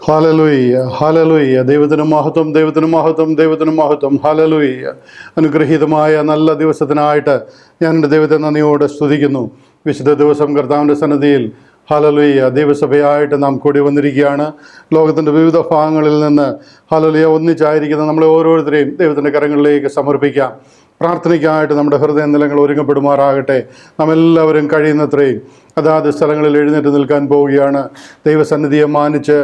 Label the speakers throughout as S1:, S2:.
S1: Hallelujah, hallelujah. ദൈവത്തിന് മഹത്വം, ദൈവത്തിന് മഹത്വം, ദൈവത്തിന് മഹത്വം. ഹല്ലേലൂയ. അനുഗ്രഹീതമായ നല്ല ദിവസത്തിനായിട്ട് ഞാൻ എൻ്റെ ദൈവത്തെ നന്ദിയോടെ സ്തുതിക്കുന്നു. വിശുദ്ധ ദിവസം കർത്താവിൻ്റെ സന്നിധിയിൽ ഹല്ലേലൂയ ദൈവസഭയായിട്ട് നാം കൂടി വന്നിരിക്കുകയാണ്. ലോകത്തിൻ്റെ വിവിധ ഭാഗങ്ങളിൽ നിന്ന് ഹല്ലേലൂയ ഒന്നിച്ചായിരിക്കുന്ന നമ്മളെ ഓരോരുത്തരെയും ദൈവത്തിൻ്റെ കരങ്ങളിലേക്ക് സമർപ്പിക്കാം. പ്രാർത്ഥനയ്ക്കായിട്ട് നമ്മുടെ ഹൃദയ നിലങ്ങൾ ഒരുങ്ങപ്പെടുമാറാകട്ടെ. നാം എല്ലാവരും കഴിയുന്നത്രയും അതാത് സ്ഥലങ്ങളിൽ എഴുന്നേറ്റ് നിൽക്കാൻ പോവുകയാണ്. ദൈവസന്നിധിയെ മാനിച്ച്,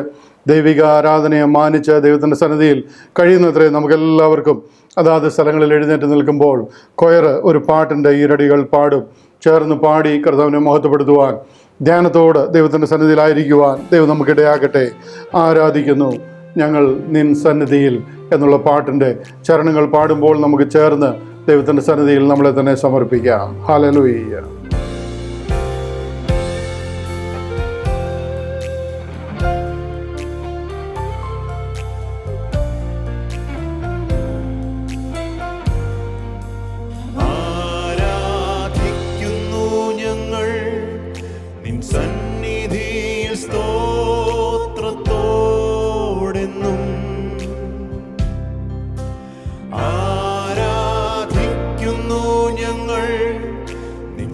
S1: ദൈവിക ആരാധനയെ മാനിച്ച് ദൈവത്തിൻ്റെ സന്നിധിയിൽ കഴിയുന്നത്രയും നമുക്കെല്ലാവർക്കും അതാത് സ്ഥലങ്ങളിൽ എഴുന്നേറ്റ് നിൽക്കുമ്പോൾ കൊയർ ഒരു പാട്ടിൻ്റെ ഈരടികൾ പാടും. ചേർന്ന് പാടി കർത്താവിനെ മഹത്വപ്പെടുത്തുവാൻ, ധ്യാനത്തോട് ദൈവത്തിൻ്റെ സന്നിധിയിലായിരിക്കുവാൻ ദൈവം നമുക്കിടയാകട്ടെ. ആരാധിക്കുന്നു ഞങ്ങൾ നിൻ സന്നിധിയിൽ എന്നുള്ള പാട്ടിൻ്റെ ചരണങ്ങൾ പാടുമ്പോൾ നമുക്ക് ചേർന്ന് ദൈവത്തിൻ്റെ സന്നിധിയിൽ നമ്മളെ തന്നെ സമർപ്പിക്കാം. ഹല്ലേലൂയ.
S2: സന്നിധിയിൽ സ്തോത്രത്തോടെന്നും ആരാധിക്കുന്നു ഞങ്ങൾ നിൻ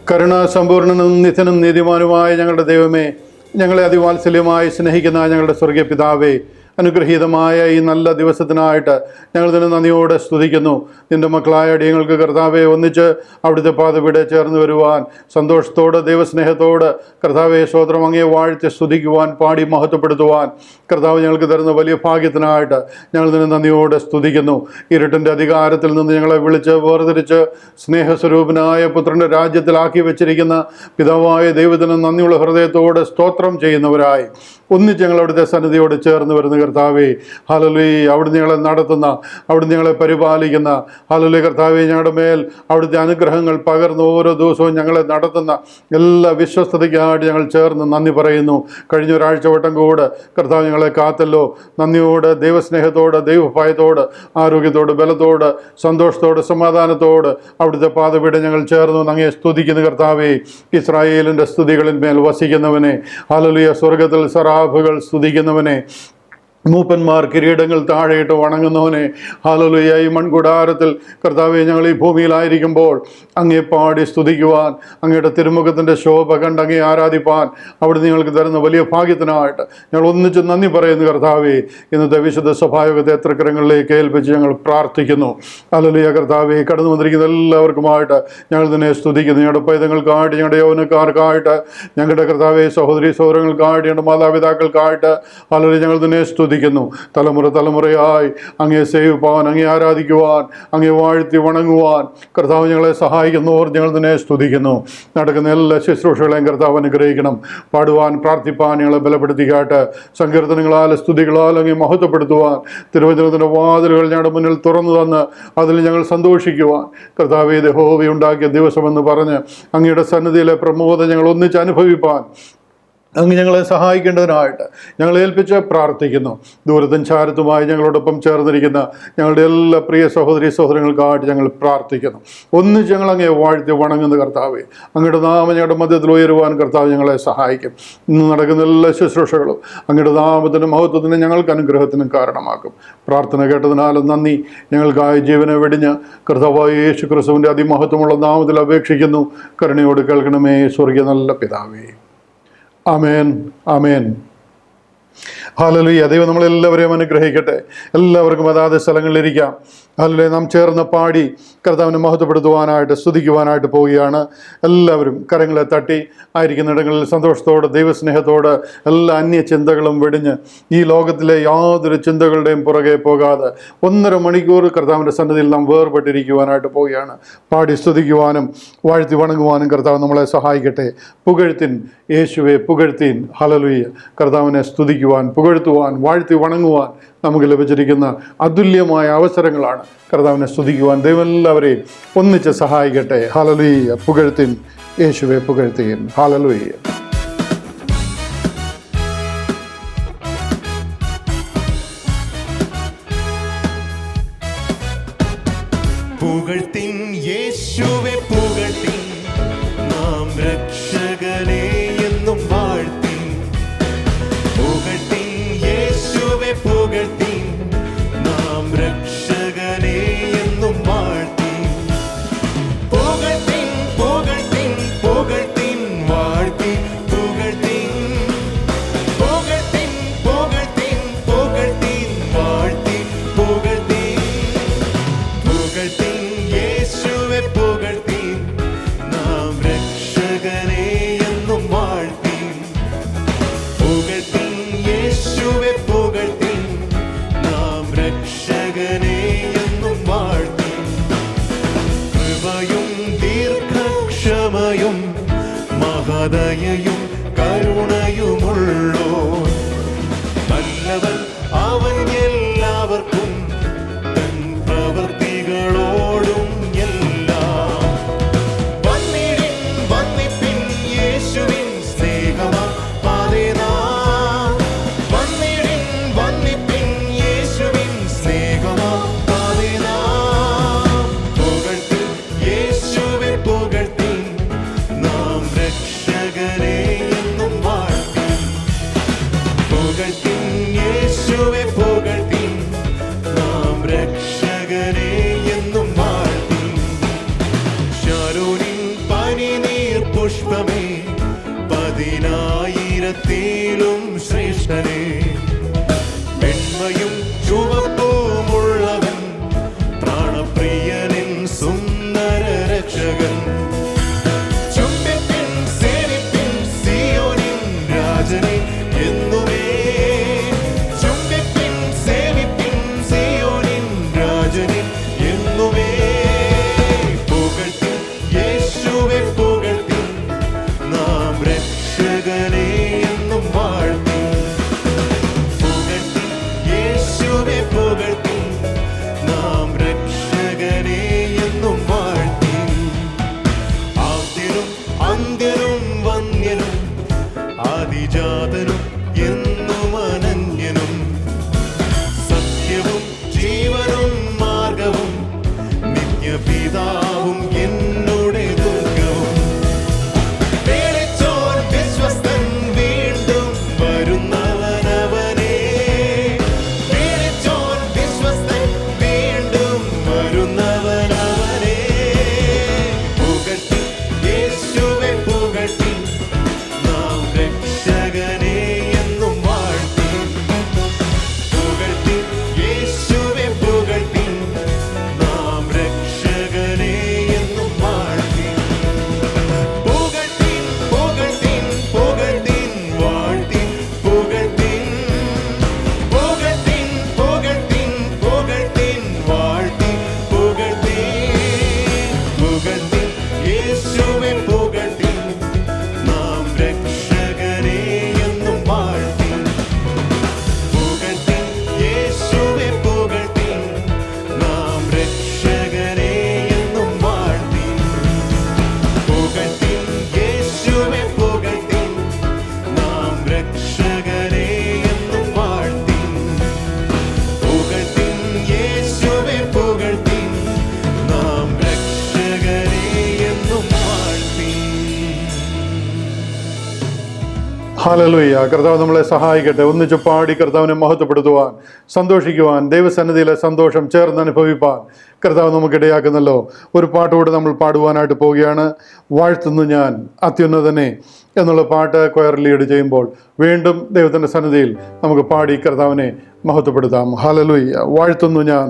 S1: കരുണാസമ്പൂർണ്ണനും നിത്യനും നീതിമാനുമായ ഞങ്ങളുടെ ദൈവമേ, ഞങ്ങളെ അതിവാത്സല്യമായി സ്നേഹിക്കുന്ന ഞങ്ങളുടെ സ്വർഗീയ പിതാവേ, അനുഗ്രഹീതമായ ഈ നല്ല ദിവസത്തിനായിട്ട് ഞങ്ങൾ തന്നെ നന്ദിയോടെ സ്തുതിക്കുന്നു. നിൻ്റെ മക്കളായ അടിയങ്ങൾക്ക് കർത്താവെ ഒന്നിച്ച് അവിടുത്തെ പാദവിടെ ചേർന്ന് വരുവാൻ, സന്തോഷത്തോട് ദൈവസ്നേഹത്തോട് കർത്താവെ സ്വോത്രം അങ്ങേ വാഴ്ത്തി സ്തുതിക്കുവാൻ, പാടി മഹത്വപ്പെടുത്തുവാൻ കർത്താവ് ഞങ്ങൾക്ക് തരുന്ന വലിയ ഭാഗ്യത്തിനായിട്ട് ഞങ്ങൾ തന്നെ നന്ദിയോടെ സ്തുതിക്കുന്നു. ഇരുട്ടിൻ്റെ അധികാരത്തിൽ നിന്ന് ഞങ്ങളെ വിളിച്ച് വേർതിരിച്ച് സ്നേഹസ്വരൂപനായ പുത്രൻ്റെ രാജ്യത്തിലാക്കി വെച്ചിരിക്കുന്ന പിതാവായ ദൈവത്തിന് നന്ദിയുള്ള ഹൃദയത്തോടെ സ്തോത്രം ചെയ്യുന്നവരായി ഒന്നിച്ച് ഞങ്ങൾ അവിടുത്തെ സന്നിധിയോട് ചേർന്ന് വരുന്ന കർത്താവേ, ഹല്ലേലൂയ, അവിടുന്ന് ഞങ്ങളെ നടത്തുന്ന, അവിടുന്ന് ഞങ്ങളെ പരിപാലിക്കുന്ന, ഹല്ലേലൂയ കർത്താവേ, ഞങ്ങളുടെ മേൽ അവിടുത്തെ അനുഗ്രഹങ്ങൾ പകർന്ന് ഓരോ ദിവസവും ഞങ്ങളെ നടത്തുന്ന എല്ലാ വിശ്വസ്തതയ്ക്കായിട്ട് ഞങ്ങൾ ചേർന്ന് നന്ദി പറയുന്നു. കഴിഞ്ഞ ഒരാഴ്ച വട്ടം കൂടെ കർത്താവ് ഞങ്ങളെ കാത്തല്ലോ. നന്ദിയോട്, ദൈവസ്നേഹത്തോട്, ദൈവഭയത്തോട്, ആരോഗ്യത്തോട്, ബലത്തോട്, സന്തോഷത്തോട്, സമാധാനത്തോട് അവിടുത്തെ പാദപീഠം ഞങ്ങൾ ചേർന്ന് അങ്ങേ സ്തുതിക്കുന്ന കർത്താവേ, ഇസ്രായേലിൻ്റെ സ്തുതികളിന്മേൽ വസിക്കുന്നവനെ, ഹല്ലേലൂയ, സ്വർഗത്തിൽ സറാഫുകൾ സ്തുതിക്കുന്നവനെ, മൂപ്പന്മാർ കിരീടങ്ങൾ താഴെയിട്ട് വണങ്ങുന്നവനെ, ഹല്ലേലൂയ, ഈ മൺകൂടാരത്തിൽ കർത്താവെ ഞങ്ങൾ ഈ ഭൂമിയിലായിരിക്കുമ്പോൾ അങ്ങേ പാടി സ്തുതിക്കുവാൻ, അങ്ങയുടെ തിരുമുഖത്തിൻ്റെ ശോഭ കണ്ട് അങ്ങേ ആരാധിപ്പാൻ അവിടുന്ന് ഞങ്ങൾക്ക് തരുന്ന വലിയ ഭാഗ്യത്തിനായിട്ട് ഞങ്ങൾ ഒന്നിച്ച് നന്ദി പറയുന്നു കർത്താവെ. ഇന്നത്തെ വിശുദ്ധ സഭായോഗത്തെ തൃക്കരങ്ങളിലേക്ക് ഏൽപ്പിച്ച് ഞങ്ങൾ പ്രാർത്ഥിക്കുന്നു. ഹല്ലേലൂയ കർത്താവെ, കടന്നു വന്നിരിക്കുന്ന എല്ലാവർക്കുമായിട്ട് ഞങ്ങൾ തന്നെ സ്തുതിക്കുന്നു. ഞങ്ങളുടെ പൈതങ്ങൾക്കായിട്ട്, ഞങ്ങളുടെ യൗവനക്കാർക്കായിട്ട്, ഞങ്ങളുടെ കർത്താവെ സഹോദരി സഹോദരങ്ങൾക്കായിട്ട്, ഞങ്ങളുടെ മാതാപിതാക്കൾക്കായിട്ട് ഹല്ലേലൂയ ഞങ്ങൾ തന്നെ സ്തുതിക്കുന്നു. തലമുറ തലമുറയായി അങ്ങേ സേവിപ്പാൻ, അങ്ങേ ആരാധിക്കുവാൻ, അങ്ങേ വാഴ്ത്തി വണങ്ങുവാൻ കർത്താവ് ഞങ്ങളെ സഹായിക്കുന്നവർ ഞങ്ങൾ തന്നെ സ്തുതിക്കുന്നു. നടക്കുന്ന എല്ലാ ശുശ്രൂഷകളെയും കർത്താവ് അനുഗ്രഹിക്കണം. പാടുവാൻ, പ്രാർത്ഥിപ്പാൻ ഞങ്ങളെ ബലപ്പെടുത്തിക്കാട്ട്, സങ്കീർത്തനങ്ങളാൽ, സ്തുതികളാൽ അങ്ങേ മഹത്വപ്പെടുത്തുവാൻ, തിരുവചനത്തിൻ്റെ വാതിലുകൾ ഞങ്ങളുടെ മുന്നിൽ തുറന്നു തന്ന് അതിൽ ഞങ്ങൾ സന്തോഷിക്കുവാൻ കർത്താവേ, യഹോവ ഉണ്ടാക്കിയ ദിവസമെന്ന് പറഞ്ഞ് അങ്ങയുടെ സന്നിധിയിലെ പ്രമോദം ഞങ്ങൾ ഒന്നിച്ച് അനുഭവിപ്പാൻ അങ്ങ് ഞങ്ങളെ സഹായിക്കേണ്ടതിനായിട്ട് ഞങ്ങൾ ഏൽപ്പിച്ച് പ്രാർത്ഥിക്കുന്നു. ദൂരത്തും ചാരത്തുമായി ഞങ്ങളോടൊപ്പം ചേർന്നിരിക്കുന്ന ഞങ്ങളുടെ എല്ലാ പ്രിയ സഹോദരി സഹോദരങ്ങൾക്കായിട്ട് ഞങ്ങൾ പ്രാർത്ഥിക്കുന്നു. ഒന്നിച്ച് ഞങ്ങൾ അങ്ങേ വാഴ്ത്തി വണങ്ങുന്ന കർത്താവേ, അങ്ങയുടെ നാമം ഞങ്ങളുടെ മധ്യത്തിൽ ഉയരുവാൻ കർത്താവ് ഞങ്ങളെ സഹായിക്കും. ഇന്ന് നടക്കുന്ന എല്ലാ ശുശ്രൂഷകളും അങ്ങയുടെ നാമത്തിൻ്റെ മഹത്വത്തിനും ഞങ്ങൾക്ക് അനുഗ്രഹത്തിനും കാരണമാക്കും. പ്രാർത്ഥന കേട്ടതിനാലും നന്ദി. ഞങ്ങൾക്കായി ജീവനെ വെടിഞ്ഞ് കർത്താവായ യേശു ക്രിസ്തുവിൻ്റെ അതിമഹത്വമുള്ള നാമത്തിൽ അപേക്ഷിക്കുന്നു. കരുണയോട് കേൾക്കണമേ സ്വർഗീയ നല്ല പിതാവേ. ആമേൻ, ആമേൻ. ഹല്ലേലൂയ. ദൈവം നമ്മളെല്ലാവരെയും അനുഗ്രഹിക്കട്ടെ. എല്ലാവർക്കും അതാത് സ്ഥലങ്ങളിലിരിക്കാം. ഹല്ലേലൂയ. നാം ചേർന്ന് പാടി കർത്താവിനെ മഹത്വപ്പെടുത്തുവാനായിട്ട്, സ്തുതിക്കുവാനായിട്ട് പോവുകയാണ്. എല്ലാവരും കരങ്ങളെ തട്ടി ആയിരിക്കുന്നിടങ്ങളിൽ സന്തോഷത്തോടെ, ദൈവസ്നേഹത്തോടെ, എല്ലാ അന്യ ചിന്തകളും വെടിഞ്ഞ് ഈ ലോകത്തിലെ യാതൊരു ചിന്തകളുടെയും പുറകെ പോകാതെ 1.5 മണിക്കൂർ കർത്താവിൻ്റെ സന്നിധിയിൽ നാം വേർപെട്ടിരിക്കുവാനായിട്ട് പോവുകയാണ്. പാടി സ്തുതിക്കുവാനും വാഴ്ത്തി വണങ്ങുവാനും കർത്താവ് നമ്മളെ സഹായിക്കട്ടെ. പുകഴ്ത്തിൻ യേശുവെ, പുകഴ്ത്തിൻ. ഹല്ലേലൂയ. കർത്താവിനെ സ്തുതിക്കുവാൻ, പുകഴ്ത്തുവാൻ, വാഴ്ത്തി വണങ്ങുവാൻ നമുക്ക് ലഭിച്ചിരിക്കുന്ന അതുല്യമായ അവസരങ്ങളാണ്. കർത്താവിനെ സ്തുതിക്കുവാൻ ദൈവം എല്ലാവരെയും ഒന്നിച്ച് സഹായിക്കട്ടെ. ഹല്ലേലൂയ. പുകഴ്ത്തിൻ യേശുവെ, പുകഴ്ത്തിൻ. ഹല്ലേലൂയ.
S2: പുകഴ്ത്തിൻ യേശുവെ, പുകഴ്ത്തിൻ, നാം രക്ഷകനെ എന്നും വാഴ്ത്തിൻ. പുകഴ്ത്തിൻ യേശുവെ, പുകഴ്ത്തിൻ, നാം രക്ഷകനെ എന്നും വാഴ്ത്തിൻ. പുകഴ്ത്തിൻ, പുകഴ്ത്തിൻ, പുകഴ്ത്തിൻ, വാഴ്ത്തി പുകഴ്ത്തിൻ. പുകഴ്ത്തിൻ, പുകഴ്ത്തിൻ, പുകഴ്ത്തിൻ, വാഴ്ത്തി പുകഴ്ത്തിൻ. പുകഴ്ത്തിൻ യേശുവെ, പുകഴ്ത്തിൻ, നാം രക്ഷകനെ എന്നും വാഴ്ത്തിൻ. പുകഴ്ത്തിൻ യേശുവെ, പുകഴ്ത്തിൻ, നാം രക്ഷകനെ എന്നും വാഴ്ത്തിൻ. കൃപയും ദീർഘക്ഷമയും മഹദയയും കരുണയുമുള്ളോ നല്ലവൻ അവൻ എല്ലാവർക്കും തൻ പ്രവൃത്തികളോടും എല്ലാം. വന്നിടിൻ, വന്നിപ്പിൻ യേശുവിൻ സ്നേഹമാ പാതേനാ. വന്നിടിൻ, വന്നിപ്പിൻ യേശുവിൻ സ്നേഹമാ പാതേനാ. പുകഴ്ത്തിൻ യേശുവെ, പുകഴ്ത്തിൻ, നാം രക്ഷകനെ രക്തത്തിലും ശ്രേഷ്ഠനെ, വെണ്മയും ചുവപ്പുമുള്ളവൻ, പ്രാണപ്രിയനിൻ സുന്ദര രക്ഷകൻ. ചുംബിപ്പിൻ സേവിപ്പിൻ സിയോനിൻ രാജനെ എന്നുമേ, ചുംബിപ്പിൻ സേവിപ്പിൻ സിയോനിൻ രാജനെ എന്നുമേ. പുകഴ്ത്തി യേശുവെ പുകഴ്ത്തി, നാം രക്ഷകനെ എന്നും വാഴ്ത്തി. പുകഴ്ത്തി യേശുവെ പുകഴ്ത്തി, നാം രക്ഷകനെ എന്നും വാഴ്ത്തി. ആദ്യനും അന്ത്യനും വന്യനും, ആദിജാതനും എന്നും അനന്യനും, സത്യവും ജീവനും മാർഗവും, നിത്യപിതാവും എന്നുടെ ദുർഗവും. പേടിച്ചോൻ വിശ്വസ്തൻ വീണ്ടും വരുന്നവനവനെ, പേടിച്ചോൻ വിശ്വസ്തൻ വീണ്ടും വരുന്നവനവനെ. പുകഴ്ത്തി യേശുവെ പുകഴ്ത്തി, നാം രക്ഷകനെ എന്നും വാഴ്ത്തി. പുകഴ്ത്തി യേശുവെ പുകഴ്ത്തി, നാം രക്ഷകനെ എന്നും വാഴ്ത്തി. പുകഴ്ത്തി പുകഴ്ത്തി പുകഴ്ത്തി വാഴ്ത്തി. പുകഴ്ത്തി പുകഴ്ത്തി പുകഴ്ത്തി പുകഴ്ത്തി വാഴ്ത്തി. പുകഴ്ത്തി പുകഴ്ത്തി യേശുവെ പുകഴ്ത്തി, നാം രക്ഷകനെ എന്നും വാഴ്ത്തി. പുകഴ്ത്തി യേശുവെ പുകഴ്ത്തി, നാം രക്ഷകനെ എന്നും വാഴ്ത്തി. പുകഴ്ത്തി യേശുവെ പുകഴ്ത്തി, നാം രക്ഷകനെ എന്നും വാഴ്ത്തി. പുകഴ്ത്തി യേശുവെ പുകഴ്ത്തി, നാം രക്ഷകനെ എന്നും വാഴ്ത്തി.
S1: ഹല്ലേലൂയ. കർത്താവ് നമ്മളെ സഹായിക്കട്ടെ. ഒന്നിച്ച് പാടി കർത്താവിനെ മഹത്വപ്പെടുത്തുവാൻ, സന്തോഷിക്കുവാൻ, ദൈവസന്നിധിയിലെ സന്തോഷം ചേർന്ന് അനുഭവിപ്പാൻ കർത്താവ് നമുക്കിടയാക്കുന്നല്ലോ. ഒരു പാട്ടുകൂടെ നമ്മൾ പാടുവാനായിട്ട് പോവുകയാണ്. വാഴ്ത്തുന്നു ഞാൻ അത്യുന്നതനെ എന്നുള്ള പാട്ട് കൊയർ ലീഡ് ചെയ്യുമ്പോൾ വീണ്ടും ദൈവത്തിൻ്റെ സന്നിധിയിൽ നമുക്ക് പാടി കർത്താവിനെ മഹത്വപ്പെടുത്താം. ഹല്ലേലൂയ. വാഴ്ത്തുന്നു ഞാൻ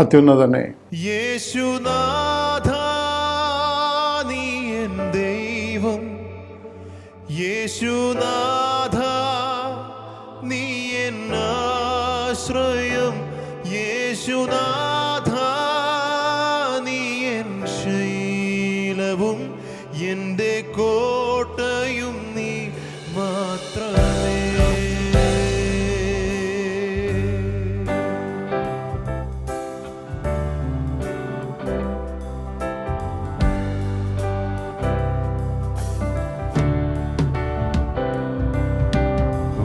S1: അത്യുന്നതനെ.
S2: യേശുനാഥ നീ എൻ ദൈവം, യേശുനാഥ നീ എൻ ആശ്രയം, യേശുനാഥ നീ എൻ ശൈലവും, എൻ്റെ കോട്ടയും നീ മാത്രമേ.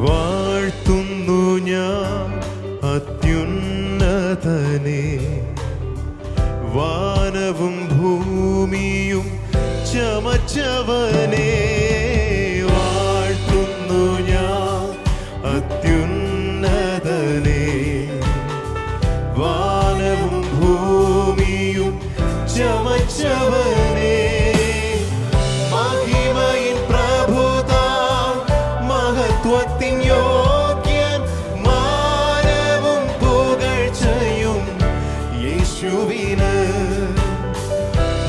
S2: വാഴ്ത്തുന്നു ഞാൻ അത്യുന്നതനെ, വാനവും ഭൂമിയും ചമച്ചവനെ. വാഴ്ത്തുന്നു ഞാൻ അത്യുന്നതനെ, വാനവും ഭൂമിയും ചമച്ചവനെ. മഹിമയിൻ പ്രഭുതാം, മഹത്വത്തിൻ യോഗ്യൻ, മാനവും പുകഴ്ചയും യേശുവിന്.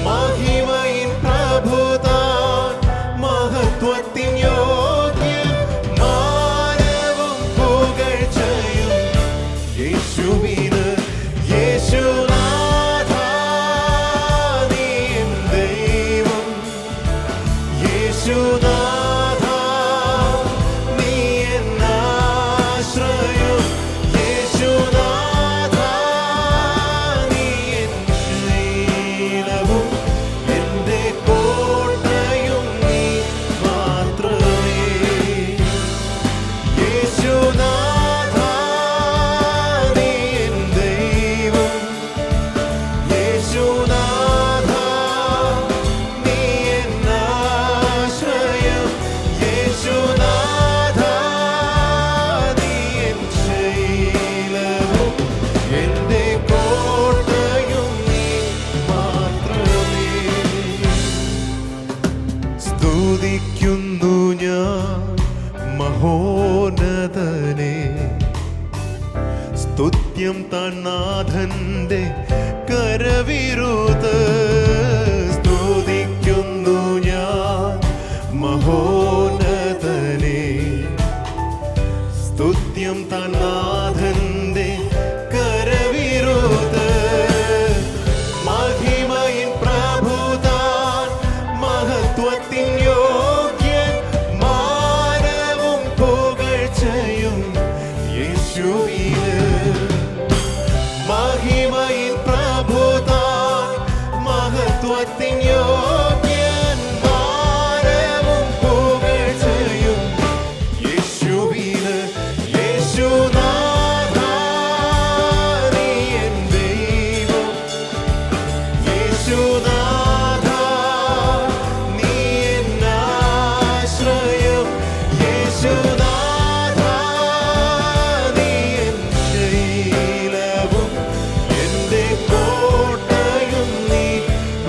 S2: മഹിമയിൻ പ്രഭുതാം, മഹത്വത്തിൻ യോഗ്യൻ, മാനവും പുകഴ്ചയും യേശുവിന്. യേശുനാഥ നീ എൻ ദൈവം, യേശുനാഥ നീ എൻ ആശ്രയം, യേശുനാഥ നീ എൻ ശൈലവും, എൻ്റെ കോട്ടയും നീ മാത്രമേ. യേശുനാഥ നീ എൻ ദൈവം, നാഥന്റെ കരവിരുത് സ്തുതിക്കുന്നു ഞാൻ മഹോന്നതനെ. സ്തുത്യം തന്നാഥന്റെ കരവിരുത് മഹിമയിൻ പ്രഭുതാൻ മഹത്വത്തിൻ യോഗ്യൻ മാനവും പുകഴ്ചയും യേശുവിന്. മഹിമയിൻ പ്രഭുതാൻ മഹത്വത്തിൻ യോഗ്യൻ മാനവും പുകഴ്ചയും യേശുവിന്. യേശുനാഥാ നീ എൻ ദൈവം. യേശുനാഥാ നീ എൻ ആശ്രയം. യേശുനാഥാ നീ എൻ ശൈലവും എൻ്റെ കോട്ടയും നീ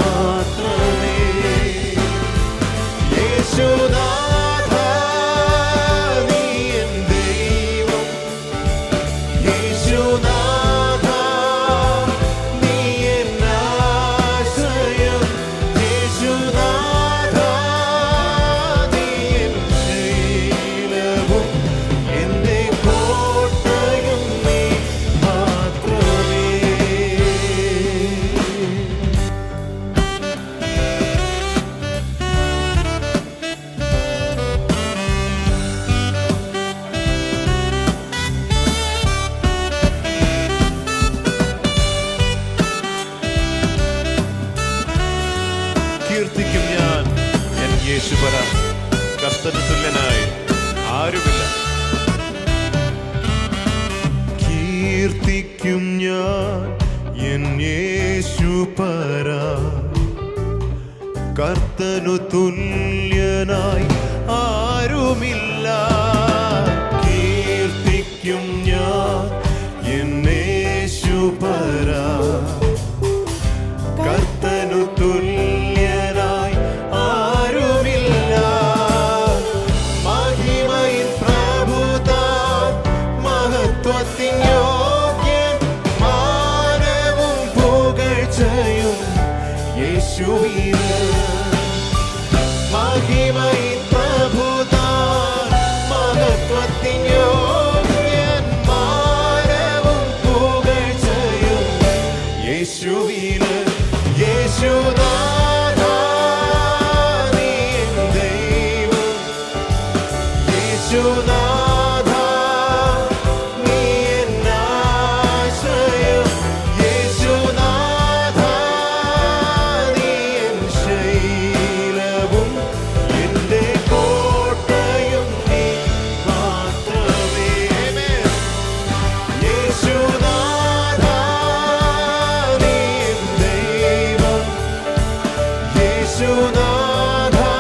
S2: മാത്രമേ. യേശുനാഥാ നീ എൻ ദൈവം. യേശുനാഥാ നീ എൻ ആശ്രയം. യേശുനാഥാ നീ എൻ ശൈലവും എൻ്റെ കോട്ടയും നീ മാത്രമേ. കീർത്തിക്കും ഞാൻ എൻ യേശുപര. കർത്തന് തുല്യനായി ആരുമില്ല. കീർത്തിക്കും ഞാൻ എൻ യേശുപര. കർത്തനു തുല്യനായി ആരുമില്ല. കീർത്തിക്കും ഞാൻ എൻ യേശുപര. കർത്തനു തുല്യനായി ആരുമില്ല. മഹിമയിൻ പ്രഭുതാൻ മഹത്വത്തിൻ യോഗ്യൻ മാനവും പുകഴ്ചയും യേശുവിന്. മഹിമയിൻ പ്രഭുതാൻ മഹത്വത്തിൻ യോഗ്യൻ മാനവും പുകഴ്ചയും യേശുവിന്. യേശുനാഥാ നീ എൻ ദൈവം. യേശുനാഥാ നീ എൻ ആശ്രയം. യേശുനാഥാ നീ എൻ ശൈലവും എൻ്റെ കോട്ടയും നീ മാത്രമേ. യേശുനാഥാ നീ എൻ ദൈവം. യേശുനാഥാ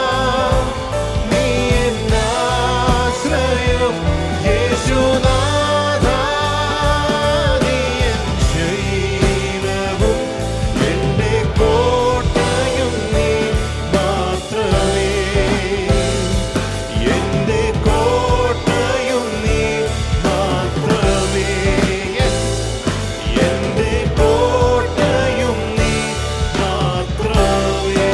S2: നീ എൻ ആശ്രയം. യേശുനാഥാ നീ എൻ ശൈലവും എൻ്റെ കോട്ടയും നീ മാത്രമേ. എൻ്റെ കോട്ടയും നീ മാത്രമേ. എൻ്റെ കോട്ടയും നീ മാത്രമേ.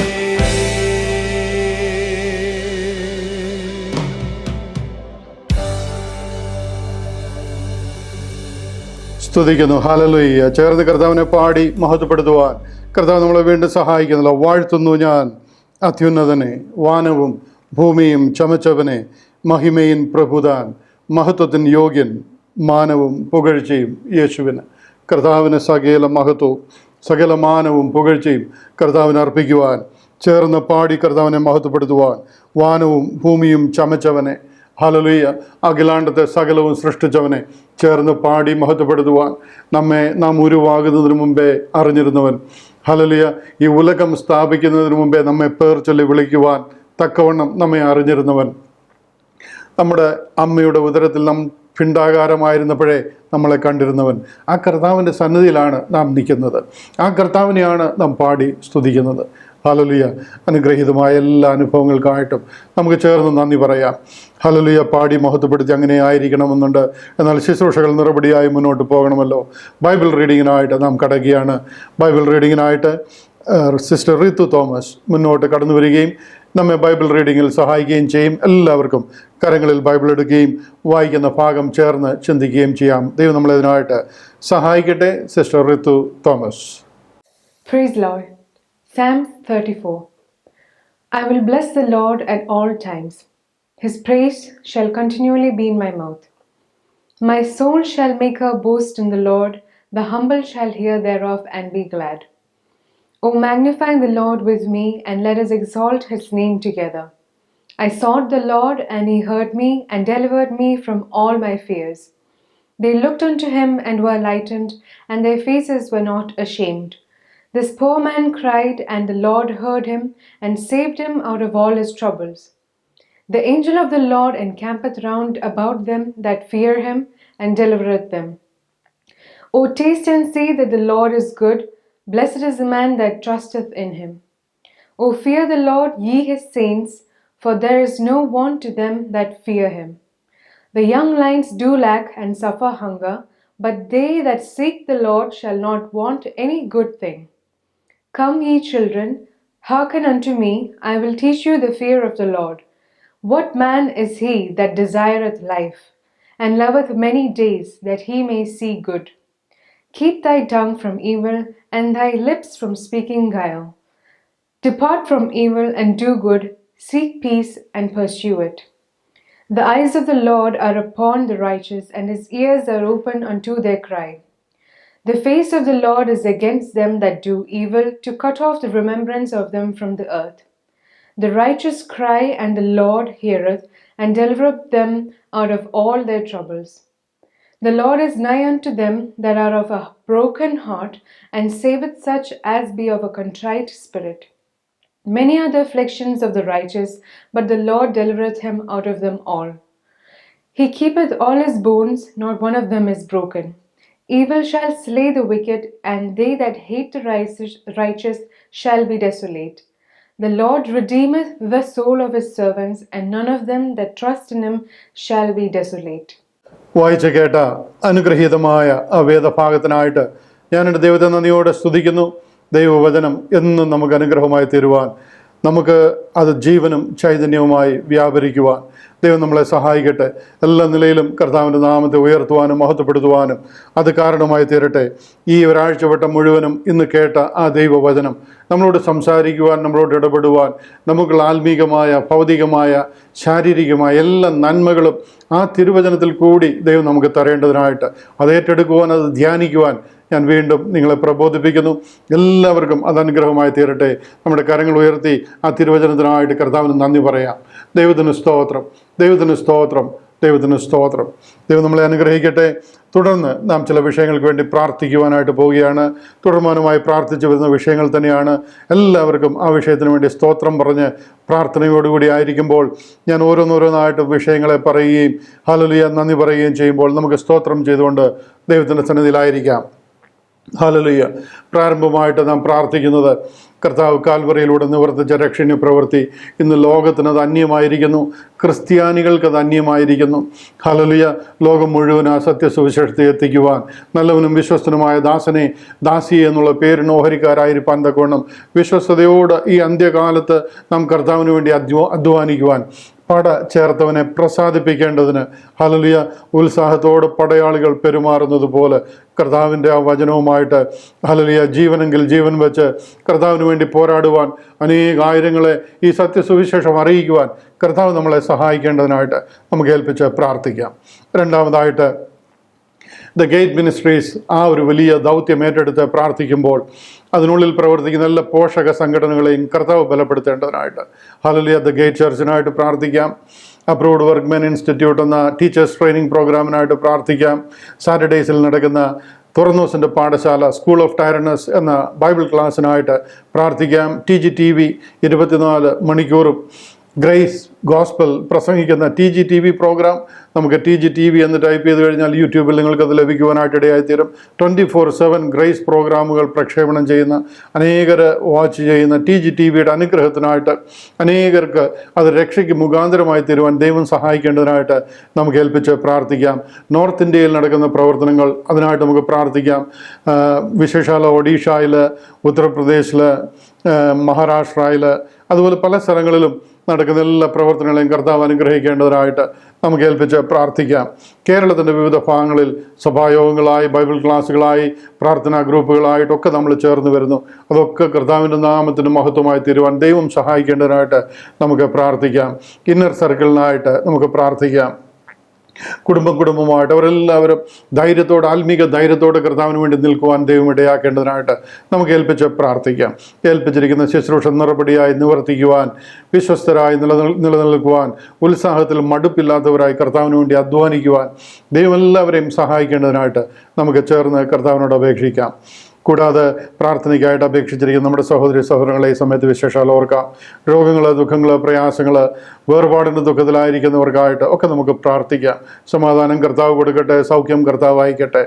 S1: സ്തുതിക്കുന്നു. ഹല്ലേലൂയ. ചേർന്ന് കർത്താവിനെ പാടി മഹത്വപ്പെടുത്തുവാൻ കർത്താവ് നമ്മളെ വീണ്ടും സഹായിക്കുന്നല്ലോ. വാഴ്ത്തുന്നു ഞാൻ അത്യുന്നതനെ, വാനവും ഭൂമിയും ചമച്ചവനെ, മഹിമയിൻ പ്രഭുതാൻ മഹത്വത്തിൻ യോഗ്യൻ മാനവും പുകഴ്ചയും യേശുവിന്. കർത്താവിന് സകല മഹത്വവും സകല മാനവും പുകഴ്ചയും കർത്താവിന് അർപ്പിക്കുവാൻ, ചേർന്ന് പാടി കർത്താവിനെ മഹത്വപ്പെടുത്തുവാൻ. വാനവും ഭൂമിയും ചമച്ചവനെ, ഹല്ലേലൂയ, അഖിലാണ്ടത്തെ സകലവും സൃഷ്ടിച്ചവനെ ചേർന്ന് പാടി മഹത്വപ്പെടുത്തുവാൻ. നാം ഉരുവാകുന്നതിന് മുമ്പേ അറിഞ്ഞിരുന്നവൻ, ഹല്ലേലൂയ, ഈ ഉലകം സ്ഥാപിക്കുന്നതിന് മുമ്പേ നമ്മെ പേർ ചൊല്ലി വിളിക്കുവാൻ തക്കവണ്ണം നമ്മെ അറിഞ്ഞിരുന്നവൻ, നമ്മുടെ അമ്മയുടെ ഉദരത്തിൽ നാം പിണ്ടാകാരമായിരുന്നപ്പോഴേ നമ്മളെ കണ്ടിരുന്നവൻ. ആ കർത്താവിൻ്റെ സന്നിധിയിലാണ് നാം നിൽക്കുന്നത്. ആ കർത്താവിനെയാണ് നാം പാടി സ്തുതിക്കുന്നത്. ഹല്ലേലൂയ. അനുഗ്രഹീതമായ എല്ലാ അനുഭവങ്ങൾക്കായിട്ടും നമുക്ക് ചേർന്ന് നന്ദി പറയാം. ഹല്ലേലൂയ. പാടി മഹത്വപ്പെടുത്തി അങ്ങനെ ആയിരിക്കണമെന്നുണ്ട്. എന്നാൽ ശുശ്രൂഷകൾ നിറപടിയായി മുന്നോട്ട് പോകണമല്ലോ. ബൈബിൾ റീഡിങ്ങിനായിട്ട് നാം കടക്കുകയാണ്. ബൈബിൾ റീഡിങ്ങിനായിട്ട് സിസ്റ്റർ റിതു തോമസ് മുന്നോട്ട് കടന്നു വരികയും നമ്മെ ബൈബിൾ റീഡിങ്ങിൽ സഹായിക്കുകയും ചെയ്യും. എല്ലാവർക്കും കരങ്ങളിൽ ബൈബിൾ എടുക്കുകയും വായിക്കുന്ന ഭാഗം ചേർന്ന് ചിന്തിക്കുകയും ചെയ്യാം. ദൈവം നമ്മളതിനായിട്ട് സഹായിക്കട്ടെ. Sister Ritu Thomas.
S3: Praise Lord. Psalm 34. I will bless the Lord at all times. His praise shall continually be in my mouth. My soul shall make her boast in the Lord. The humble shall hear thereof and be glad. O magnify the Lord with me, and let us exalt his name together. I sought the Lord, and he heard me, and delivered me from all my fears. They looked unto him, and were lightened, and their faces were not ashamed. This poor man cried, and the Lord heard him, and saved him out of all his troubles. The angel of the Lord encampeth round about them that fear him, and delivereth them. O taste and see that the Lord is good. Blessed is the man that trusteth in him. O fear the Lord, ye his saints, for there is no want to them that fear him. The young lions do lack and suffer hunger, but they that seek the Lord shall not want any good thing. Come, ye children, hearken unto me, I will teach you the fear of the Lord. What man is he that desireth life, and loveth many days, that he may see good? Keep thy tongue from evil, and thy lips from speaking guile. Depart from evil and do good, seek peace and pursue it. The eyes of the Lord are upon the righteous, and his ears are open unto their cry. The face of the Lord is against them that do evil, to cut off the remembrance of them from the earth. The righteous cry, and the Lord heareth, and delivereth them out of all their troubles. The Lord is nigh unto them that are of a broken heart, and saveth such as be of a contrite spirit. Many are the afflictions of the righteous, but the Lord delivereth him out of them all. He keepeth all his bones, not one of them is broken. Evil shall slay the wicked, and they that hate the righteous shall be desolate. The Lord redeemeth the soul of his servants, and none of them that trust in him shall be desolate.
S1: വായിച്ച് കേട്ട അനുഗ്രഹീതമായ ആ വേദഭാഗത്തിനായിട്ട് ഞാൻ എൻ്റെ ദൈവത്തെ നന്ദിയോടെ സ്തുതിക്കുന്നു. ദൈവവചനം എന്നും നമുക്ക് അനുഗ്രഹമായി തരുവാൻ, നമുക്ക് അത് ജീവനും ചൈതന്യവുമായി വ്യാപരിക്കുവാൻ ദൈവം നമ്മളെ സഹായിക്കട്ടെ. എല്ലാ നിലയിലും കർത്താവിൻ്റെ നാമത്തെ ഉയർത്തുവാനും മഹത്വപ്പെടുത്തുവാനും അത് കാരണമായി തീരട്ടെ. ഈ ഒരാഴ്ചവട്ടം മുഴുവനും ഇന്ന് കേട്ട ആ ദൈവവചനം നമ്മളോട് സംസാരിക്കുവാൻ, നമ്മളോട് ഇടപെടുവാൻ, നമുക്കുള്ള ആത്മീകമായ, ഭൗതികമായ, ശാരീരികമായ എല്ലാ നന്മകളും ആ തിരുവചനത്തിൽ കൂടി ദൈവം നമുക്ക് തരേണ്ടതിനായിട്ട് അത് ഏറ്റെടുക്കുവാൻ, അത് ധ്യാനിക്കുവാൻ ഞാൻ വീണ്ടും നിങ്ങളെ പ്രബോധിപ്പിക്കുന്നു. എല്ലാവർക്കും അത് അനുഗ്രഹമായി തീരട്ടെ. നമ്മുടെ കരങ്ങൾ ഉയർത്തി ആ തിരുവചനത്തിനായിട്ട് കർത്താവിന് നന്ദി പറയാം. ദൈവത്തിന് സ്തോത്രം, ദൈവത്തിന് സ്തോത്രം, ദൈവത്തിന് സ്തോത്രം. ദൈവം നമ്മളെ അനുഗ്രഹിക്കട്ടെ. തുടർന്ന് നാം ചില വിഷയങ്ങൾക്ക് വേണ്ടി പ്രാർത്ഥിക്കുവാനായിട്ട് പോവുകയാണ്. തുടർമാനമായി പ്രാർത്ഥിച്ചു വരുന്ന വിഷയങ്ങൾ തന്നെയാണ്. എല്ലാവർക്കും ആ വിഷയത്തിന് വേണ്ടി സ്തോത്രം പറഞ്ഞ് പ്രാർത്ഥനയോടുകൂടി ആയിരിക്കുമ്പോൾ ഞാൻ ഓരോന്നോരോന്നായിട്ട് വിഷയങ്ങളെ പറയുകയും ഹല്ലേലൂയ നന്ദി പറയുകയും ചെയ്യുമ്പോൾ നമുക്ക് സ്തോത്രം ചെയ്തുകൊണ്ട് ദൈവത്തിൻ്റെ സന്നിധിയിലായിരിക്കാം. ഹല്ലേലൂയ. പ്രാരംഭമായിട്ട് നാം പ്രാർത്ഥിക്കുന്നത് കർത്താവ് കാൽവറിയിലൂടെ നിവർത്തിച്ച രക്ഷണീയ പ്രവൃത്തി ഇന്ന് ലോകത്തിനത് അന്യമായിരിക്കുന്നു, ക്രിസ്ത്യാനികൾക്കത് അന്യമായിരിക്കുന്നു. ഹല്ലേലൂയ. ലോകം മുഴുവൻ ആ സത്യസുവിശേഷത്തെ എത്തിക്കുവാൻ, നല്ലവനും വിശ്വസ്തനുമായ ദാസനെ, ദാസിയെ എന്നുള്ള പേരിന് ഓഹരിക്കാരായിരിക്കാൻ തക്കവണ്ണം വിശ്വസ്തയോട് ഈ അന്ത്യകാലത്ത് നാം കർത്താവിന് വേണ്ടി അധ്വാനിക്കുവാൻ, പട ചേർത്തവനെ പ്രസാദിപ്പിക്കേണ്ടതിന് ഹല്ലേലൂയ ഉത്സാഹത്തോടെ പടയാളികൾ പെരുമാറുന്നത് പോലെ കർത്താവിൻ്റെ ആ വചനവുമായിട്ട് ഹല്ലേലൂയ ജീവനെങ്കിൽ ജീവൻ വെച്ച് കർത്താവിന് വേണ്ടി പോരാടുവാൻ, അനേകായിരങ്ങളെ ഈ സത്യസുവിശേഷം അറിയിക്കുവാൻ കർത്താവ് നമ്മളെ സഹായിക്കേണ്ടതിനായിട്ട് നമുക്ക് ഏൽപ്പിച്ച് പ്രാർത്ഥിക്കാം. രണ്ടാമതായിട്ട് ദ ഗേറ്റ് മിനിസ്ട്രീസ് ആ ഒരു വലിയ ദൗത്യം ഏറ്റെടുത്ത് പ്രാർത്ഥിക്കുമ്പോൾ അതിനുള്ളിൽ പ്രവർത്തിക്കുന്ന എല്ലാ പോഷക സംഘടനകളെയും കർത്താവ് ബലപ്പെടുത്തേണ്ടതിനായിട്ട് ഹല്ലേലൂയ ദ ഗേറ്റ് ചർച്ചിനായിട്ട് പ്രാർത്ഥിക്കാം. അപ്രൂവ്ഡ് വർക്ക്മെൻ ഇൻസ്റ്റിറ്റ്യൂട്ട് എന്ന ടീച്ചേഴ്സ് ട്രെയിനിങ് പ്രോഗ്രാമിനായിട്ട് പ്രാർത്ഥിക്കാം. സാറ്റർഡേയ്സിൽ നടക്കുന്ന തുറന്നൂസിൻ്റെ പാഠശാല സ്കൂൾ ഓഫ് ടൈറനസ് എന്ന ബൈബിൾ ക്ലാസ്സിനായിട്ട് പ്രാർത്ഥിക്കാം. TGTV 24 മണിക്കൂറും ഗ്രേസ് ഗോസ്പൽ പ്രസംഗിക്കുന്ന TG TV പ്രോഗ്രാം, നമുക്ക് TG TV എന്ന് ടൈപ്പ് ചെയ്ത് കഴിഞ്ഞാൽ യൂട്യൂബിൽ നിങ്ങൾക്കത് ലഭിക്കുവാനായിട്ട് ഇടയായിത്തീരും. 24/7 ഗ്രേസ് പ്രോഗ്രാമുകൾ പ്രക്ഷേപണം ചെയ്യുന്ന, അനേകർ വാച്ച് ചെയ്യുന്ന TG TVയുടെ അനുഗ്രഹത്തിനായിട്ട് അനേകർക്ക് അത് രക്ഷയ്ക്ക് മുഖാന്തരമായി തീരുവാൻ ദൈവം സഹായിക്കേണ്ടതിനായിട്ട് നമുക്ക് ഏൽപ്പിച്ച് പ്രാർത്ഥിക്കാം. നോർത്ത് ഇന്ത്യയിൽ നടക്കുന്ന പ്രവർത്തനങ്ങൾ, അതിനായിട്ട് നമുക്ക് പ്രാർത്ഥിക്കാം. വിശേഷാൽ ഒഡീഷയിൽ, ഉത്തർപ്രദേശിൽ, മഹാരാഷ്ട്രയിൽ, അതുപോലെ പല സ്ഥലങ്ങളിലും നടക്കുന്ന എല്ലാ പ്രവർത്തനങ്ങളെയും കർത്താവ് അനുഗ്രഹിക്കേണ്ടതിനായിട്ട് നമുക്ക് ഏൽപ്പിച്ച് പ്രാർത്ഥിക്കാം. കേരളത്തിൻ്റെ വിവിധ ഭാഗങ്ങളിൽ സഭായോഗങ്ങളായി, ബൈബിൾ ക്ലാസ്സുകളായി, പ്രാർത്ഥനാ ഗ്രൂപ്പുകളായിട്ടൊക്കെ നമ്മൾ ചേർന്ന് വരുന്നു. അതൊക്കെ കർത്താവിൻ്റെ നാമത്തിന് മഹത്വമായി തീരുവാൻ ദൈവം സഹായിക്കേണ്ടതിനായിട്ട് നമുക്ക് പ്രാർത്ഥിക്കാം. ഇന്നർ സർക്കിളിനായിട്ട് നമുക്ക് പ്രാർത്ഥിക്കാം. കുടുംബമായിട്ട് അവരെല്ലാവരും ധൈര്യത്തോടെ, ആത്മീക ധൈര്യത്തോടെ കർത്താവിന് വേണ്ടി നിൽക്കുവാൻ ദൈവം ഇടയാക്കേണ്ടതിനായിട്ട് നമുക്ക് ഏൽപ്പിച്ച് പ്രാർത്ഥിക്കാം. ഏൽപ്പിച്ചിരിക്കുന്ന ശുശ്രൂഷ നിറപടിയായി നിവർത്തിക്കുവാൻ, വിശ്വസ്തരായി നിലനിൽക്കുവാൻ, ഉത്സാഹത്തിൽ മടുപ്പില്ലാത്തവരായി കർത്താവിന് വേണ്ടി അധ്വാനിക്കുവാൻ ദൈവം എല്ലാവരെയും സഹായിക്കേണ്ടതിനായിട്ട് നമുക്ക് ചേർന്ന് കർത്താവിനോട് അപേക്ഷിക്കാം. കൂടാതെ പ്രാർത്ഥനയ്ക്കായിട്ട് അപേക്ഷിച്ചിരിക്കുന്ന നമ്മുടെ സഹോദരി സഹോദരങ്ങളെ ഈ സമയത്ത് വിശേഷാൽ ഓർക്കാം. രോഗങ്ങൾ, ദുഃഖങ്ങൾ, പ്രയാസങ്ങൾ, വേർപാടിൻ്റെ ദുഃഖത്തിലായിരിക്കുന്നവർക്കായിട്ട് ഒക്കെ നമുക്ക് പ്രാർത്ഥിക്കാം. സമാധാനം കർത്താവ് കൊടുക്കട്ടെ, സൗഖ്യം കർത്താവ് അയക്കട്ടെ.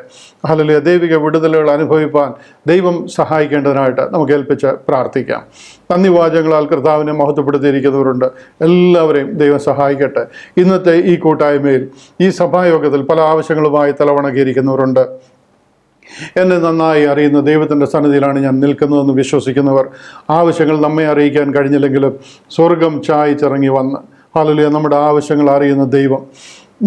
S1: ഹല്ലേലൂയ. ദൈവിക വിടുതലുകൾ അനുഭവിപ്പാൻ ദൈവം സഹായിക്കേണ്ടതിനായിട്ട് നമുക്ക് ഏൽപ്പിച്ച് പ്രാർത്ഥിക്കാം. നന്ദിവാചകങ്ങളാൽ കർത്താവിനെ മഹത്വപ്പെടുത്തിയിരിക്കുന്നവരുണ്ട്. എല്ലാവരെയും ദൈവം സഹായിക്കട്ടെ. ഇന്നത്തെ ഈ കൂട്ടായ്മയിൽ, ഈ സഭായോഗത്തിൽ പല ആവശ്യങ്ങളുമായി തലവണക്കിയിരിക്കുന്നവരുണ്ട്. എന്നെ നന്നായി അറിയുന്ന ദൈവത്തിൻ്റെ സന്നിധിയിലാണ് ഞാൻ നിൽക്കുന്നതെന്ന് വിശ്വസിക്കുന്നവർ, ആവശ്യങ്ങൾ നമ്മെ അറിയിക്കാൻ കഴിഞ്ഞില്ലെങ്കിലും സ്വർഗം ചായച്ചിറങ്ങി വന്ന്, ഹല്ലേലൂയ, നമ്മുടെ ആവശ്യങ്ങൾ അറിയുന്ന ദൈവം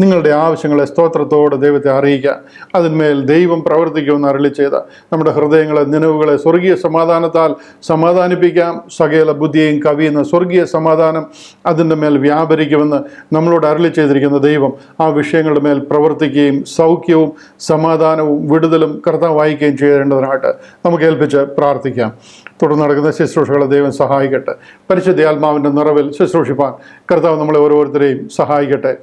S1: നിങ്ങളുടെ ആവശ്യങ്ങളെ സ്തോത്രത്തോടെ ദൈവത്തെ അറിയിക്കുക. അതിന്മേൽ ദൈവം പ്രവർത്തിക്കുമെന്ന് അരുളി ചെയ്ത നമ്മുടെ ഹൃദയങ്ങളെ, നിലവുകളെ സ്വർഗീയ സമാധാനത്താൽ സമാധാനിപ്പിക്കാം. സകല ബുദ്ധിയെയും കവിയുന്ന സ്വർഗീയ സമാധാനം അതിൻ്റെ മേൽ വ്യാപരിക്കുമെന്ന് നമ്മളോട് അരുളി ചെയ്തിരിക്കുന്ന ദൈവം ആ വിഷയങ്ങളുടെ മേൽ പ്രവർത്തിക്കുകയും സൗഖ്യവും സമാധാനവും വിടുതലും കർത്താവ് വായിക്കുകയും ചെയ്യേണ്ടതിനായിട്ട് നമുക്ക് ഏൽപ്പിച്ച് പ്രാർത്ഥിക്കാം. തുടർന്ന് നടക്കുന്ന ശുശ്രൂഷകളെ ദൈവം സഹായിക്കട്ടെ. പരിശുദ്ധ ആത്മാവിൻ്റെ നിറവിൽ ശുശ്രൂഷിപ്പാൻ കർത്താവ് നമ്മളെ ഓരോരുത്തരെയും സഹായിക്കട്ടെ.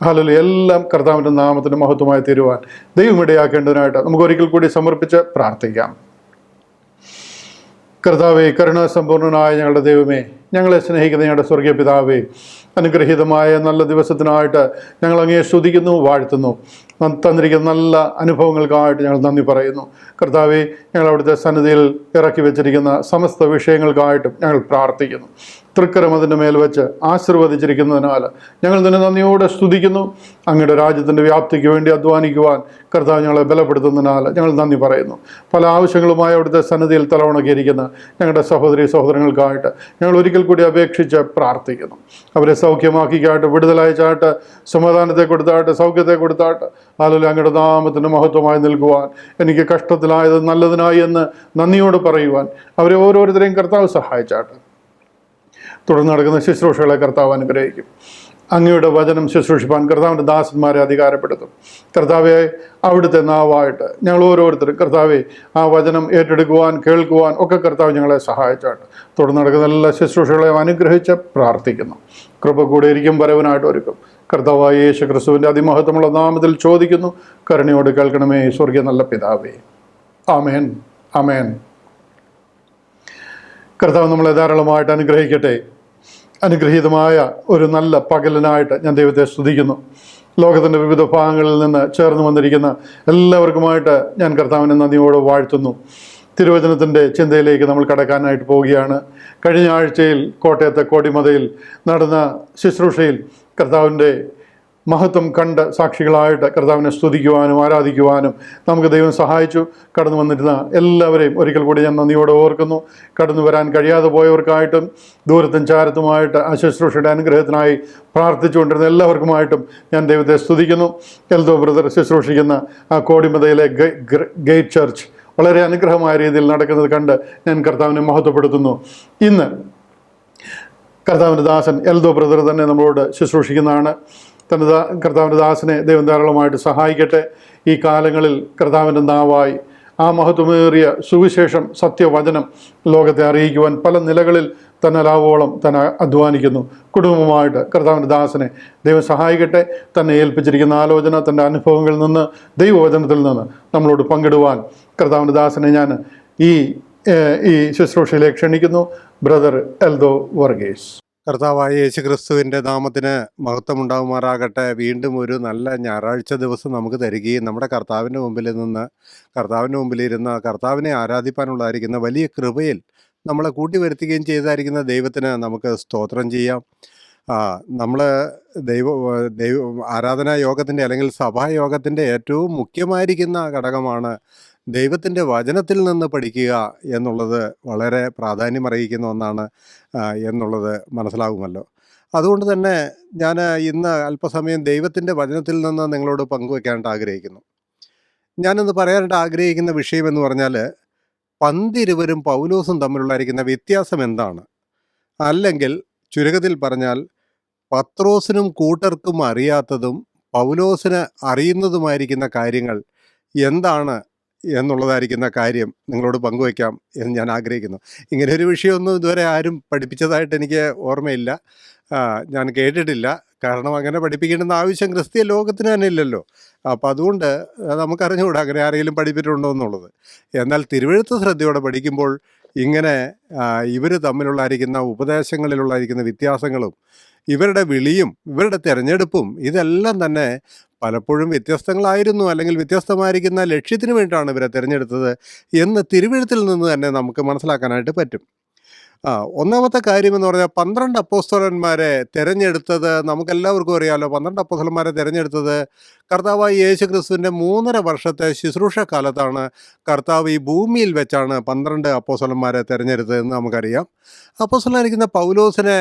S1: ഹല്ലേലൂയ. എല്ലാം കർത്താവിൻ്റെ നാമത്തിന് മഹത്വമായി തീരുവാൻ ദൈവം ഇടയാക്കേണ്ടതിനായിട്ട് നമുക്ക് ഒരിക്കൽ കൂടി സമർപ്പിച്ച് പ്രാർത്ഥിക്കാം. കർത്താവേ, കരുണാസമ്പൂർണനായ ഞങ്ങളുടെ ദൈവമേ, ഞങ്ങളെ സ്നേഹിക്കുന്ന ഞങ്ങളുടെ സ്വർഗീയ പിതാവേ, അനുഗ്രഹീതമായ നല്ല ദിവസത്തിനായിട്ട് ഞങ്ങൾ അങ്ങയെ സ്തുതിക്കുന്നു, വാഴ്ത്തുന്നു. തന്നിരിക്കുന്ന നല്ല അനുഭവങ്ങൾക്കായിട്ട് ഞങ്ങൾ നന്ദി പറയുന്നു. കർത്താവെ, ഞങ്ങൾ അവിടുത്തെ സന്നിധിയിൽ ഇറക്കി വെച്ചിരിക്കുന്ന സമസ്ത വിഷയങ്ങൾക്കായിട്ടും ഞങ്ങൾ പ്രാർത്ഥിക്കുന്നു. തൃക്കരം അതിൻ്റെ മേൽ വെച്ച് ആശീർവദിച്ചിരിക്കുന്നതിനാൽ ഞങ്ങൾ തന്നെ നന്ദിയോടെ സ്തുതിക്കുന്നു. അങ്ങയുടെ രാജ്യത്തിൻ്റെ വ്യാപ്തിക്ക് വേണ്ടി അധ്വാനിക്കുവാൻ കർത്താവ് ഞങ്ങളെ ബലപ്പെടുത്തുന്നതിനാൽ ഞങ്ങൾ നന്ദി പറയുന്നു. പല ആവശ്യങ്ങളുമായി അവിടുത്തെ സന്നിധിയിൽ തലവണക്കിയിരിക്കുന്ന ഞങ്ങളുടെ സഹോദരി സഹോദരങ്ങൾക്കായിട്ട് ഞങ്ങൾ ഒരിക്കൽ കൂടി അപേക്ഷിച്ച് പ്രാർത്ഥിക്കുന്നു. അവരെ സൗഖ്യമാക്കിക്കാട്ട്, വിടുതലയച്ചാട്ട്, സമാധാനത്തെ കൊടുത്താട്ട്, സൗഖ്യത്തെ കൊടുത്താട്ട്, അല്ലെങ്കിൽ അങ്ങയുടെ നാമത്തിന് മഹത്വമായി നിൽക്കുവാൻ, എനിക്ക് കഷ്ടത്തിലായത് നല്ലതിനായി എന്ന് നന്ദിയോട് പറയുവാൻ അവരെ ഓരോരുത്തരെയും കർത്താവ് സഹായിച്ചാട്ട്. തുടർന്ന് നടക്കുന്ന ശുശ്രൂഷകളെ കർത്താവ് അനുഗ്രഹിക്കും. അങ്ങയുടെ വചനം ശുശ്രൂഷിപ്പാൻ കർത്താവിൻ്റെ ദാസന്മാരെ അധികാരപ്പെടുത്തും. കർത്താവെ, അവിടുത്തെ നാവായിട്ട് ഞങ്ങൾ ഓരോരുത്തരും കർത്താവെ ആ വചനം ഏറ്റെടുക്കുവാൻ, കേൾക്കുവാൻ ഒക്കെ കർത്താവ് ഞങ്ങളെ സഹായിച്ചാട്ട്. തുടർന്ന് നടക്കുന്ന എല്ലാ ശുശ്രൂഷകളെയും അനുഗ്രഹിച്ച് പ്രാർത്ഥിക്കുന്നു. കൃപ കൂടെ ഇരിക്കും, വരവനായിട്ട് ഒരുക്കും. കർത്താവായ യേശു ക്രിസ്തുവിൻ്റെ അതിമഹത്വമുള്ള നാമത്തിൽ ചോദിക്കുന്നു, കരുണയോട് കേൾക്കണമേ സ്വർഗീയ നല്ല പിതാവേ. ആമേൻ, ആമേൻ. കർത്താവ് നമ്മളെ ധാരാളമായിട്ട് അനുഗ്രഹിക്കട്ടെ. അനുഗ്രഹീതമായ ഒരു നല്ല പകലിനായിട്ട് ഞാൻ ദൈവത്തെ സ്തുതിക്കുന്നു. ലോകത്തിൻ്റെ വിവിധ ഭാഗങ്ങളിൽ നിന്ന് ചേർന്ന് വന്നിരിക്കുന്ന എല്ലാവർക്കുമായിട്ട് ഞാൻ കർത്താവിനെ നന്ദിയോടെ വാഴ്ത്തുന്നു. തിരുവചനത്തിൻ്റെ ചിന്തയിലേക്ക് നമ്മൾ കടക്കാനായിട്ട് പോവുകയാണ്. കഴിഞ്ഞ ആഴ്ചയിൽ കോട്ടയത്തെ കോടിമതയിൽ നടന്ന ശുശ്രൂഷയിൽ കർത്താവിൻ്റെ മഹത്വം കണ്ട് സാക്ഷികളായിട്ട് കർത്താവിനെ സ്തുതിക്കുവാനും ആരാധിക്കുവാനും നമുക്ക് ദൈവം സഹായിച്ചു. കടന്നു വന്നിരുന്ന എല്ലാവരെയും ഒരിക്കൽ കൂടി ഞാൻ നന്ദിയോടെ ഓർക്കുന്നു. കടന്നു വരാൻ കഴിയാതെ പോയവർക്കായിട്ടും ദൂരത്തും ചാരത്തുമായിട്ട് ആ ശുശ്രൂഷയുടെ അനുഗ്രഹത്തിനായി പ്രാർത്ഥിച്ചുകൊണ്ടിരുന്ന എല്ലാവർക്കുമായിട്ടും ഞാൻ ദൈവത്തെ സ്തുതിക്കുന്നു. എൽദോ ബ്രദർ ശുശ്രൂഷിക്കുന്ന ആ കോടിമതയിലെ ഗേറ്റ് ചർച്ച് വളരെ അനുഗ്രഹമായ രീതിയിൽ നടക്കുന്നത് കണ്ട് ഞാൻ കർത്താവിനെ മഹത്വപ്പെടുത്തുന്നു. ഇന്ന് കർത്താവിൻ്റെ ദാസൻ എൽദോ ബ്രദർ തന്നെ നമ്മളോട് ശുശ്രൂഷിക്കുന്നതാണ്. കർത്താവിൻ്റെ ദാസനെ ദൈവം ധാരാളമായിട്ട് സഹായിക്കട്ടെ. ഈ കാലങ്ങളിൽ കർത്താവിൻ്റെ നാവായി ആ മഹത്വമേറിയ സുവിശേഷം, സത്യവചനം ലോകത്തെ അറിയിക്കുവാൻ പല നിലകളിൽ തന്നാലാവോളം തന്നെ അധ്വാനിക്കുന്നു. കുടുംബമായിട്ട് കർത്താവിൻ്റെ ദാസനെ ദൈവം സഹായിക്കട്ടെ. തന്നെ ഏൽപ്പിച്ചിരിക്കുന്ന ആലോചന, തൻ്റെ അനുഭവങ്ങളിൽ നിന്ന്, ദൈവവചനത്തിൽ നിന്ന് നമ്മളോട് പങ്കിടുവാൻ കർത്താവിൻ്റെ ദാസനെ ഞാൻ ഈ ശുശ്രൂഷയിലേക്ക് ക്ഷണിക്കുന്നു. ബ്രദർ എൽദോ വർഗീസ്.
S4: കർത്താവായ യേശുക്രിസ്തുവിൻ്റെ നാമത്തിന് മഹത്വമുണ്ടാകുമാറാകട്ടെ. വീണ്ടും ഒരു നല്ല ഞായറാഴ്ച ദിവസം നമുക്ക് തരികയും നമ്മുടെ കർത്താവിൻ്റെ മുമ്പിലിരുന്ന് കർത്താവിനെ ആരാധിപ്പാനുള്ളതായിരിക്കുന്ന വലിയ കൃപയിൽ നമ്മളെ കൂട്ടിവരുത്തുകയും ചെയ്തായിരിക്കുന്ന ദൈവത്തിന് നമുക്ക് സ്തോത്രം ചെയ്യാം. നമ്മൾ ദൈവ ദൈവ ആരാധനാ യോഗത്തിൻ്റെ അല്ലെങ്കിൽ സഭായോഗത്തിൻ്റെ ഏറ്റവും മുഖ്യമായിരിക്കുന്ന ഘടകമാണ് ദൈവത്തിൻ്റെ വചനത്തിൽ നിന്ന് പഠിക്കുക എന്നുള്ളത്. വളരെ പ്രാധാന്യമർഹിക്കുന്ന ഒന്നാണ് എന്നുള്ളത് മനസ്സിലാകുമല്ലോ. അതുകൊണ്ട് തന്നെ ഞാൻ ഇന്ന് അല്പസമയം ദൈവത്തിൻ്റെ വചനത്തിൽ നിന്ന് നിങ്ങളോട് പങ്കുവയ്ക്കാനായിട്ട് ആഗ്രഹിക്കുന്നു. ഞാനിന്ന് പറയാനായിട്ട് ആഗ്രഹിക്കുന്ന വിഷയം എന്ന് പറഞ്ഞാൽ, പന്തിരുവരും പൗലോസും തമ്മിലുള്ളായിരിക്കുന്ന വ്യത്യാസം എന്താണ്? അല്ലെങ്കിൽ ചുരുക്കത്തിൽ പറഞ്ഞാൽ, പത്രോസിനും കൂട്ടർക്കും അറിയാത്തതും പൗലോസിന് അറിയുന്നതുമായിരിക്കുന്ന കാര്യങ്ങൾ എന്താണ് എന്നുള്ളതായിരിക്കുന്ന കാര്യം നിങ്ങളോട് പങ്കുവയ്ക്കാം എന്ന് ഞാൻ ആഗ്രഹിക്കുന്നു. ഇങ്ങനെ ഒരു വിഷയമൊന്നും ഇതുവരെ ആരും പഠിപ്പിച്ചതായിട്ട് എനിക്ക് ഓർമ്മയില്ല, ഞാൻ കേട്ടിട്ടില്ല. കാരണം അങ്ങനെ പഠിപ്പിക്കേണ്ടുന്ന ആവശ്യം ക്രിസ്തീയ ലോകത്തിന് തന്നെ ഇല്ലല്ലോ. അപ്പം അതുകൊണ്ട് നമുക്കറിഞ്ഞുകൂടാ അങ്ങനെ ആരെങ്കിലും പഠിപ്പിച്ചിട്ടുണ്ടോ എന്നുള്ളത്. എന്നാൽ തിരുവെഴുത്ത് ശ്രദ്ധയോടെ പഠിക്കുമ്പോൾ ഇങ്ങനെ ഇവർ തമ്മിലുള്ളായിരിക്കുന്ന ഉപദേശങ്ങളിലുള്ളായിരിക്കുന്ന വ്യത്യാസങ്ങളും ഇവരുടെ വിളിയും ഇവരുടെ തിരഞ്ഞെടുപ്പും ഇതെല്ലാം തന്നെ പലപ്പോഴും വ്യത്യസ്തങ്ങളായിരുന്നു, അല്ലെങ്കിൽ വ്യത്യസ്തമായിരിക്കുന്ന ലക്ഷ്യത്തിന് വേണ്ടിയിട്ടാണ് ഇവരെ തിരഞ്ഞെടുത്തത് എന്ന് തിരുവെഴുത്തിൽ നിന്ന് തന്നെ നമുക്ക് മനസ്സിലാക്കാനായിട്ട് പറ്റും. ഒന്നാമത്തെ കാര്യമെന്ന് പറഞ്ഞാൽ, 12 അപ്പോസ്തലന്മാരെ തിരഞ്ഞെടുത്തത് നമുക്കെല്ലാവർക്കും അറിയാമല്ലോ. 12 അപ്പോസ്തലന്മാരെ തിരഞ്ഞെടുത്തത് കർത്താവായ യേശു ക്രിസ്തുവിൻ്റെ 3.5 വർഷത്തെ ശുശ്രൂഷ കാലത്താണ്. കർത്താവ് ഈ ഭൂമിയിൽ വെച്ചാണ് 12 അപ്പോസ്തലന്മാരെ തിരഞ്ഞെടുത്തതെന്ന് നമുക്കറിയാം. അപ്പോസ്തലനായിരിക്കുന്ന പൗലോസിനെ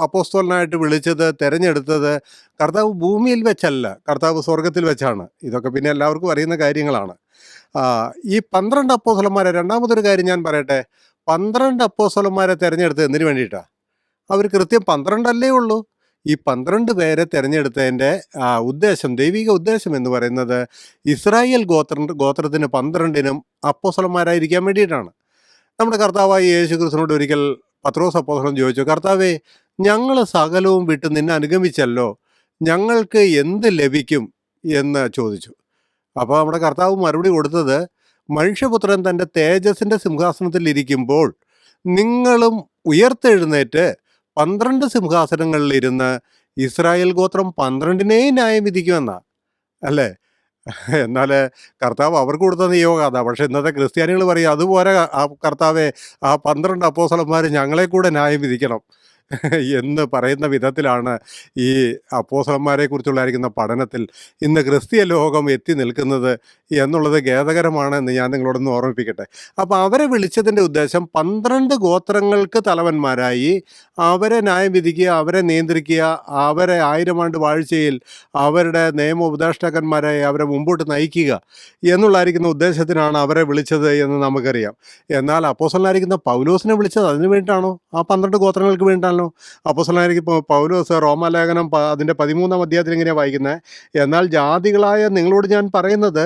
S4: അപ്പോസ്തലനായിട്ട് വിളിച്ചത്, തിരഞ്ഞെടുത്തത് കർത്താവ് ഭൂമിയിൽ വെച്ചല്ല, കർത്താവ് സ്വർഗത്തിൽ വെച്ചാണ്. ഇതൊക്കെ പിന്നെ എല്ലാവർക്കും അറിയുന്ന കാര്യങ്ങളാണ്. ഈ 12 അപ്പോസ്തലന്മാരെ, രണ്ടാമതൊരു കാര്യം ഞാൻ പറയട്ടെ, 12 അപ്പോസ്തലന്മാരെ തിരഞ്ഞെടുത്തത് എന്തിനു വേണ്ടിയിട്ടാണ്? അവർ കൃത്യം 12 അല്ലേ ഉള്ളൂ. ഈ 12 പേരെ തിരഞ്ഞെടുത്തതിൻ്റെ ഉദ്ദേശം, ദൈവിക ഉദ്ദേശം എന്ന് പറയുന്നത്, ഇസ്രായേൽ ഗോത്രത്തിന് 12നും അപ്പോസ്തലന്മാരായിരിക്കാൻ വേണ്ടിയിട്ടാണ്. നമ്മുടെ കർത്താവായ യേശു ക്രിസ്തുവിനോട് ഒരിക്കൽ പത്രോസ് അപ്പോസ്തലൻ ചോദിച്ചു, കർത്താവേ, ഞങ്ങൾ സകലവും വിട്ട് നിന്നെ അനുഗമിച്ചല്ലോ, ഞങ്ങൾക്ക് എന്ത് ലഭിക്കും എന്ന് ചോദിച്ചു. അപ്പോൾ നമ്മുടെ കർത്താവ് മറുപടി കൊടുത്തത്, മനുഷ്യപുത്രൻ തൻ്റെ തേജസ്സിൻ്റെ സിംഹാസനത്തിൽ ഇരിക്കുമ്പോൾ നിങ്ങളും ഉയർത്തെഴുന്നേറ്റ് 12 സിംഹാസനങ്ങളിലിരുന്ന് ഇസ്രായേൽ ഗോത്രം 12നെയും ന്യായം വിധിക്കുമെന്നാണ്, അല്ലേ? എന്നാൽ കർത്താവ് അവർക്ക് കൊടുത്ത നിയോഗം അതാ. പക്ഷേ ഇന്നത്തെ ക്രിസ്ത്യാനികൾ പറയും, അതുപോലെ കർത്താവെ, ആ 12 അപ്പോസ്തലന്മാർ ഞങ്ങളെ കൂടെ ന്യായം വിധിക്കണം എന്ന് പറയുന്ന വിധത്തിലാണ് ഈ അപ്പോസ്തലന്മാരെ കുറിച്ചുള്ളായിരിക്കുന്ന പഠനത്തിൽ ഇന്ന് ക്രിസ്തീയ ലോകം എത്തി നിൽക്കുന്നത് എന്നുള്ളത് ഖേദകരമാണ് എന്ന് ഞാൻ നിങ്ങളോടൊന്ന് ഓർമ്മിപ്പിക്കട്ടെ. അപ്പോൾ അവരെ വിളിച്ചതിൻ്റെ ഉദ്ദേശം 12 ഗോത്രങ്ങൾക്ക് തലവന്മാരായി അവരെ ന്യായം വിധിക്കുക, അവരെ നിയന്ത്രിക്കുക, അവരെ 1000 ആണ്ട് വാഴ്ചയിൽ അവരുടെ നിയമോപദേഷ്ടാക്കന്മാരായി അവരെ മുമ്പോട്ട് നയിക്കുക എന്നുള്ളായിരിക്കുന്ന ഉദ്ദേശത്തിനാണ് അവരെ വിളിച്ചത് എന്ന് നമുക്കറിയാം. എന്നാൽ അപ്പോസ്തലനായിരിക്കുന്ന പൗലോസിനെ വിളിച്ചത് അതിന് വേണ്ടിയിട്ടാണോ? ആ 12 ഗോത്രങ്ങൾക്ക് വേണ്ടിയിട്ടാണോ? അപ്പോസ്തലനായിരിക്കും പൗലോസ് റോമാലേഖനം അതിൻ്റെ 13-ാം അധ്യായത്തിൽ ഇങ്ങനെയാണ് വായിക്കുന്നത്, എന്നാൽ ജാതികളായ നിങ്ങളോട് ഞാൻ പറയുന്നത്,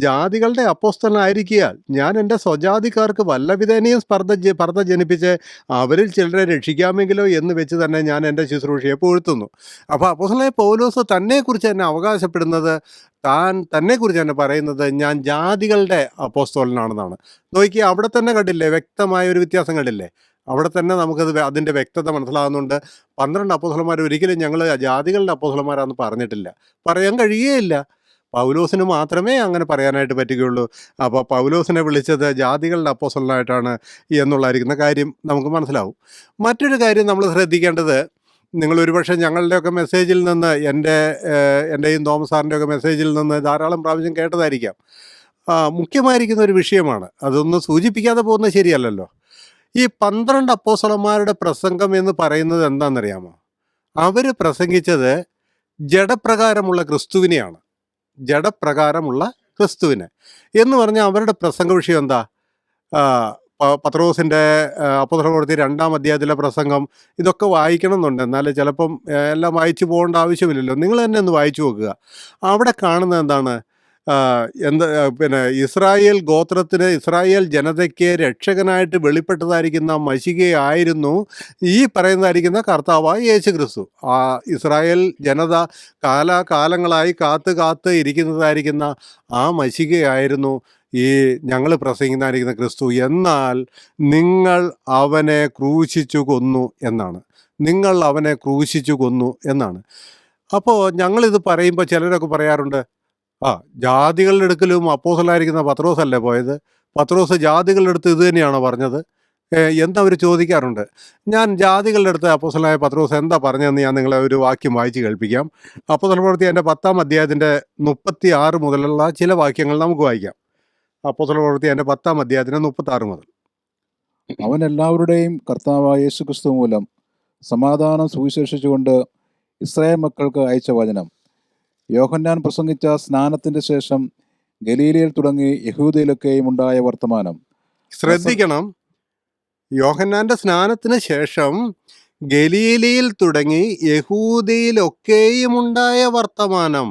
S4: ജാതികളുടെ അപ്പോസ്തലനായിരിക്കാൻ ഞാൻ എൻ്റെ സ്വജാതിക്കാർക്ക് വല്ലവിധേനയും സ്പർദ്ധ ജനിപ്പിച്ച് അവരിൽ ചിലരെ രക്ഷിക്കാമെങ്കിലോ എന്ന് വെച്ച് തന്നെ ഞാൻ എൻ്റെ ശുശ്രൂഷയെ പുകഴ്ത്തുന്നു. അപ്പോൾ അപ്പോസ്തലനായ പൗലോസ് തന്നെക്കുറിച്ച് തന്നെ അവകാശപ്പെടുന്നത്, തന്നെക്കുറിച്ച് തന്നെ പറയുന്നത്, ഞാൻ ജാതികളുടെ അപ്പോസ്തലനാണെന്നാണ്. നോക്കിയാൽ അവിടെ തന്നെ കണ്ടില്ലേ, വ്യക്തമായ ഒരു വ്യത്യാസം കണ്ടില്ലേ? അവിടെ തന്നെ നമുക്കത് അതിൻ്റെ വ്യക്തത മനസ്സിലാകുന്നുണ്ട്. 12 അപ്പോസ്തലന്മാർ ഒരിക്കലും ഞങ്ങൾ ജാതികളുടെ അപ്പോസ്തലന്മാരാണെന്ന് പറഞ്ഞിട്ടില്ല, പറയാൻ കഴിയുകയില്ല. പൗലോസിന് മാത്രമേ അങ്ങനെ പറയാനായിട്ട് പറ്റുകയുള്ളൂ. അപ്പോൾ പൗലോസിനെ വിളിച്ചത് ജാതികളുടെ അപ്പോസ്തലനായിട്ടാണ് എന്നുള്ളായിരിക്കുന്ന കാര്യം നമുക്ക് മനസ്സിലാവും. മറ്റൊരു കാര്യം നമ്മൾ ശ്രദ്ധിക്കേണ്ടത്, നിങ്ങൾ ഒരുപക്ഷെ ഞങ്ങളുടെയൊക്കെ മെസ്സേജിൽ നിന്ന്, എൻ്റെയും തോമസ് സാറിൻ്റെയൊക്കെ മെസ്സേജിൽ നിന്ന് ധാരാളം പ്രാവശ്യം കേട്ടതായിരിക്കാം. മുഖ്യമായിരിക്കുന്ന ഒരു വിഷയമാണ്. അതൊന്ന് സൂചിപ്പിക്കാതെ പോകുന്നത് ശരിയല്ലല്ലോ. ഈ 12 അപ്പോസ്തലന്മാരുടെ പ്രസംഗം എന്ന് പറയുന്നത് എന്താണെന്നറിയാമോ? അവർ പ്രസംഗിച്ചത് ജഡപ്രകാരമുള്ള ക്രിസ്തുവിനെയാണ്. ജഡപ്രകാരമുള്ള ക്രിസ്തുവിനെ എന്ന് പറഞ്ഞാൽ അവരുടെ പ്രസംഗ വിഷയം എന്താ? പത്രോസിൻ്റെ അപ്പോസ്തലപ്രവൃത്തി 2-ാം അധ്യായത്തിലെ പ്രസംഗം, ഇതൊക്കെ വായിക്കണം എന്നുണ്ട്. എന്നാലും ചിലപ്പം എല്ലാം വായിച്ചു പോകേണ്ട ആവശ്യമില്ലല്ലോ. നിങ്ങൾ തന്നെ ഒന്ന് വായിച്ചു നോക്കുക. അവിടെ കാണുന്നത് എന്താണ്? ഇസ്രായേൽ ഗോത്രത്തിന്, ഇസ്രായേൽ ജനതയ്ക്ക് രക്ഷകനായിട്ട് വെളിപ്പെട്ടതായിരിക്കുന്ന മശികയായിരുന്നു ഈ പറയുന്നതായിരിക്കുന്ന കർത്താവായ യേശു ക്രിസ്തു. ആ ഇസ്രായേൽ ജനത കാലാകാലങ്ങളായി കാത്ത് ഇരിക്കുന്നതായിരിക്കുന്ന ആ മശികയായിരുന്നു ഈ ഞങ്ങൾ പ്രസംഗിക്കുന്ന ക്രിസ്തു, എന്നാൽ നിങ്ങൾ അവനെ ക്രൂശിച്ചു കൊന്നു എന്നാണ്. നിങ്ങൾ അവനെ ക്രൂശിച്ചു കൊന്നു എന്നാണ്. അപ്പോൾ ഞങ്ങളിത് പറയുമ്പോൾ ചിലരൊക്കെ പറയാറുണ്ട്, ജാതികളുടെ അടുക്കലും അപ്പോസ്തലനായിരിക്കുന്ന പത്രോസല്ലേ പോയത്, പത്രോസ് ജാതികളുടെ അടുത്ത് ഇത് തന്നെയാണോ പറഞ്ഞത് എന്നവർ ചോദിക്കാറുണ്ട്. ഞാൻ ജാതികളുടെ അടുത്ത് അപ്പോസ്തലനായ പത്രോസ് എന്താ പറഞ്ഞതെന്ന് ഞാൻ നിങ്ങളെ ഒരു വാക്യം വായിച്ച് കേൾപ്പിക്കാം. അപ്പോസ്തലപ്രവൃത്തി അതിൻ്റെ 10-ാം അധ്യായത്തിൻ്റെ 36 മുതലുള്ള ചില വാക്യങ്ങൾ നമുക്ക് വായിക്കാം. അപ്പോസ്തലപ്രവൃത്തി അതിൻ്റെ 10-ാം അധ്യായത്തിൻ്റെ 36 മുതൽ.
S5: അവൻ എല്ലാവരുടെയും കർത്താവായ യേശുക്രിസ്തു മൂലം സമാധാനം സുവിശേഷിച്ചുകൊണ്ട് ഇസ്രായേൽ മക്കൾക്ക് അയച്ച വചനം. യോഹന്നാൻ പ്രസംഗിച്ച സ്നാനത്തിന്റെ ശേഷം ഗലീലയിൽ തുടങ്ങി യഹൂദയിലൊക്കെയും ഉണ്ടായ വർത്തമാനം.
S4: ശ്രദ്ധിക്കണം, യോഹന്നാന്റെ സ്നാനത്തിന് ശേഷം ഗലീലയിൽ തുടങ്ങി യഹൂദയിലൊക്കെയും ഉണ്ടായ വർത്തമാനം.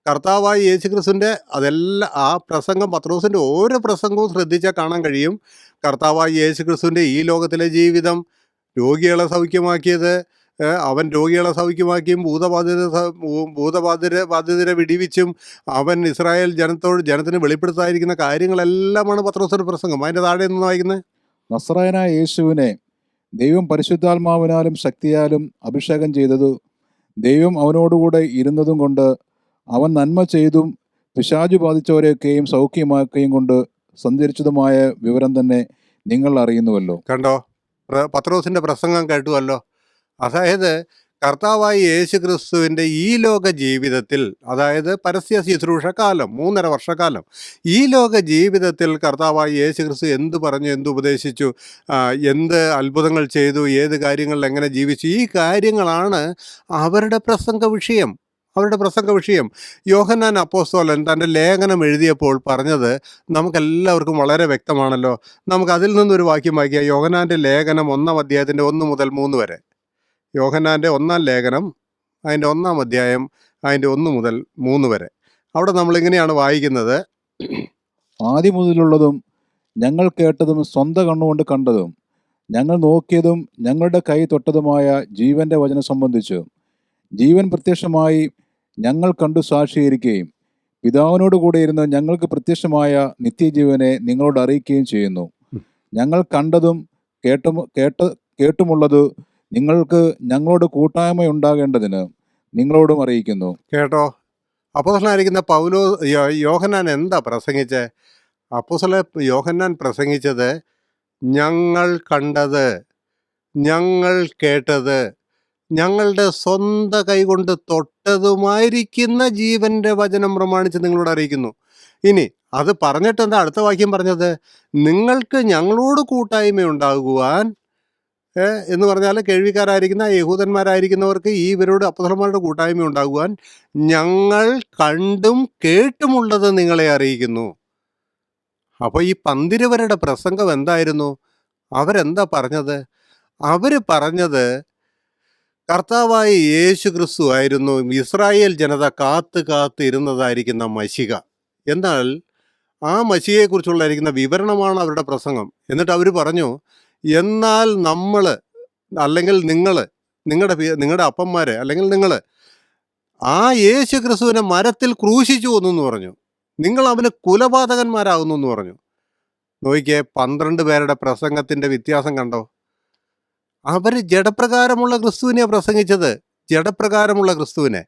S4: കർത്താവായ യേശുക്രിസ്തുവിൻ്റെ അതെല്ലാം ആ പ്രസംഗം, പത്രോസിൻ്റെ ഓരോ പ്രസംഗവും ശ്രദ്ധിച്ചാൽ കാണാൻ കഴിയും. കർത്താവായ യേശുക്രിസ്തുവിൻ്റെ ഈ ലോകത്തിലെ ജീവിതം, രോഗികളെ സൗഖ്യമാക്കിയത്, അവൻ രോഗികളെ സൗഖ്യമാക്കിയും ബാധിതരെ വിടിവിച്ചും അവൻ ഇസ്രായേൽ ജനത്തിന് വെളിപ്പെടുത്താതിരിക്കുന്ന കാര്യങ്ങളെല്ലാമാണ് പത്രോസിൻ്റെ പ്രസംഗം. അതിൻ്റെ താഴെ നിന്ന് വായിക്കുന്നത്,
S5: നസ്രായനായ യേശുവിനെ ദൈവം പരിശുദ്ധാത്മാവിനാലും ശക്തിയാലും അഭിഷേകം ചെയ്തതു, ദൈവം അവനോടുകൂടെ ഇരുന്നതും കൊണ്ട് അവൻ നന്മ ചെയ്തും പിശാചു ബാധിച്ചവരെയൊക്കെയും സൗഖ്യമാക്കുകയും കൊണ്ട് സഞ്ചരിച്ചതുമായ വിവരം തന്നെ നിങ്ങൾ അറിയുന്നുവല്ലോ.
S4: കണ്ടോ, പത്രോസിൻ്റെ പ്രസംഗം കേട്ടുവല്ലോ. അതായത് കർത്താവായ യേശു ക്രിസ്തുവിൻ്റെ ഈ ലോക ജീവിതത്തിൽ, അതായത് പരസ്യ ശുശ്രൂഷ കാലം 3.5 വർഷക്കാലം, ഈ ലോക ജീവിതത്തിൽ കർത്താവായ യേശു ക്രിസ്തു എന്ത് പറഞ്ഞു, എന്ത് ഉപദേശിച്ചു, എന്ത് അത്ഭുതങ്ങൾ ചെയ്തു, ഏത് കാര്യങ്ങളിൽ എങ്ങനെ ജീവിച്ചു, ഈ കാര്യങ്ങളാണ് അവരുടെ പ്രസംഗ വിഷയം. യോഹന്നാൻ അപ്പോസ്തലൻ തൻ്റെ ലേഖനം എഴുതിയപ്പോൾ പറഞ്ഞത് നമുക്കെല്ലാവർക്കും വളരെ വ്യക്തമാണല്ലോ. നമുക്ക് അതിൽ നിന്നൊരു വാക്യം വായിക്കാം. യോഹന്നാൻ്റെ ലേഖനം 1-ാം അധ്യായത്തിൻ്റെ 1 മുതൽ 3 വരെ. യോഹന്നാൻ്റെ 1-ാം ലേഖനം അതിൻ്റെ 1-ാം അധ്യായം അതിൻ്റെ 1 മുതൽ 3 വരെ. അവിടെ നമ്മളിങ്ങനെയാണ് വായിക്കുന്നത്.
S5: ആദ്യം മുതലുള്ളതും ഞങ്ങൾ കേട്ടതും സ്വന്തം കണ്ണുകൊണ്ട് കണ്ടതും ഞങ്ങൾ നോക്കിയതും ഞങ്ങളുടെ കൈ തൊട്ടതുമായ ജീവന്റെ വചനം സംബന്ധിച്ചു ജീവൻ പ്രത്യക്ഷമായി ഞങ്ങൾ കണ്ടു സാക്ഷീകരിക്കുകയും പിതാവിനോട് കൂടെ ഇരുന്ന് ഞങ്ങൾക്ക് പ്രത്യക്ഷമായ നിത്യജീവനെ നിങ്ങളോട് അറിയിക്കുകയും ചെയ്യുന്നു. ഞങ്ങൾ കണ്ടതും കേട്ടുമുള്ളത് നിങ്ങൾക്ക് ഞങ്ങളോട് കൂട്ടായ്മ ഉണ്ടാകേണ്ടതിന് നിങ്ങളോടും അറിയിക്കുന്നു.
S4: കേട്ടോ, അപ്പോസ്തലനായിരിക്കുന്ന യോഹന്നാൻ എന്താ പ്രസംഗിച്ചേ? യോഹന്നാൻ പ്രസംഗിച്ചത് ഞങ്ങൾ കണ്ടത്, ഞങ്ങൾ കേട്ടത്, ഞങ്ങളുടെ സ്വന്തം കൈകൊണ്ട് തൊട്ടതുമായിരിക്കുന്ന ജീവന്റെ വചനം പ്രമാണിച്ച് നിങ്ങളോട് അറിയിക്കുന്നു. ഇനി അത് പറഞ്ഞിട്ട് എന്താ അടുത്ത വാക്യം പറഞ്ഞത്? നിങ്ങൾക്ക് ഞങ്ങളോട് കൂട്ടായ്മ ഉണ്ടാകുവാൻ എന്ന് പറഞ്ഞാൽ കേൾവിക്കാരായിരിക്കുന്ന യഹൂദന്മാരായിരിക്കുന്നവർക്ക് ഇവരോട് അപ്പോസ്തലന്മാരുടെ കൂട്ടായ്മ ഉണ്ടാകുവാൻ ഞങ്ങൾ കണ്ടും കേട്ടുമുള്ളത് നിങ്ങളെ അറിയിക്കുന്നു. അപ്പോൾ ഈ 12 പേരുടെ പ്രസംഗം എന്തായിരുന്നു? അവരെന്താ പറഞ്ഞത്? അവർ പറഞ്ഞത് കർത്താവായ യേശു ക്രിസ്തു ആയിരുന്നു ഇസ്രായേൽ ജനത കാത്ത് ഇരുന്നതായിരിക്കുന്ന മശിഹ. എന്നാൽ ആ മശിഹയെക്കുറിച്ചുള്ളതായിരിക്കുന്ന വിവരണമാണ് അവരുടെ പ്രസംഗം. എന്നിട്ട് അവർ പറഞ്ഞു, എന്നാൽ നമ്മൾ, അല്ലെങ്കിൽ നിങ്ങളുടെ അപ്പന്മാർ, അല്ലെങ്കിൽ നിങ്ങൾ ആ യേശു ക്രിസ്തുവിനെ മരത്തിൽ ക്രൂശിച്ചു കൊന്നു പറഞ്ഞു, നിങ്ങൾ അവന് കുലപാതകന്മാരാകുന്നു എന്ന് പറഞ്ഞു. നോക്കിയേ, 12 പേരുടെ പ്രസംഗത്തിൻ്റെ വ്യത്യാസം കണ്ടോ? അവർ ജഡപ്രകാരമുള്ള ക്രിസ്തുവിനെയാണ് പ്രസംഗിച്ചത്, ജഡപ്രകാരമുള്ള ക്രിസ്തുവിനെ.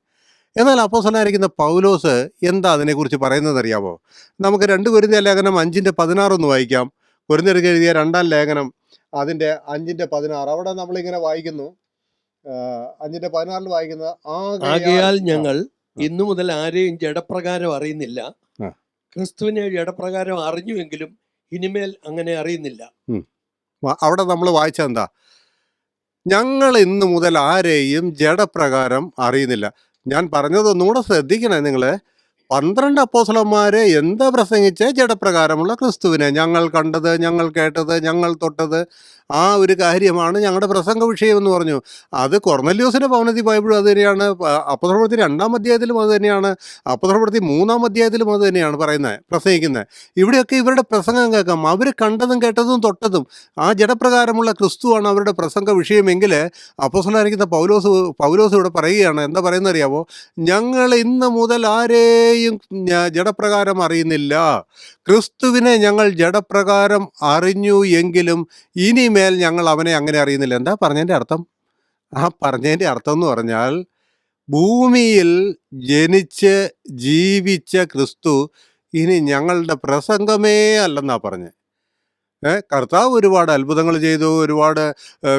S4: എന്നാൽ അപ്പോസ്തലനായിരിക്കുന്ന പൗലോസ് എന്താ അതിനെക്കുറിച്ച് പറയുന്നത് അറിയാമോ? നമുക്ക് 2 കൊരിന്ത്യർ ലേഖനം 5:16 ഒന്ന് വായിക്കാം. കൊരിന്ത്യർക്ക് എഴുതിയ 2-ാം ലേഖനം അതിൻ്റെ 5:16. അവിടെ നമ്മളിങ്ങനെ വായിക്കുന്നു, 5:16 വായിക്കുന്നത്,
S6: ആകയാൽ ഞങ്ങൾ ഇന്നു മുതൽ ആരെയും ജഡപ്രകാരം അറിയുന്നില്ല, ക്രിസ്തുവിനെ ജഡപ്രകാരം അറിഞ്ഞുവെങ്കിലും ഇനിമേൽ അങ്ങനെ അറിയുന്നില്ല.
S4: അവിടെ നമ്മൾ വായിച്ചെന്താ? ഞങ്ങൾ ഇന്നു മുതൽ ആരെയും ജഡപ്രകാരം അറിയുന്നില്ല. ഞാൻ പറഞ്ഞതൊന്നുകൂടെ ശ്രദ്ധിക്കണേ നിങ്ങൾ. 12 അപ്പോസ്തലന്മാരെ എന്താ പ്രസംഗിച്ച? ജഡപ്രകാരമുള്ള ക്രിസ്തുവിനെ. ഞങ്ങൾ കണ്ടത്, ഞങ്ങൾ കേട്ടത്, ഞങ്ങൾ തൊട്ടത്, ആ ഒരു കാര്യമാണ് ഞങ്ങളുടെ പ്രസംഗ വിഷയം എന്ന് പറഞ്ഞു. അത് കൊർന്നല്യോസിൻ്റെ ഭവനത്തിൽ ബൈബിളും അത് തന്നെയാണ്, അപ്പോസ്തലപ്രവൃത്തി 2-ാം അധ്യായത്തിലും അത് തന്നെയാണ്, അപ്പോസ്തലപ്രവൃത്തി 3-ാം അധ്യായത്തിലും അത് തന്നെയാണ് പ്രസംഗിക്കുന്നത്. ഇവിടെയൊക്കെ ഇവരുടെ പ്രസംഗം കേൾക്കാം. അവർ കണ്ടതും കേട്ടതും തൊട്ടതും ആ ജഡപ്രകാരമുള്ള ക്രിസ്തുവാണ് അവരുടെ പ്രസംഗ വിഷയമെങ്കിൽ അപ്പോസ്തലനായിരിക്കുന്ന പൗലോസ് ഇവിടെ പറയുകയാണ്. എന്താ പറയുന്നത് അറിയാമോ? ഞങ്ങൾ ഇന്ന് മുതൽ ആരെയും ആരെയും ജഡപ്രകാരം അറിയുന്നില്ല. ക്രിസ്തുവിനെ ഞങ്ങൾ ജഡപ്രകാരം അറിഞ്ഞു എങ്കിലും ഇനിമേൽ ഞങ്ങൾ അവനെ അങ്ങനെ അറിയുന്നില്ല. എന്താ പറഞ്ഞതിൻ്റെ അർത്ഥം? ആ പറഞ്ഞതിൻ്റെ അർത്ഥം എന്ന് പറഞ്ഞാൽ, ഭൂമിയിൽ ജനിച്ച് ജീവിച്ച ക്രിസ്തു ഇനി ഞങ്ങളുടെ പ്രസംഗമേ അല്ലെന്നാ പറഞ്ഞത്. കർത്താവ് ഒരുപാട് അത്ഭുതങ്ങൾ ചെയ്തു, ഒരുപാട്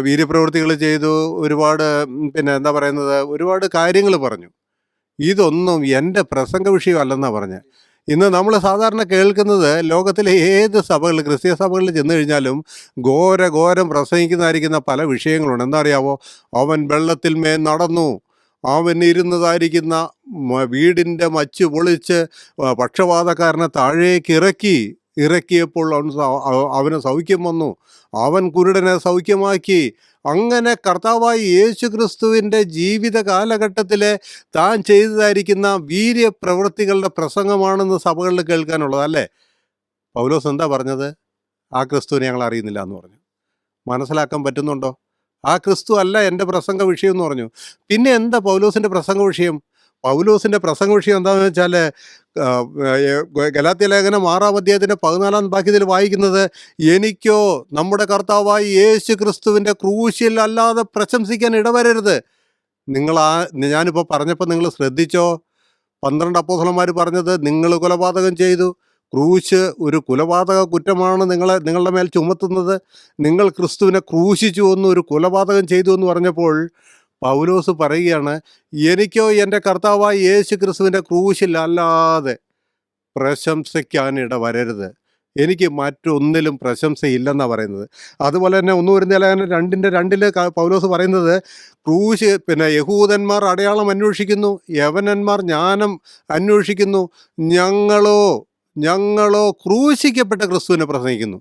S4: വീര്യപ്രവൃത്തികൾ ചെയ്തു, ഒരുപാട് പിന്നെ എന്താ പറയുന്നത്, ഒരുപാട് കാര്യങ്ങൾ പറഞ്ഞു. ഇതൊന്നും എൻ്റെ പ്രസംഗ വിഷയമല്ലെന്നാണ് പറഞ്ഞത്. ഇന്ന് നമ്മൾ സാധാരണ കേൾക്കുന്നത് ലോകത്തിലെ ഏത് സഭകൾ, ക്രിസ്തീയ സഭകളിൽ ചെന്ന് കഴിഞ്ഞാലും ഘോരം പ്രസംഗിക്കുന്നതായിരിക്കുന്ന പല വിഷയങ്ങളുണ്ട്. എന്താ അറിയാവോ? അവൻ വെള്ളത്തിൽ മേൽ നടന്നു, അവൻ ഇരുന്നതായിരിക്കുന്ന വീടിൻ്റെ മച്ച് പൊളിച്ച് പക്ഷപാതക്കാരനെ താഴേക്ക് ഇറക്കിയപ്പോൾ അവന് സൗഖ്യം വന്നു, അവൻ കുരുടനെ സൗഖ്യമാക്കി. അങ്ങനെ കർത്താവായ യേശു ക്രിസ്തുവിൻ്റെ ജീവിത കാലഘട്ടത്തിലെ താൻ ചെയ്തതായിരിക്കുന്ന വീര്യപ്രവൃത്തികളുടെ പ്രസംഗമാണെന്ന് സഭകളിൽ കേൾക്കാനുള്ളത് അല്ലേ? പൗലോസ് എന്താ പറഞ്ഞത്? ആ ക്രിസ്തുവിനെ ഞങ്ങൾ അറിയുന്നില്ല എന്ന് പറഞ്ഞു. മനസ്സിലാക്കാൻ പറ്റുന്നുണ്ടോ? ആ ക്രിസ്തു അല്ല എൻ്റെ പ്രസംഗ വിഷയം എന്ന് പറഞ്ഞു. പിന്നെ എന്താ പൗലോസിൻ്റെ പ്രസംഗ വിഷയം? പൗലോസിൻ്റെ പ്രസംഗ വിഷയം എന്താണെന്ന് വെച്ചാൽ, ഗലാത്യ ലേഖനം 6-ാം അധ്യായത്തിൻ്റെ 14-ാം വാക്യത്തിൽ വായിക്കുന്നത്, എനിക്കോ നമ്മുടെ കർത്താവായ യേശു ക്രിസ്തുവിൻ്റെ ക്രൂശിൽ അല്ലാതെ പ്രശംസിക്കാൻ ഇടവരരുത്. ഞാനിപ്പോൾ പറഞ്ഞപ്പോൾ നിങ്ങൾ ശ്രദ്ധിച്ചോ? 12 അപ്പോസ്തലന്മാർ പറഞ്ഞത്, നിങ്ങൾ കൊലപാതകം ചെയ്തു, ക്രൂശ് ഒരു കൊലപാതക കുറ്റമാണ് നിങ്ങളുടെ മേൽ ചുമത്തുന്നത്, നിങ്ങൾ ക്രിസ്തുവിനെ ക്രൂശിച്ചു എന്ന്, ഒരു കൊലപാതകം ചെയ്തു എന്ന് പറഞ്ഞപ്പോൾ പൗലോസ് പറയുകയാണ്, എനിക്കോ എൻ്റെ കർത്താവായ യേശു ക്രിസ്തുവിൻ്റെ ക്രൂശിൽ അല്ലാതെ പ്രശംസിക്കാനിട വരരുത്. എനിക്ക് മറ്റൊന്നിലും പ്രശംസയില്ലെന്നാണ് പറയുന്നത്. അതുപോലെ തന്നെ 1 കൊരിന്ത്യർ 2:2 പൗലോസ് പറയുന്നത്, ക്രൂശ് പിന്നെ യഹൂദന്മാർ അടയാളം അന്വേഷിക്കുന്നു, യവനന്മാർ ജ്ഞാനം അന്വേഷിക്കുന്നു, ഞങ്ങളോ ക്രൂശിക്കപ്പെട്ട ക്രിസ്തുവിനെ പ്രസംഗിക്കുന്നു.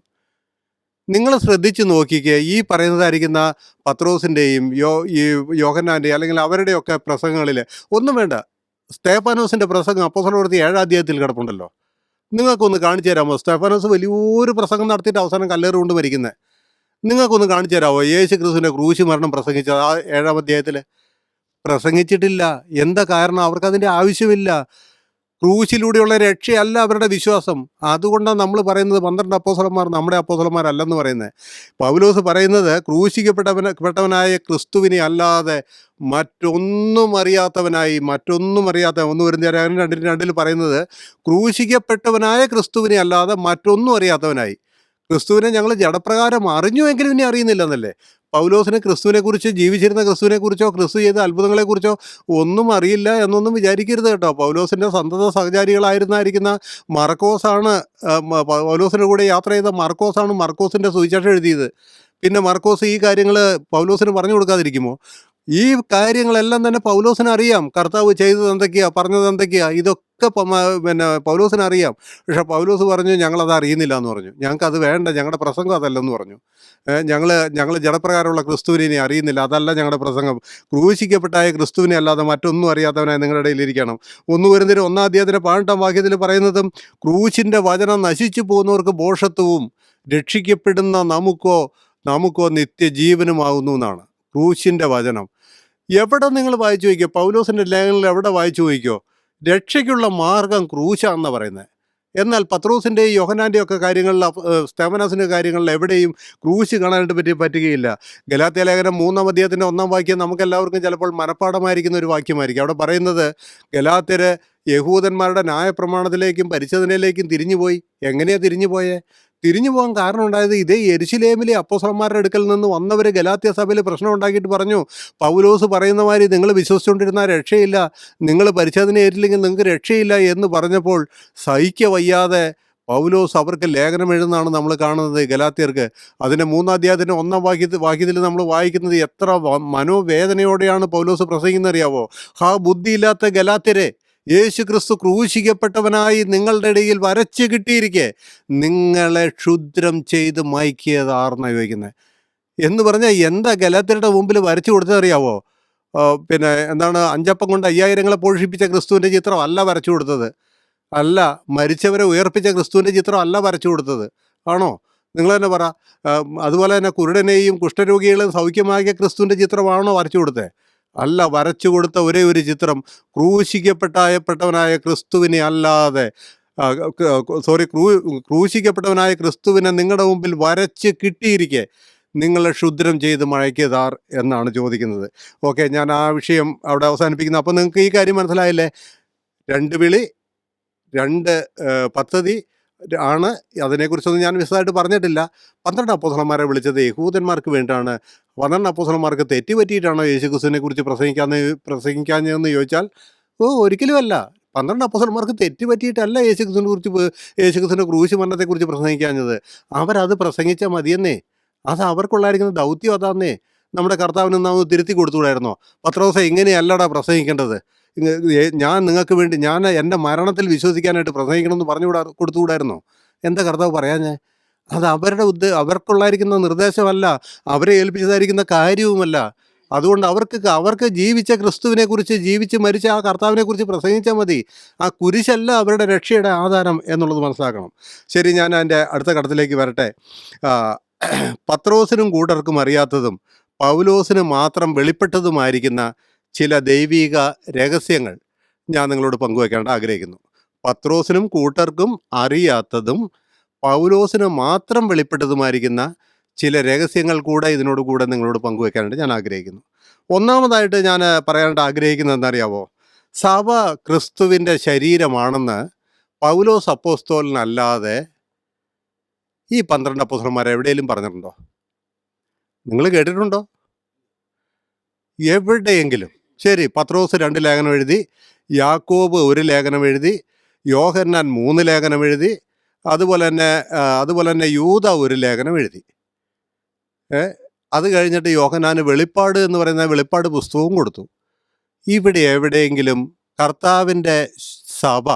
S4: നിങ്ങൾ ശ്രദ്ധിച്ച് നോക്കിക്കേ, ഈ പറയുന്നതായിരിക്കുന്ന പത്രോസിൻ്റെയും ഈ യോഹന്നാൻ്റെയും അല്ലെങ്കിൽ അവരുടെയൊക്കെ പ്രസംഗങ്ങളിൽ ഒന്നും വേണ്ട. സ്തേഫാനോസിൻ്റെ പ്രസംഗം അപ്പോസ്തലപ്രവൃത്തി 7-ാം അധ്യായത്തിൽ കിടപ്പുണ്ടല്ലോ. നിങ്ങൾക്കൊന്ന് കാണിച്ചു തരാമോ? സ്തേഫാനോസ് വലിയൊരു പ്രസംഗം നടത്തിയിട്ട് അവസാനം കല്ലേറ് കൊണ്ട് മരിക്കുന്നത്. നിങ്ങൾക്കൊന്ന് കാണിച്ചു തരാമോ യേശു ക്രിസ്തുവിൻ്റെ ക്രൂശ് മരണം പ്രസംഗിച്ചത്? ആ 7-ാം അധ്യായത്തിൽ പ്രസംഗിച്ചിട്ടില്ല. എന്താ കാരണം? അവർക്കതിൻ്റെ ആവശ്യമില്ല. ക്രൂശിലൂടെയുള്ള രക്ഷയല്ല അവരുടെ വിശ്വാസം. അതുകൊണ്ടാണ് നമ്മൾ പറയുന്നത് 12 അപ്പോസ്തലന്മാർ നമ്മുടെ അപ്പോസ്തലന്മാരല്ലെന്ന് പറയുന്നത്. പൗലോസ് പറയുന്നത്, ക്രൂശിക്കപ്പെട്ടവനായ ക്രിസ്തുവിനെ അല്ലാതെ മറ്റൊന്നും അറിയാത്തവനായി 1 കൊരിന്ത്യർ 2:2 പറയുന്നത്, ക്രൂശിക്കപ്പെട്ടവനായ ക്രിസ്തുവിനെ അല്ലാതെ മറ്റൊന്നും അറിയാത്തവനായി. ക്രിസ്തുവിനെ ഞങ്ങൾ ജഡപ്രകാരം അറിഞ്ഞുവെങ്കിലും ഇനി അറിയുന്നില്ലെന്നല്ലേ? പൗലോസിന് ക്രിസ്തുവിനെക്കുറിച്ച്, ജീവിച്ചിരുന്ന ക്രിസ്തുവിനെക്കുറിച്ചോ ക്രിസ്തു ചെയ്ത അത്ഭുതങ്ങളെക്കുറിച്ചോ ഒന്നും അറിയില്ല എന്നൊന്നും വിചാരിക്കരുത് കേട്ടോ. പൗലോസിൻ്റെ സന്തത സഹചാരികളായിരുന്നായിരിക്കുന്ന മർക്കോസാണ്, പൗലോസിൻ്റെ കൂടെ യാത്ര ചെയ്ത മർക്കോസാണ് മർക്കോസിൻ്റെ സുവിശേഷം എഴുതിയത്. പിന്നെ മർക്കോസ് ഈ കാര്യങ്ങൾ പൗലോസിന് പറഞ്ഞു കൊടുക്കാതിരിക്കുമോ? ഈ കാര്യങ്ങളെല്ലാം തന്നെ പൗലോസിന് അറിയാം. കർത്താവ് ചെയ്തത് എന്തൊക്കെയാ, പറഞ്ഞത് എന്തൊക്കെയാ, ഇതൊക്കെ പിന്നെ പൗലോസിന് അറിയാം. പക്ഷേ പൗലോസ് പറഞ്ഞു, ഞങ്ങളത് അറിയുന്നില്ല എന്ന് പറഞ്ഞു. ഞങ്ങൾക്കത് വേണ്ട, ഞങ്ങളുടെ പ്രസംഗം അതല്ലെന്ന് പറഞ്ഞു. ഞങ്ങൾ ജഡപ്രകാരമുള്ള ക്രിസ്തുവിനെ ഇനി അറിയുന്നില്ല, അതല്ല ഞങ്ങളുടെ പ്രസംഗം. ക്രൂശിക്കപ്പെട്ടായ ക്രിസ്തുവിനെ അല്ലാതെ മറ്റൊന്നും അറിയാത്തവനായി നിങ്ങളുടെ ഇടയിലിരിക്കണം. 1 കൊരിന്ത്യർ 1-ാം അധ്യായത്തിൻ്റെ 18-ാം വാക്യത്തിൽ പറയുന്നതും, ക്രൂശിൻ്റെ വചനം നശിച്ചു പോകുന്നവർക്ക് ഭോഷത്വവും രക്ഷിക്കപ്പെടുന്ന നമുക്കോ നിത്യജീവനുമാകുന്നു എന്നാണ് ക്രൂശിൻ്റെ വചനം. എവിടെ നിങ്ങൾ വായിച്ചു നോക്കിയോ? പൗലോസിൻ്റെ ലേഖനങ്ങളിൽ എവിടെ വായിച്ചു നോക്കിയോ? രക്ഷയ്ക്കുള്ള മാർഗം ക്രൂശാണെന്നാണ് പറയുന്നത്. എന്നാൽ പത്രോസിൻ്റെയും യോഹന്നാൻ്റെയും ഒക്കെ കാര്യങ്ങളിൽ, സ്തേഫാനോസിൻ്റെ കാര്യങ്ങളിൽ എവിടെയും ക്രൂശ് കാണാനായിട്ട് പറ്റുകയില്ല. ഗലാത്യ ലേഖനം 3-ാം അധ്യായത്തിൻ്റെ 1-ാം വാക്യം നമുക്കെല്ലാവർക്കും ചിലപ്പോൾ മനഃപ്പാഠമായിരിക്കുന്ന ഒരു വാക്യമായിരിക്കും. അവിടെ പറയുന്നത്, ഗലാത്യർ യഹൂദന്മാരുടെ ന്യായപ്രമാണത്തിലേക്കും പരിച്ഛേദനയിലേക്കും തിരിഞ്ഞുപോയി. എങ്ങനെയാണ് തിരിഞ്ഞു പോകാൻ കാരണം ഉണ്ടായത്, ഇതേ യെരുശലേമിലെ അപ്പോസ്തലന്മാരുടെ അടുക്കൽ നിന്ന് വന്നവർ ഗലാത്യ സഭയിൽ പ്രശ്നം ഉണ്ടാക്കിയിട്ട് പറഞ്ഞു, പൗലോസ് പറയുന്ന മാതിരി നിങ്ങൾ വിശ്വസിച്ചുകൊണ്ടിരുന്നാൽ രക്ഷയില്ല, നിങ്ങൾ പരിച്ഛേദന ഏറ്റില്ലെങ്കിൽ നിങ്ങൾക്ക് രക്ഷയില്ല എന്ന് പറഞ്ഞപ്പോൾ സഹിക്ക വയ്യാതെ പൗലോസ് അവർക്ക് ലേഖനം എഴുതുന്നതാണ് നമ്മൾ കാണുന്നത് ഗലാത്യർക്ക്. അതിൻ്റെ 3-ാം അധ്യായത്തിൻ്റെ 1-ാം വാക്യത്തിൽ നമ്മൾ വായിക്കുന്നത് എത്ര മനോവേദനയോടെയാണ് പൗലോസ് പ്രസംഗിക്കുന്നത് അറിയാവോ? ബുദ്ധിയില്ലാത്ത ഗലാത്യരെ, യേശു ക്രിസ്തു ക്രൂശിക്കപ്പെട്ടവനായി നിങ്ങളുടെ ഇടയിൽ വരച്ച് കിട്ടിയിരിക്കെ നിങ്ങളെ ക്ഷുദ്രം ചെയ്ത് മയക്കിയതാർന്ന ചോദിക്കുന്നത് എന്ന് പറഞ്ഞാൽ എന്താ ഗലാത്യരുടെ മുമ്പിൽ വരച്ചു കൊടുത്തതറിയാവോ? പിന്നെ എന്താണ്, 5 അപ്പം കൊണ്ട് 5000 പോഷിപ്പിച്ച ക്രിസ്തുവിൻ്റെ ചിത്രം അല്ല വരച്ചു കൊടുത്തത്. അല്ല, മരിച്ചവരെ ഉയർപ്പിച്ച ക്രിസ്തുവിൻ്റെ ചിത്രം അല്ല വരച്ചു കൊടുത്തത്. ആണോ? നിങ്ങൾ തന്നെ പറ. അതുപോലെ തന്നെ കുരുടനെയും കുഷ്ഠരോഗികളെയും സൗഖ്യമാക്കിയ ക്രിസ്തുവിൻ്റെ ചിത്രമാണോ വരച്ചു കൊടുത്തത്? അല്ല, വരച്ചു കൊടുത്ത ഒരേ ഒരു ചിത്രം ക്രൂശിക്കപ്പെട്ടവനായ ക്രിസ്തുവിനെ അല്ലാതെ ക്രൂശിക്കപ്പെട്ടവനായ ക്രിസ്തുവിനെ നിങ്ങളുടെ മുമ്പിൽ വരച്ച് കിട്ടിയിരിക്കെ നിങ്ങളെ ക്ഷുദ്രം ചെയ്ത് മഴയ്ക്കതാർ എന്നാണ് ചോദിക്കുന്നത്. ഓക്കെ, ഞാൻ ആ വിഷയം അവിടെ അവസാനിപ്പിക്കുന്നു. അപ്പോൾ നിങ്ങൾക്ക് ഈ കാര്യം മനസ്സിലായില്ലേ? 2 വിളി, 2 പദ്ധതി ആണ്. അതിനെക്കുറിച്ചൊന്നും ഞാൻ വിശദമായിട്ട് പറഞ്ഞിട്ടില്ല. 12 അപ്പോസ്തലന്മാരെ വിളിച്ചത് യഹൂദന്മാർക്ക് വേണ്ടിയാണ്. 12 അപ്പോസ്തലന്മാർക്ക് തെറ്റുപറ്റിയിട്ടാണോ യേശുക്രിസ്തുവിനെ കുറിച്ച് പ്രസംഗിക്കാഞ്ഞതെന്ന് ചോദിച്ചാൽ ഒരിക്കലുമല്ല. 12 അപ്പോസ്തലന്മാർക്ക് തെറ്റുപറ്റിയിട്ടല്ല യേശുക്രിസ്തുവിൻ്റെ ക്രൂശ് മരണത്തെക്കുറിച്ച് പ്രസംഗിക്കാഞ്ഞത്. അവരത് പ്രസംഗിച്ചാൽ മതിയെന്നേ. അത് അവർക്കുള്ളായിരിക്കുന്ന ദൗത്യം അതാന്നേ. നമ്മുടെ കർത്താവിന് നാം തിരുത്തി കൊടുത്തുകൂടായിരുന്നോ? പത്രോസേ, ഇങ്ങനെയല്ലടാ പ്രസംഗിക്കേണ്ടത്, ഞാൻ നിങ്ങൾക്ക് വേണ്ടി ഞാൻ എൻ്റെ മരണത്തിൽ വിശ്വസിക്കാനായിട്ട് പ്രസംഗിക്കണമെന്ന് കൊടുത്തുകൂടായിരുന്നോ? എന്താ കർത്താവ് പറയാഞ്ഞേ? അത് അവർക്കുള്ളായിരിക്കുന്ന നിർദ്ദേശമല്ല, അവരെ ഏൽപ്പിച്ചതായിരിക്കുന്ന കാര്യവുമല്ല. അതുകൊണ്ട് അവർക്ക് ജീവിച്ച ക്രിസ്തുവിനെ കുറിച്ച്, ജീവിച്ച് മരിച്ച ആ കർത്താവിനെ കുറിച്ച് പ്രസംഗിച്ചാൽ മതി. ആ കുരിശല്ല അവരുടെ രക്ഷയുടെ ആധാരം എന്നുള്ളത് മനസ്സിലാക്കണം. ശരി, ഞാൻ എൻ്റെ അടുത്ത ഘട്ടത്തിലേക്ക് വരട്ടെ. പത്രോസിനും കൂട്ടർക്കും അറിയാത്തതും പൗലോസിന് മാത്രം വെളിപ്പെട്ടതുമായിരിക്കുന്ന ചില ദൈവിക രഹസ്യങ്ങൾ ഞാൻ നിങ്ങളോട് പങ്കുവയ്ക്കാണ്ട് ആഗ്രഹിക്കുന്നു. പത്രോസിനും കൂട്ടർക്കും അറിയാത്തതും പൗലോസിന് മാത്രം വെളിപ്പെട്ടതുമായിരിക്കുന്ന ചില രഹസ്യങ്ങൾ കൂടെ ഇതിനോട് കൂടെ നിങ്ങളോട് പങ്കുവയ്ക്കാനായിട്ട് ഞാൻ ആഗ്രഹിക്കുന്നു. ഒന്നാമതായിട്ട് ഞാൻ പറയാനായിട്ട് ആഗ്രഹിക്കുന്നത് എന്താണെന്നറിയാവോ? സഭ ക്രിസ്തുവിൻ്റെ ശരീരമാണെന്ന് പൗലോസ് അപ്പോസ്തലനല്ലാതെ ഈ 12 അപ്പോസ്തലന്മാർ എവിടെയെങ്കിലും പറഞ്ഞിട്ടുണ്ടോ? നിങ്ങൾ കേട്ടിട്ടുണ്ടോ എവിടെയെങ്കിലും? ശരി, പത്രോസ് 2 ലേഖനം എഴുതി, യാക്കോബ് 1 ലേഖനം എഴുതി, യോഹന്നാൻ 3 ലേഖനം എഴുതി, അതുപോലെ തന്നെ യൂദ 1 ലേഖനം എഴുതി. അത് കഴിഞ്ഞിട്ട് യോഹന്നാന് വെളിപ്പാട് എന്ന് പറയുന്ന വെളിപ്പാട് പുസ്തകവും കൊടുത്തു. ഇവിടെ എവിടെയെങ്കിലും കർത്താവിൻ്റെ സഭ,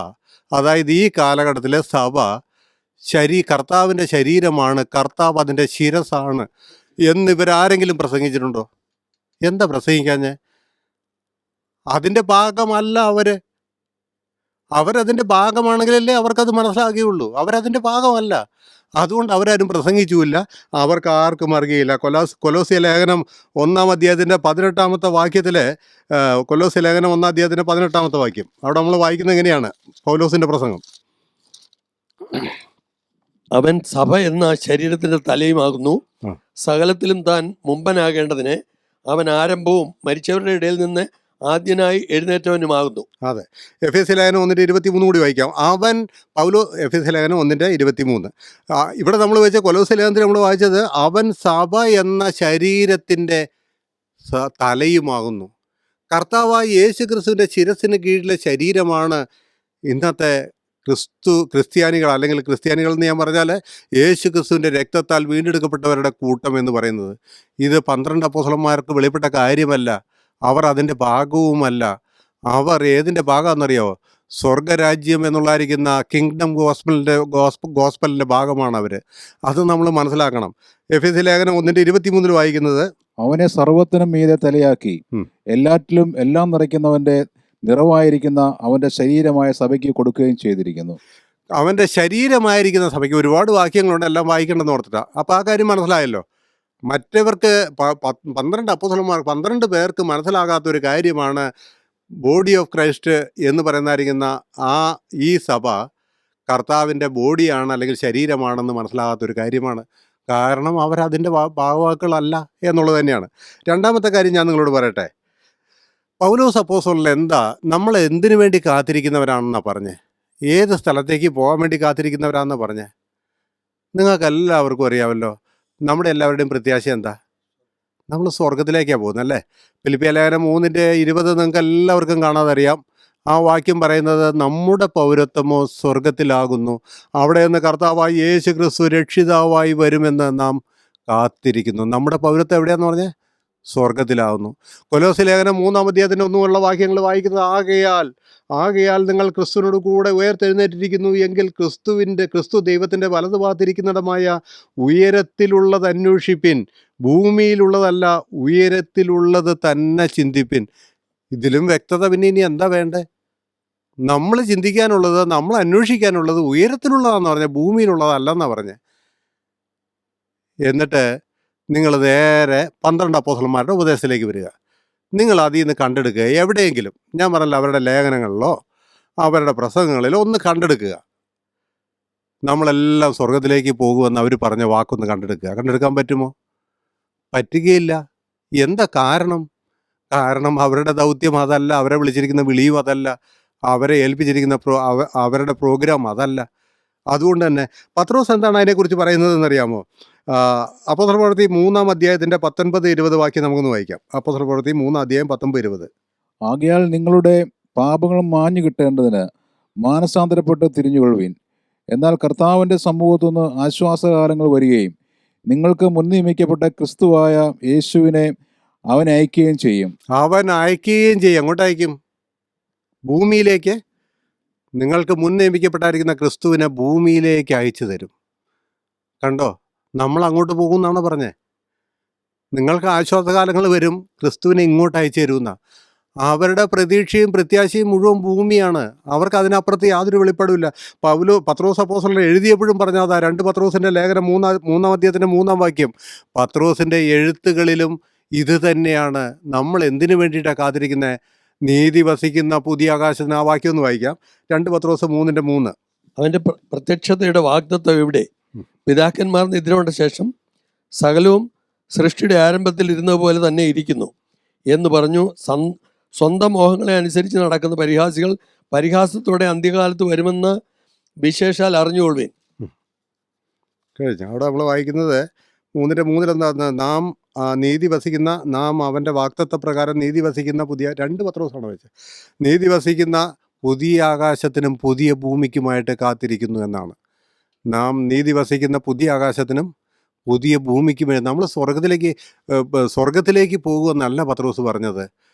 S4: അതായത് ഈ കാലഘട്ടത്തിലെ സഭ കർത്താവിൻ്റെ ശരീരമാണ്, കർത്താവ് അതിൻ്റെ ശിരസാണ് എന്നിവരാരെങ്കിലും പ്രസംഗിച്ചിട്ടുണ്ടോ? എന്താ പ്രസംഗിക്കാഞ്ഞേ? അതിൻ്റെ ഭാഗമല്ല അവരതിൻ്റെ ഭാഗമാണെങ്കിലല്ലേ അവർക്കത് മനസ്സിലാകുകയുള്ളൂ. അവരതിൻ്റെ ഭാഗമല്ല. അതുകൊണ്ട് അവരാരും പ്രസംഗിച്ചുമില്ല, അവർക്ക് ആർക്കും അറിയില്ല. കൊലോസ്യ ലേഖനം 1-ാം അധ്യായത്തിൻ്റെ 18-ാമത്തെ വാക്യത്തിൽ, കൊലോസ്യ ലേഖനം 1-ാം അധ്യായത്തിൻ്റെ 18-ാമത്തെ വാക്യം, അവിടെ നമ്മൾ വായിക്കുന്നത് എങ്ങനെയാണ് പൗലോസിൻ്റെ പ്രസംഗം?
S6: അവൻ സഭ എന്ന ശരീരത്തിന്റെ തലയുമാകുന്നു. സകലത്തിലും താൻ മുമ്പനാകേണ്ടതിന് അവൻ ആരംഭവും മരിച്ചവരുടെ ഇടയിൽ നിന്ന് ആദ്യനായി എഴുന്നേറ്റവനുമാകുന്നു.
S4: അതെ, എഫേസ്യ ലേഖനം 1:23 കൂടി വായിക്കാം. എഫേസ്യ ലേഖനം 1:23. ഇവിടെ നമ്മൾ വായിച്ച കൊലോസ്യ ലേഖനത്തിൽ നമ്മൾ വായിച്ചത് അവൻ സഭ എന്ന ശരീരത്തിൻ്റെ തലയുമാകുന്നു. കർത്താവായ യേശു ക്രിസ്തുവിൻ്റെ ശിരസിന് കീഴിലെ ശരീരമാണ് ഇന്നത്തെ ക്രിസ്ത്യാനികൾ, അല്ലെങ്കിൽ ക്രിസ്ത്യാനികൾ എന്ന് ഞാൻ പറഞ്ഞാൽ യേശു ക്രിസ്തുവിൻ്റെ രക്തത്താൽ വീണ്ടെടുക്കപ്പെട്ടവരുടെ കൂട്ടം എന്ന് പറയുന്നത്. ഇത് 12 അപ്പോസ്തലന്മാർക്ക് വെളിപ്പെട്ട കാര്യമല്ല, അവർ അതിൻ്റെ ഭാഗവുമല്ല. അവർ ഏതിൻ്റെ ഭാഗമാണെന്നറിയാമോ? സ്വർഗരാജ്യം എന്നുള്ളായിരിക്കുന്ന കിങ്ഡം ഗോസ്പലിൻ്റെ ഭാഗമാണ് അവർ. അത് നമ്മൾ മനസ്സിലാക്കണം. എഫേസ്യ ലേഖനം 1:23 വായിക്കുന്നത്,
S5: അവനെ സർവ്വത്തിനും മീതെ തലയാക്കി എല്ലാറ്റിലും എല്ലാം നിറയ്ക്കുന്നവന്റെ നിറവായിരിക്കുന്ന അവന്റെ ശരീരമായ സഭയ്ക്ക് കൊടുക്കുകയും ചെയ്തിരിക്കുന്നു.
S4: അവൻ്റെ ശരീരമായിരിക്കുന്ന സഭയ്ക്ക്. ഒരുപാട് വാക്യങ്ങളുണ്ട്, എല്ലാം വായിക്കേണ്ടെന്ന് ഓർത്തിട്ടാണ്. അപ്പോൾ ആ കാര്യം മനസ്സിലായല്ലോ. മറ്റവർക്ക് 12 അപ്പോസ്തലന്മാർ 12 പേർക്ക് മനസ്സിലാകാത്തൊരു കാര്യമാണ് ബോഡി ഓഫ് ക്രൈസ്റ്റ് എന്ന് പറയുന്നതായിരിക്കുന്ന ഈ സഭ കർത്താവിൻ്റെ ബോഡിയാണ്, അല്ലെങ്കിൽ ശരീരമാണെന്ന് മനസ്സിലാകാത്തൊരു കാര്യമാണ്. കാരണം അവരതിൻ്റെ ഭാഗവാക്കുകളല്ല എന്നുള്ളത് തന്നെയാണ്. രണ്ടാമത്തെ കാര്യം ഞാൻ നിങ്ങളോട് പറയട്ടെ. പൗലോസ് അപ്പോസ്തലൻ നമ്മൾ എന്തിനു വേണ്ടി കാത്തിരിക്കുന്നവരാണെന്നാണ് പറഞ്ഞേ? ഏത് സ്ഥലത്തേക്ക് പോകാൻ വേണ്ടി കാത്തിരിക്കുന്നവരാണെന്നാണ് പറഞ്ഞേ? നിങ്ങൾക്കെല്ലാവർക്കും അറിയാമല്ലോ. നമ്മുടെ എല്ലാവരുടെയും പ്രത്യാശ എന്താ? നമ്മൾ സ്വർഗത്തിലേക്കാണ് പോകുന്നത്, അല്ലേ? ഫിലിപ്പിയ ലേഖനം 3:20 നിങ്ങൾക്ക് എല്ലാവർക്കും കാണാതറിയാം. ആ വാക്യം പറയുന്നത് നമ്മുടെ പൗരത്വമോ സ്വർഗത്തിലാകുന്നു, അവിടെ നിന്ന് കർത്താവായി യേശു ക്രിസ്തു രക്ഷിതാവായി വരുമെന്ന് നാം കാത്തിരിക്കുന്നു. നമ്മുടെ പൗരത്വം എവിടെയാന്ന് പറഞ്ഞേ? സ്വർഗത്തിലാവുന്നു. കൊലോസ്യ ലേഖനം 3-ാം അധ്യായത്തിന് ഒന്നുമുള്ള വാക്യങ്ങൾ വായിക്കുന്നത്, ആകയാൽ നിങ്ങൾ ക്രിസ്തുവിനോട് കൂടെ ഉയർത്തെഴുന്നേറ്റിരിക്കുന്നു എങ്കിൽ ക്രിസ്തു ദൈവത്തിൻ്റെ വലതുഭാഗത്തിരിക്കുന്നിടമായ ഉയരത്തിലുള്ളത് അന്വേഷിപ്പിൻ, ഭൂമിയിലുള്ളതല്ല ഉയരത്തിലുള്ളത് തന്നെ ചിന്തിപ്പിൻ. ഇതിലും വ്യക്തത പിന്നെ ഇനി എന്താ വേണ്ടേ? നമ്മൾ ചിന്തിക്കാനുള്ളത്, നമ്മൾ അന്വേഷിക്കാനുള്ളത് ഉയരത്തിലുള്ളതാണെന്ന് പറഞ്ഞാൽ, ഭൂമിയിലുള്ളതല്ലെന്നാണ് പറഞ്ഞത്. എന്നിട്ട് നിങ്ങൾ നേരെ 12 അപ്പോസ്തലന്മാരുടെ ഉപദേശത്തിലേക്ക് വരിക. നിങ്ങൾ അതിൽ നിന്ന് കണ്ടെടുക്കുക. എവിടെയെങ്കിലും ഞാൻ പറഞ്ഞല്ലോ, അവരുടെ ലേഖനങ്ങളിലോ അവരുടെ പ്രസംഗങ്ങളിലോ ഒന്ന് കണ്ടെടുക്കുക. നമ്മളെല്ലാം സ്വർഗത്തിലേക്ക് പോകുമെന്ന് അവർ പറഞ്ഞ വാക്കൊന്ന് കണ്ടെടുക്കുക. കണ്ടെടുക്കാൻ പറ്റുമോ? പറ്റുകയില്ല. എന്താ കാരണം? കാരണം അവരുടെ ദൗത്യം അതല്ല, അവരെ വിളിച്ചിരിക്കുന്ന വിളിയും അതല്ല, അവരെ ഏൽപ്പിച്ചിരിക്കുന്ന അവരുടെ പ്രോഗ്രാം അതല്ല. അതുകൊണ്ട് തന്നെ പത്രോസ് എന്താണ് അതിനെക്കുറിച്ച് പറയുന്നതെന്നറിയാമോ? അപ്പോസ്തല പ്രവൃത്തി 3-ാം അധ്യായത്തിൻ്റെ 19-20 വാക്യം നമുക്കൊന്ന് വായിക്കാം. അപ്പോസ്തല പ്രവൃത്തി 3-ാം അധ്യായം 19-20.
S5: ആകയാൽ നിങ്ങളുടെ പാപങ്ങളും മാഞ്ഞു കിട്ടേണ്ടതിന് മാനസാന്തരപ്പെട്ട് തിരിഞ്ഞുകൊള്ളുവിൻ. എന്നാൽ കർത്താവിൻ്റെ സമൂഹത്തുനിന്ന് ആശ്വാസകാലങ്ങൾ വരികയും നിങ്ങൾക്ക് മുൻ നിയമിക്കപ്പെട്ട ക്രിസ്തുവായ യേശുവിനെ അവൻ അയക്കുകയും ചെയ്യും.
S4: അവൻ അയക്കുകയും ചെയ്യും. അങ്ങോട്ട് അയക്കും? ഭൂമിയിലേക്ക്. നിങ്ങൾക്ക് മുൻ നിയമിക്കപ്പെട്ടായിരിക്കുന്ന ക്രിസ്തുവിനെ ഭൂമിയിലേക്ക് അയച്ചു തരും. കണ്ടോ, നമ്മൾ അങ്ങോട്ട് പോകും എന്നാണ് പറഞ്ഞത്. നിങ്ങൾക്ക് ആശ്വാസകാലങ്ങൾ വരും, ക്രിസ്തുവിനെ ഇങ്ങോട്ട് അയച്ചു തരുമെന്ന. അവരുടെ പ്രതീക്ഷയും പ്രത്യാശയും മുഴുവൻ ഭൂമിയാണ്. അവർക്ക് അതിനപ്പുറത്ത് യാതൊരു വെളിപ്പാടുമില്ല. പത്രോസ് അപ്പോസ്തലൻ എഴുതിയപ്പോഴും പറഞ്ഞതാ, 2 പത്രോസിൻ്റെ ലേഖനം 3-ാം അധ്യായത്തിൻ്റെ 3-ാം വാക്യം. പത്രോസിൻ്റെ എഴുത്തുകളിലും ഇത് തന്നെയാണ്. നമ്മൾ എന്തിനു വേണ്ടിയിട്ടാണ് കാത്തിരിക്കുന്നത്? നീതി വസിക്കുന്ന പുതിയ ആകാശത്തിന്. ആ വാക്യം ഒന്ന് വായിക്കാം. 2 പത്രോസ് 3:3.
S6: അവൻ്റെ പ്രത്യക്ഷതയുടെ വാഗ്ദത്തം എവിടെ? പിതാക്കന്മാർ നിദ്ര കൊണ്ട ശേഷം സകലവും സൃഷ്ടിയുടെ ആരംഭത്തിൽ ഇരുന്നതുപോലെ തന്നെ ഇരിക്കുന്നു എന്ന് പറഞ്ഞു. സ്വന്തം മോഹങ്ങളെ അനുസരിച്ച് നടക്കുന്ന പരിഹാസികൾ പരിഹാസത്തോടെ അന്ത്യകാലത്ത് വരുമെന്ന് വിശേഷാൽ അറിഞ്ഞുകൊള്ളുവിൻ.
S4: കഴിഞ്ഞു. അവിടെ നമ്മൾ വായിക്കുന്നത് 3:3 എന്താ? നാം നീതി വസിക്കുന്ന, നാം അവൻ്റെ വാഗ്ദത്ത പ്രകാരം നീതി വസിക്കുന്ന പുതിയ, 2 പത്രോസാണ് വെച്ചത്, നീതി വസിക്കുന്ന പുതിയ ആകാശത്തിനും പുതിയ ഭൂമിക്കുമായിട്ട് കാത്തിരിക്കുന്നു എന്നാണ്. നാം നീതി വസിക്കുന്ന പുതിയ ആകാശത്തിനും പുതിയ ഭൂമിക്കും വേണ്ടി നമ്മൾ സ്വർഗത്തിലേക്ക് പോകുമെന്നല്ല പത്രോസ് പറഞ്ഞത്.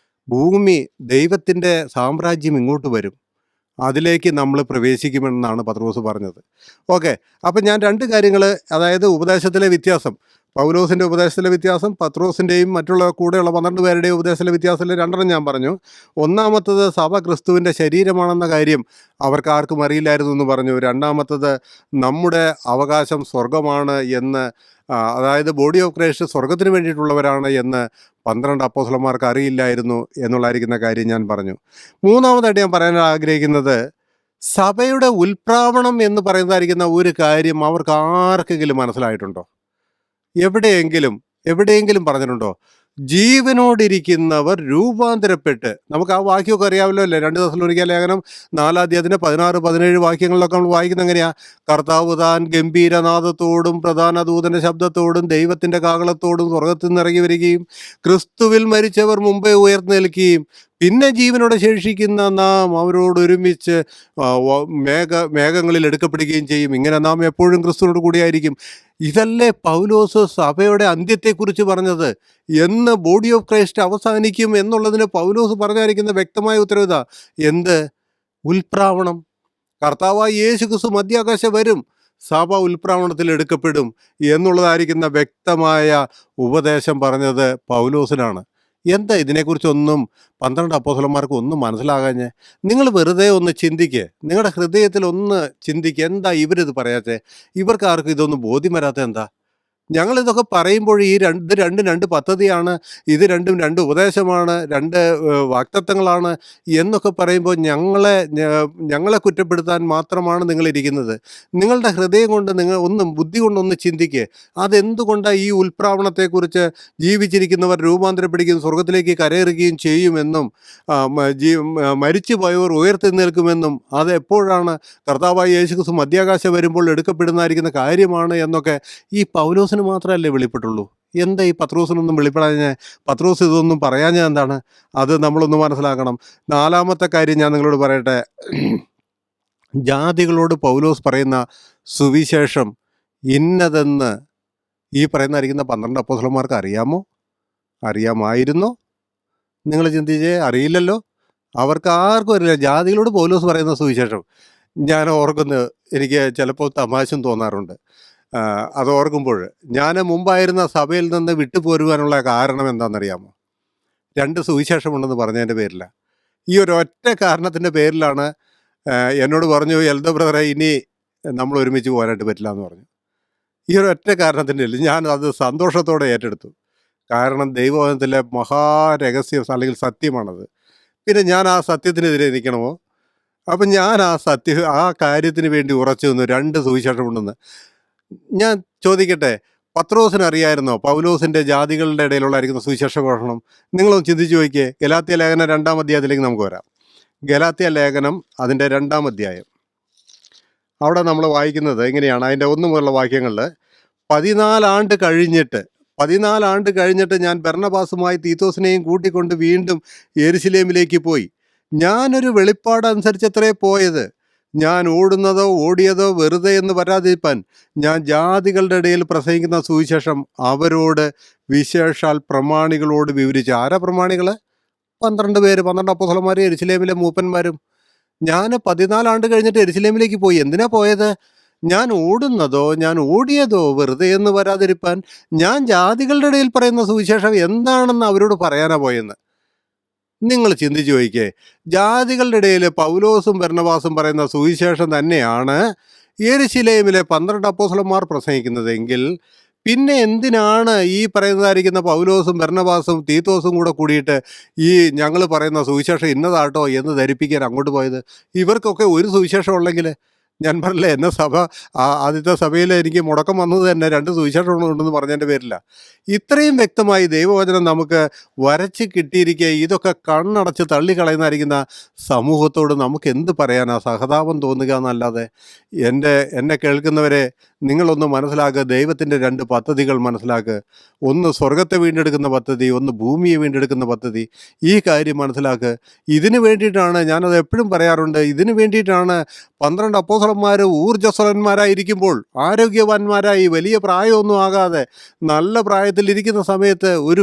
S4: ഭൂമി, ദൈവത്തിൻ്റെ സാമ്രാജ്യം ഇങ്ങോട്ട് വരും, അതിലേക്ക് നമ്മൾ പ്രവേശിക്കുമെന്നാണ് പത്രോസ് പറഞ്ഞത്. ഓക്കെ, അപ്പം ഞാൻ 2 കാര്യങ്ങൾ, അതായത് ഉപദേശത്തിലെ വ്യത്യാസം, പൗലോസിൻ്റെ ഉപദേശത്തിലെ വ്യത്യാസം, പത്രോസിൻ്റെയും മറ്റുള്ള കൂടെയുള്ള 12 പേരുടെയും ഉപദേശത്തിലെ വ്യത്യാസത്തിൽ 2 ഞാൻ പറഞ്ഞു. ഒന്നാമത്തത് സഭ ക്രിസ്തുവിൻ്റെ ശരീരമാണെന്ന കാര്യം അവർക്ക് ആർക്കും അറിയില്ലായിരുന്നു എന്ന് പറഞ്ഞു. രണ്ടാമത്തത് നമ്മുടെ അവകാശം സ്വർഗമാണ് എന്ന്, അതായത് ബോഡി ഓഫ് ക്രൈസ്റ്റ് സ്വർഗത്തിന് വേണ്ടിയിട്ടുള്ളവരാണ് എന്ന് 12 അപ്പോസ്തലന്മാർക്ക് അറിയില്ലായിരുന്നു എന്നുള്ളതായിരിക്കുന്ന കാര്യം ഞാൻ പറഞ്ഞു. മൂന്നാമതായിട്ട് ഞാൻ പറയാൻ ആഗ്രഹിക്കുന്നത്, സഭയുടെ ഉൽപ്രാവണം എന്ന് പറയുന്നതായിരിക്കുന്ന ഒരു കാര്യം അവർക്ക് ആർക്കെങ്കിലും മനസ്സിലായിട്ടുണ്ടോ? എവിടെയെങ്കിലും പറഞ്ഞിട്ടുണ്ടോ? ജീവനോടിരിക്കുന്നവർ രൂപാന്തരപ്പെട്ട്, നമുക്ക് ആ വാക്യമൊക്കെ അറിയാമല്ലോ അല്ലേ? 2 തെസ്സലോനിക്ക ലേഖനം 4-ാം അധ്യായത്തിൻ്റെ 16-17 വാക്യങ്ങളിലൊക്കെ നമ്മൾ വായിക്കുന്നത് എങ്ങനെയാ? കർത്താവ് താൻ ഗംഭീരനാദത്തോടും പ്രധാന ദൂതൻ്റെ ശബ്ദത്തോടും ദൈവത്തിൻ്റെ കാഹളത്തോടും സ്വർഗത്തിൽ നിന്ന് ഇറങ്ങി വരികയും ക്രിസ്തുവിൽ മരിച്ചവർ മുമ്പേ ഉയർന്നേൽക്കുകയും പിന്നെ ജീവനോടെ ശേഷിക്കുന്ന നാം അവരോടൊരുമിച്ച് മേഘങ്ങളിൽ എടുക്കപ്പെടുകയും ചെയ്യും. ഇങ്ങനെ നാം എപ്പോഴും ക്രിസ്തുവിനോട് കൂടിയായിരിക്കും. ഇതല്ലേ പൗലോസ് സഭയുടെ അന്ത്യത്തെക്കുറിച്ച് പറഞ്ഞത്? എന്ന് ബോഡി ഓഫ് ക്രൈസ്റ്റ് അവസാനിക്കും എന്നുള്ളതിന് പൗലോസ് പറഞ്ഞായിരിക്കുന്ന വ്യക്തമായ ഉത്തരവിത. എന്ത്? ഉൽപ്രാവണം. കർത്താവായ യേശു ക്രിസ്തു മധ്യാകാശം വരും, സഭ ഉൽപ്രാവണത്തിൽ എടുക്കപ്പെടും എന്നുള്ളതായിരിക്കുന്ന വ്യക്തമായ ഉപദേശം പറഞ്ഞത് പൗലോസിനാണ്. എന്താ ഇതിനെക്കുറിച്ചൊന്നും 12 അപ്പോസ്തലന്മാർക്ക് ഒന്നും മനസ്സിലാകാഞ്ഞേ? നിങ്ങൾ വെറുതെ ഒന്ന് ചിന്തിക്കുക, നിങ്ങളുടെ ഹൃദയത്തിൽ ഒന്ന് ചിന്തിക്കുക, എന്താ ഇവരിത് പറയാത്തേ? ഇവർക്ക് ആർക്കും ഇതൊന്നും ബോധ്യം വരാത്ത എന്താ? ഞങ്ങളിതൊക്കെ പറയുമ്പോൾ ഇത് രണ്ടും 2 പദ്ധതിയാണ്, ഇത് രണ്ടും 2 ഉപദേശമാണ്, 2 വാഗ്ദത്തങ്ങളാണ് എന്നൊക്കെ പറയുമ്പോൾ ഞങ്ങളെ കുറ്റപ്പെടുത്താൻ മാത്രമാണ് നിങ്ങളിരിക്കുന്നത്. നിങ്ങളുടെ ഹൃദയം കൊണ്ട് ബുദ്ധി കൊണ്ടൊന്ന് ചിന്തിക്കുക. അതെന്തുകൊണ്ടാണ് ഈ ഉൽപ്രാവണത്തെക്കുറിച്ച് ജീവിച്ചിരിക്കുന്നവർ രൂപാന്തരപ്പെടുകയും സ്വർഗത്തിലേക്ക് കരയേറുകയും ചെയ്യുമെന്നും മരിച്ചു പോയവർ ഉയർത്തെഴുന്നേൽക്കുമെന്നും അത് എപ്പോഴാണ് കർത്താവായ യേശു ക്രിസ്തു മധ്യാകാശം വരുമ്പോൾ എടുക്കപ്പെടുന്നതായിരിക്കുന്ന കാര്യമാണ് എന്നൊക്കെ ഈ പൗലോസിന് മാത്രമല്ലേ വെളിപ്പെട്ടുള്ളൂ. എന്താ ഈ പത്രോസിനൊന്നും വെളിപ്പെടാഞ്ഞ? പത്രോസ് ഇതൊന്നും പറയാഞ്ഞ എന്താണ്? അത് നമ്മളൊന്ന് മനസ്സിലാക്കണം. 4-ാമത്തെ കാര്യം ഞാൻ നിങ്ങളോട് പറയട്ടെ. ജാതികളോട് പൗലോസ് പറയുന്ന സുവിശേഷം ഇന്നതെന്ന് ഈ പറയുന്നതായിരിക്കുന്ന 12 അപ്പോസ്തലന്മാർക്ക് അറിയാമോ? അറിയാമായിരുന്നോ? നിങ്ങൾ ചിന്തിച്ചേ. അറിയില്ലല്ലോ. അവർക്ക് ആർക്കും അറിയില്ല. ജാതികളോട് പൗലോസ് പറയുന്ന സുവിശേഷം ഞാൻ ഓർക്കുന്നത്, എനിക്ക് ചിലപ്പോൾ തമാശയും തോന്നാറുണ്ട്. അത് ഓർക്കുമ്പോൾ ഞാൻ മുമ്പായിരുന്ന സഭയിൽ നിന്ന് വിട്ടുപോരുവാനുള്ള കാരണം എന്താണെന്നറിയാമോ? 2 സുവിശേഷമുണ്ടെന്ന് പറഞ്ഞതിൻ്റെ പേരിലാണ്. ഈ ഒരൊറ്റ കാരണത്തിൻ്റെ പേരിലാണ് എന്നോട് പറഞ്ഞു, എൽദോ ബ്രദറെ ഇനി നമ്മൾ ഒരുമിച്ച് പോകാനായിട്ട് പറ്റില്ല എന്ന് പറഞ്ഞു. ഈ ഒരൊറ്റ കാരണത്തിൻ്റെ പേരിൽ ഞാൻ അത് സന്തോഷത്തോടെ ഏറ്റെടുത്തു. കാരണം ദൈവവചനത്തിലെ മഹാരഹസ്യം അല്ലെങ്കിൽ സത്യമാണത്. പിന്നെ ഞാൻ ആ സത്യത്തിനെതിരെ നിൽക്കണമോ? അപ്പം ഞാൻ ആ കാര്യത്തിന് വേണ്ടി ഉറച്ചു നിന്നു. 2 സുവിശേഷമുണ്ടെന്ന്. ഞാൻ ചോദിക്കട്ടെ, പത്രോസിന് അറിയായിരുന്നോ പൗലോസിൻ്റെ ജാതികളുടെ ഇടയിലുള്ളായിരിക്കുന്ന സുവിശേഷ ഘോഷണം? നിങ്ങളൊന്ന് ചിന്തിച്ച് നോക്കിയേ. ഗലാത്യ ലേഖനം 2-ാം അധ്യായത്തിലേക്ക് നമുക്ക് വരാം. ഗലാത്യ ലേഖനം അതിൻ്റെ 2-ാം അധ്യായം. അവിടെ നമ്മൾ വായിക്കുന്നത് എങ്ങനെയാണ്? അതിൻ്റെ 1 മുതലുള്ള വാക്യങ്ങളിൽ 14 ആണ്ട് കഴിഞ്ഞിട്ട് ഞാൻ ബർന്നബാസുമായി തീത്തോസിനെയും കൂട്ടിക്കൊണ്ട് വീണ്ടും യെരുശലേമിലേക്ക് പോയി. ഞാനൊരു വെളിപ്പാട് അനുസരിച്ചത്രേ പോയത്. ഞാൻ ഓടിയതോ വെറുതെ എന്ന് വരാതിരിപ്പാൻ ഞാൻ ജാതികളുടെ ഇടയിൽ പ്രസംഗിക്കുന്ന സുവിശേഷം അവരോട് വിശേഷാൽ പ്രമാണികളോട് വിവരിച്ചു. ആരാ പ്രമാണികൾ? 12 പേര്, 12 അപ്പോസ്തലന്മാർ, യെരുശലേമിലെ മൂപ്പന്മാരും. ഞാൻ 14 ആണ്ട് കഴിഞ്ഞിട്ട് യെരുശലേമിലേക്ക് പോയി. എന്തിനാ പോയത്? ഞാൻ ഓടിയതോ വെറുതെ എന്ന് വരാതിരിപ്പാൻ ഞാൻ ജാതികളുടെ ഇടയിൽ പറയുന്ന സുവിശേഷം എന്താണെന്ന് അവരോട് പറയാനാ പോയെന്ന്. നിങ്ങൾ ചിന്തിച്ചു നോക്കിക്കേ. ജാതികളുടെ ഇടയിൽ പൗലോസും ബർന്നബാസും പറയുന്ന സുവിശേഷം തന്നെയാണ് യെരുശലേമിലെ 12 അപ്പോസ്തലന്മാർ പ്രസംഗിക്കുന്നതെങ്കിൽ പിന്നെ എന്തിനാണ് ഈ പറയുന്നതായിരിക്കുന്ന പൗലോസും ബർന്നബാസും തീത്തോസും കൂടെ കൂടിയിട്ട് ഈ ഞങ്ങൾ പറയുന്ന സുവിശേഷം ഇന്നതാട്ടോ എന്ന് ധരിപ്പിക്കാൻ അങ്ങോട്ട് പോയത്? ഇവർക്കൊക്കെ ഒരു സുവിശേഷം ഉള്ളെങ്കിൽ, ഞാൻ പറഞ്ഞില്ലേ, എന്നെ ആദ്യത്തെ സഭയിൽ എനിക്ക് മുടക്കം വന്നത് തന്നെ 2 സുവിശേഷം ഉണ്ടെന്ന് പറഞ്ഞതിൻ്റെ പേരില്ല. ഇത്രയും വ്യക്തമായി ദൈവവചനം നമുക്ക് വരച്ച് കിട്ടിയിരിക്കെ ഇതൊക്കെ കണ്ണടച്ച് തള്ളിക്കളയുന്നതായിരിക്കുന്ന സമൂഹത്തോട് നമുക്ക് എന്ത് പറയാനാ? സഹതാപം തോന്നുക എന്നല്ലാതെ. എന്നെ കേൾക്കുന്നവരെ, നിങ്ങളൊന്ന് മനസ്സിലാക്കുക. ദൈവത്തിൻ്റെ 2 പദ്ധതികൾ മനസ്സിലാക്കുക. ഒന്ന് സ്വർഗത്തെ വീണ്ടെടുക്കുന്ന പദ്ധതി, ഒന്ന് ഭൂമിയെ വീണ്ടെടുക്കുന്ന പദ്ധതി. ഈ കാര്യം മനസ്സിലാക്കുക. ഇതിനു വേണ്ടിയിട്ടാണ്, ഞാനത് എപ്പോഴും പറയാറുണ്ട്, ഇതിനു വേണ്ടിയിട്ടാണ് 12 അപ്പോസ്തലന്മാർ ഊർജ്ജസ്വലന്മാരായിരിക്കുമ്പോൾ, ആരോഗ്യവാന്മാരായി, വലിയ പ്രായമൊന്നും ആകാതെ നല്ല പ്രായത്തിലിരിക്കുന്ന സമയത്ത് ഒരു